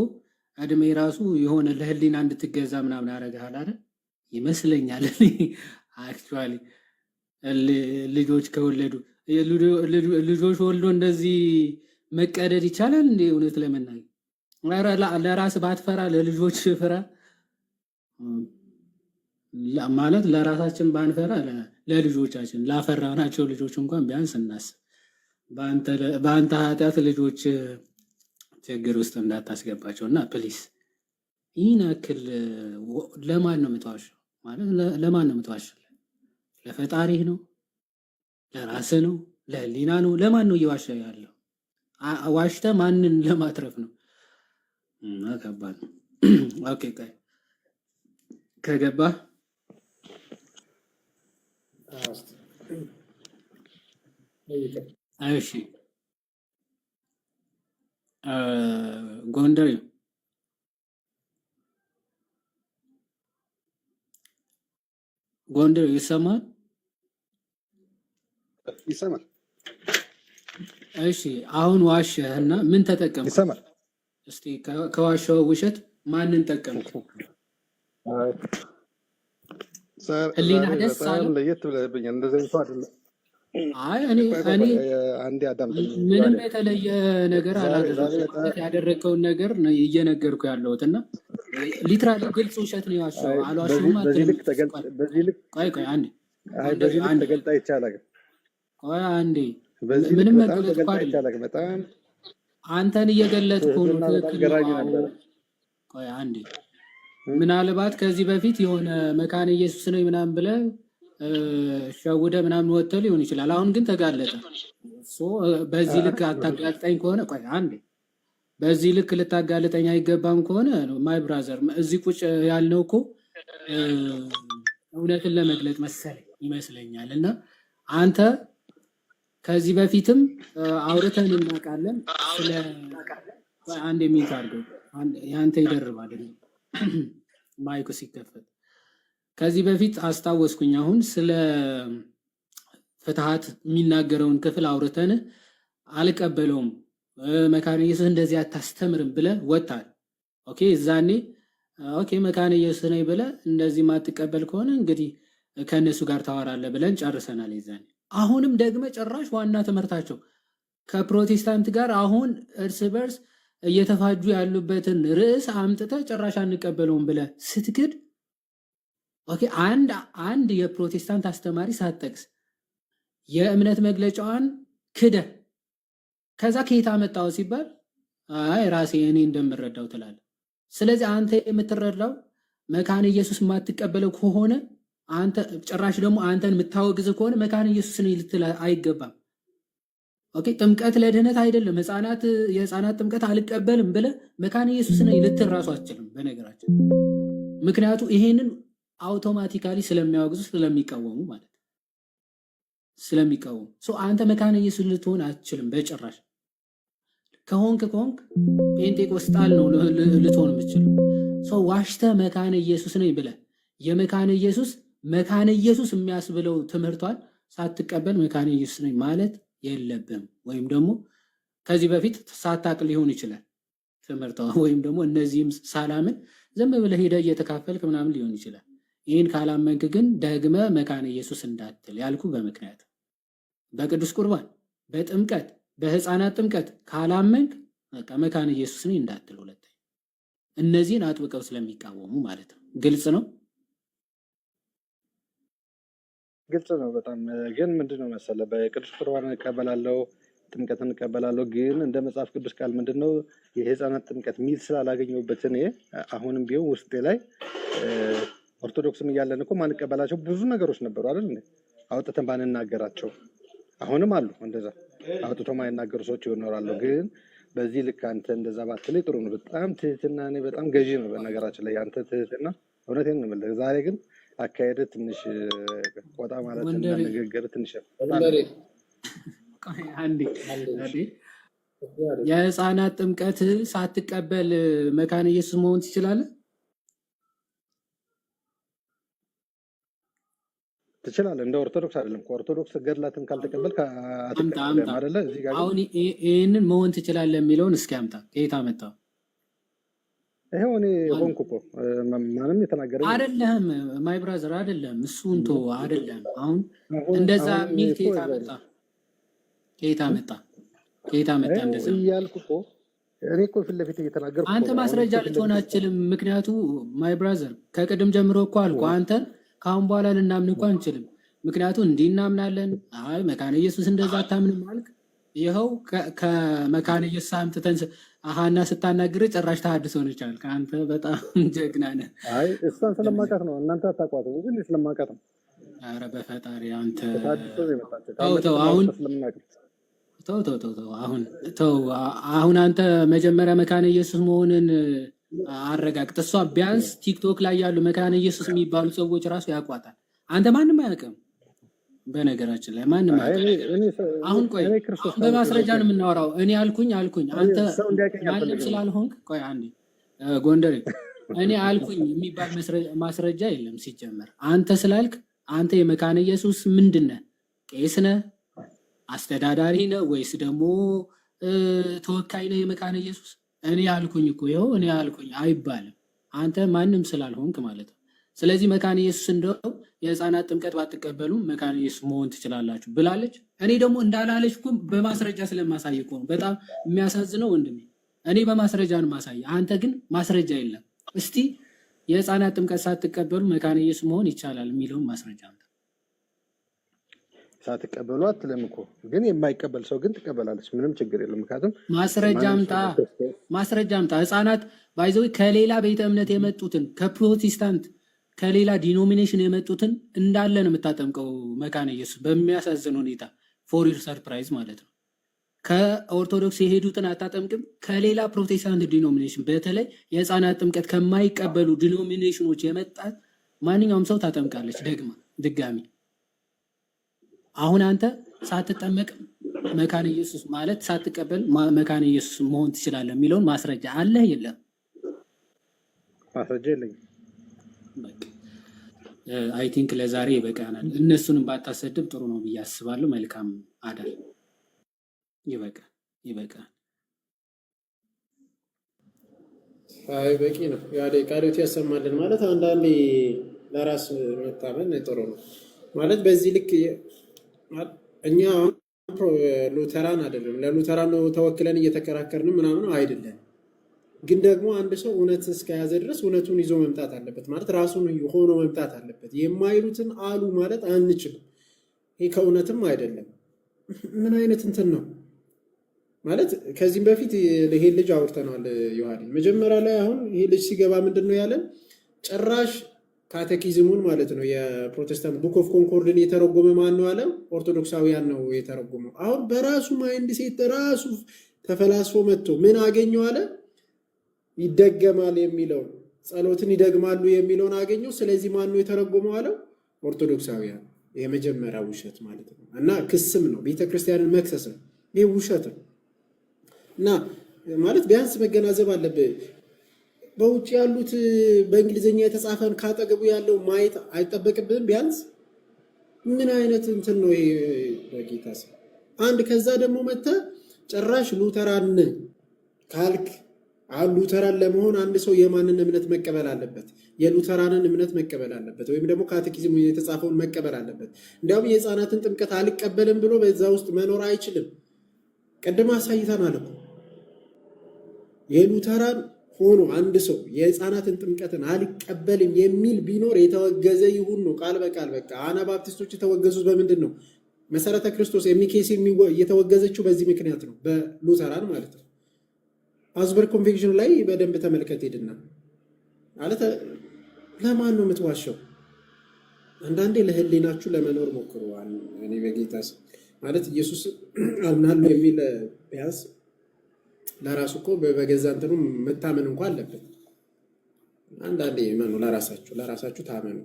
እድሜ ራሱ የሆነ ለህሊና እንድትገዛ ምናምን ያደርግሃል አይደል ይመስለኛል። አክቹዋሊ ልጆች ከወለዱ ልጆች ወልዶ እንደዚህ መቀደድ ይቻላል እንዴ? እውነት ለመናገር ለራስ ባትፈራ ለልጆች ፍራ ማለት ለራሳችን ባንፈራ ለልጆቻችን ላፈራናቸው ልጆች እንኳን ቢያንስ እናስብ። በአንተ ኃጢአት ልጆች ችግር ውስጥ እንዳታስገባቸው እና ፕሊስ ይህን ያክል ለማን ነው የምትዋሸው? ማለት ለማን ነው የምትዋሸው? ለፈጣሪህ ነው? ለራስህ ነው? ለህሊና ነው? ለማን ነው እየዋሸ ያለው? ዋሽተ ማንን ለማትረፍ ነው? ከባድ ነው። ኦኬ ከገባህ እሺ ጎንደር ይሰማል? ይሰማል። እሺ አሁን ዋሸህና ምን ተጠቀምክ? ይሰማል። እስቲ ከዋሸው ውሸት ማንን ጠቀምክ? ህሊና ደስ አለ? ለየት ብለህብኛል። እንደዚህ ሰው አይደለም። አይ እኔ ምንም የተለየ ነገር አላደረግኩም። ያደረግከውን ነገር ነው እየነገርኩ ያለሁት እና ሊትራሊ ግልጽ ውሸት ነው የዋሸው። አልዋሸሁም አትልም። ቆይ አንዴ ተገልጣ ይቻላል። ቆይ አንዴ ምንም መገለጥ እኮ አይደለም። በጣም አንተን እየገለጥኩ ነው። ቆይ አንዴ ምናልባት ከዚህ በፊት የሆነ መካነ ኢየሱስ ነው ምናምን ብለህ ሸውደ ምናምን ወጥተህ ሊሆን ይችላል። አሁን ግን ተጋለጠ። በዚህ ልክ አታጋልጠኝ ከሆነ ቆይ አንዴ በዚህ ልክ ልታጋልጠኝ አይገባም ከሆነ ማይ ብራዘር እዚህ ቁጭ ያልነው እኮ እውነትን ለመግለጥ መሰለኝ ይመስለኛል። እና አንተ ከዚህ በፊትም አውርተን እናውቃለን። ስለ አንድ የሚል አድርገው ያንተ ይደርባል ማይኩ ሲከፈት ከዚህ በፊት አስታወስኩኝ። አሁን ስለ ፍትሐት የሚናገረውን ክፍል አውርተን አልቀበለውም መካነ ኢየሱስ እንደዚህ አታስተምርም ብለህ ወጣል። ኦኬ እዛኔ ኦኬ መካነ ኢየሱስ ነኝ ብለህ እንደዚህ ማትቀበል ከሆነ እንግዲህ ከእነሱ ጋር ታወራለህ ብለን ጨርሰናል ይዛኔ። አሁንም ደግመ ጭራሽ ዋና ትምህርታቸው ከፕሮቴስታንት ጋር አሁን እርስ በርስ እየተፋጁ ያሉበትን ርዕስ አምጥተህ ጭራሽ አንቀበለውም ብለህ ስትክድ ኦኬ አንድ የፕሮቴስታንት አስተማሪ ሳትጠቅስ የእምነት መግለጫዋን ክደ ከዛ ከየት አመጣው ሲባል አይ ራሴ እኔ እንደምረዳው ትላለህ። ስለዚህ አንተ የምትረዳው መካነ ኢየሱስ የማትቀበለው ከሆነ አንተ ጭራሽ ደግሞ አንተን የምታወግዝ ከሆነ መካነ ኢየሱስ ነኝ ልትል አይገባም። ኦኬ ጥምቀት ለድህነት አይደለም፣ የህፃናት ጥምቀት አልቀበልም ብለህ መካነ ኢየሱስ ነኝ ልትል ራሱ አትችልም በነገራችን። ምክንያቱም ይሄንን አውቶማቲካሊ ስለሚያወግዙ ስለሚቃወሙ ማለት ስለሚቃወሙ አንተ መካነ ኢየሱስ ልትሆን አትችልም በጭራሽ። ከሆንክ ጴንጤቆስጣል ነው ልትሆን የምትችለው። ዋሽተህ መካነ ኢየሱስ ነኝ ብለህ የመካነ ኢየሱስ የሚያስብለው ትምህርቷን ሳትቀበል መካነ ኢየሱስ ነኝ ማለት የለብም። ወይም ደግሞ ከዚህ በፊት ሳታቅ ሊሆን ይችላል ትምህርቷ፣ ወይም ደግሞ እነዚህም ሳላምን ዝም ብለህ ሄደህ እየተካፈልክ ምናምን ሊሆን ይችላል። ይህን ካላመንክ ግን ደግመ መካነ ኢየሱስ እንዳትል ያልኩ በምክንያት በቅዱስ ቁርባን፣ በጥምቀት፣ በህፃናት ጥምቀት ካላመንክ በቃ መካነ ኢየሱስ ነኝ እንዳትል። ሁለተኛ እነዚህን አጥብቀው ስለሚቃወሙ ማለት ነው። ግልጽ ነው። ግልጽ ነው በጣም ግን ምንድነው መሰለ በቅዱስ ቁርባን እቀበላለሁ፣ ጥምቀትን እቀበላለሁ። ግን እንደ መጽሐፍ ቅዱስ ቃል ምንድነው የህፃናት ጥምቀት ሚል ስላላገኘሁበት እኔ አሁንም ቢሆን ውስጤ ላይ ኦርቶዶክስም እያለን እኮ ማንቀበላቸው ብዙ ነገሮች ነበሩ አይደል እንዴ? አውጥተን ባንናገራቸው አሁንም አሉ እንደዛ አውጥቶ ማይናገሩ ሰዎች ይኖራሉ። ግን በዚህ ልክ አንተ እንደዛ ባትለይ ጥሩ ነው። በጣም ትህትና እኔ በጣም ገዢ ነው በነገራችን ላይ አንተ ትህትና እውነቴን ነው የምልህ። ዛሬ ግን አካሄደ ትንሽ ቆጣ ማለት እና ወንደሬ ንግግር ትንሽ ወንበሬ ቆይ አንዴ አለሽ አንዴ የህፃናት ጥምቀት ሳትቀበል መካነ ኢየሱስ መሆን ትችላለህ? ትችላለህ። እንደ ኦርቶዶክስ አይደለም። ከኦርቶዶክስ ገድላትን ካልተቀበልክ አምጣ አትቀበልም አይደለ? እዚህ ጋር ግን አሁን ይህንን መሆን ትችላለህ የሚለውን እስኪ አምጣ። ከየት አመጣው? ይሄው እኔ ሆንኩ እኮ ማንም የተናገረኝ አይደለም ማይ ብራዘር፣ አይደለም እሱን ቶ አይደለም። አሁን አሁን እንደዛ አሁን ሚል እኮ ከየት አመጣ? ከየት አመጣ? ከየት አመጣ? ይኸው እንደዛ እያልኩ እኮ እኔ እኮ ፊት ለፊት እየተናገርኩ አንተ እኮ ነው። አሁን ማስረጃ እኮ ፊት ልትሆን ለፊት አትችልም። ምክንያቱ ማይ ብራዘር ከቅድም ጀምሮ እኮ አልኩ፣ አንተን ከአሁን በኋላ ልናምን እኮ አንችልም። ምክንያቱ እንዲህ እናምናለን፣ አይ መካነ ኢየሱስ እንደዛ አታምንም አልክ። ይኸው ከመካነ ኢየሱስ አምጥተን ሀና ስታናግር ጭራሽ ተሐድሶ ነች አልክ። አንተ በጣም ጀግና ነህ። አይ እሷን ስለማውቃት ነው። እናንተ አታውቋትም፣ ግን እኔ ስለማውቃት ነው። ኧረ በፈጣሪ አንተ ከታድሶ ነው የመጣችው። ተው ካለች ተው አሁን ስለምናውቅ ተው አሁን አንተ መጀመሪያ መካነ ኢየሱስ መሆንን አረጋግጥ። እሷ ቢያንስ ቲክቶክ ላይ ያሉ መካነ ኢየሱስ የሚባሉ ሰዎች ራሱ ያውቋታል። አንተ ማንም አያውቅም። በነገራችን ላይ ማንም አይ አያውቅም። አሁን ቆይ እኔ ክርስቶስ አሁን በማስረጃ ነው የምናወራው። እኔ አልኩኝ አንተ ሰው እንዲያውቀኝ ማንም አልፈልግም። ስላልሆንክ ቆይ አንዴ ጎንደሬ እኔ አልኩኝ የሚባል ማስረጃ የለም ሲጀመር። አንተ ስላልክ አንተ የመካነ ኢየሱስ ምንድን ነህ? ቄስ ነህ? አስተዳዳሪ ነህ? ወይስ ደግሞ ተወካይ ነህ የመካነ ኢየሱስ? እኔ አልኩኝ እኮ ይኸው እኔ አልኩኝ አይባልም። አንተ ማንም ስላልሆንክ ማለት ነው። ስለዚህ መካነ ኢየሱስ እንደው የህፃናት ጥምቀት ባትቀበሉ መካነ ኢየሱስ መሆን ትችላላችሁ ብላለች። እኔ ደግሞ እንዳላለች እኮ በማስረጃ ስለማሳይ እኮ ነው። በጣም የሚያሳዝነው ወንድሜ፣ እኔ በማስረጃ ነው ማሳይ፣ አንተ ግን ማስረጃ የለም። እስቲ የህፃናት ጥምቀት ሳትቀበሉ መካነ ኢየሱስ መሆን ይቻላል የሚለውን ማስረጃ አምጣ። ሳትቀበሉ አትልም እኮ ግን የማይቀበል ሰው ግን ትቀበላለች። ምንም ችግር የለም። ምክንያቱም ማስረጃ ማንም አምጣ፣ ሰው ማስረጃ አምጣ። ህፃናት ባይዘው ከሌላ ቤተ እምነት የመጡትን ከፕሮቴስታንት ከሌላ ዲኖሚኔሽን የመጡትን እንዳለ ነው የምታጠምቀው መካነ ኢየሱስ። በሚያሳዝን ሁኔታ ፎር ዩር ሰርፕራይዝ ማለት ነው። ከኦርቶዶክስ የሄዱትን አታጠምቅም። ከሌላ ፕሮቴስታንት ዲኖሚኔሽን በተለይ የህፃናት ጥምቀት ከማይቀበሉ ዲኖሚኔሽኖች የመጣት ማንኛውም ሰው ታጠምቃለች ደግማ ድጋሚ። አሁን አንተ ሳትጠመቅ መካነ ኢየሱስ ማለት ሳትቀበል መካነ ኢየሱስ መሆን ትችላለህ የሚለውን ማስረጃ አለህ የለም? ማስረጃ የለኝም። አይ ቲንክ ለዛሬ ይበቃናል። እነሱንም ባታሰድብ ጥሩ ነው ብዬ አስባለሁ። መልካም አዳር። ይበቃል። አይ በቂ ነው። ያ ቃሎት ያሰማልን ማለት አንዳንዴ ለራስ መታመን ጥሩ ነው ማለት በዚህ ልክ እኛ ሉተራን አይደለም፣ ለሉተራን ነው ተወክለን እየተከራከርን ምናምን አይደለም። ግን ደግሞ አንድ ሰው እውነት እስከያዘ ድረስ እውነቱን ይዞ መምጣት አለበት ማለት ራሱን ሆኖ መምጣት አለበት። የማይሉትን አሉ ማለት አንችልም። ይሄ ከእውነትም አይደለም። ምን አይነት እንትን ነው ማለት ከዚህም በፊት ይሄ ልጅ አውርተናል። ዮሐን መጀመሪያ ላይ አሁን ይሄ ልጅ ሲገባ ምንድን ነው ያለን? ጭራሽ ካቴኪዝሙን ማለት ነው የፕሮቴስታንት ቡክ ኦፍ ኮንኮርድን የተረጎመ ማን ነው አለ? ኦርቶዶክሳውያን ነው የተረጎመው። አሁን በራሱ ማይንድ ሴት ራሱ ተፈላስፎ መጥቶ ምን አገኘው አለ? ይደገማል የሚለውን ጸሎትን ይደግማሉ የሚለውን አገኘው። ስለዚህ ማን ነው የተረጎመው አለው? ኦርቶዶክሳውያን። የመጀመሪያ ውሸት ማለት ነው እና ክስም ነው፣ ቤተክርስቲያንን መክሰስ ነው። ይህ ውሸት ነው እና ማለት ቢያንስ መገናዘብ አለብህ። በውጭ ያሉት በእንግሊዝኛ የተጻፈን ካጠገቡ ያለው ማየት አይጠበቅብህም? ቢያንስ ምን አይነት እንትን ነው ይሄ? በጌታ ስም አንድ ከዛ ደግሞ መጥተህ ጭራሽ ሉተራን ካልክ አሁን ሉተራን ለመሆን አንድ ሰው የማንን እምነት መቀበል አለበት? የሉተራንን እምነት መቀበል አለበት፣ ወይም ደግሞ ካቴኪዝሙ የተጻፈውን መቀበል አለበት። እንዲያውም የህፃናትን ጥምቀት አልቀበልም ብሎ በዛ ውስጥ መኖር አይችልም። ቅድም አሳይተናል እኮ የሉተራን ሆኖ አንድ ሰው የህፃናትን ጥምቀትን አልቀበልም የሚል ቢኖር የተወገዘ ይሁን ነው ቃል በቃል። በቃ አናባፕቲስቶች የተወገዙት በምንድን ነው? መሰረተ ክርስቶስ ኤሚኬሲ የተወገዘችው በዚህ ምክንያት ነው፣ በሉተራን ማለት ነው። አውግስበርግ ኮንቬንሽኑ ላይ በደንብ ተመልከት ሄድና ማለት ለማን ነው የምትዋሸው? አንዳንዴ ለህሊናችሁ ለመኖር ሞክሩ። እኔ በጌታ ማለት ኢየሱስ አምናለሁ የሚል ቢያንስ ለራሱ እኮ በገዛ እንትኑ መታመን እንኳን አለበት። አንዳንዴ መኑ ለራሳችሁ ታመኑ።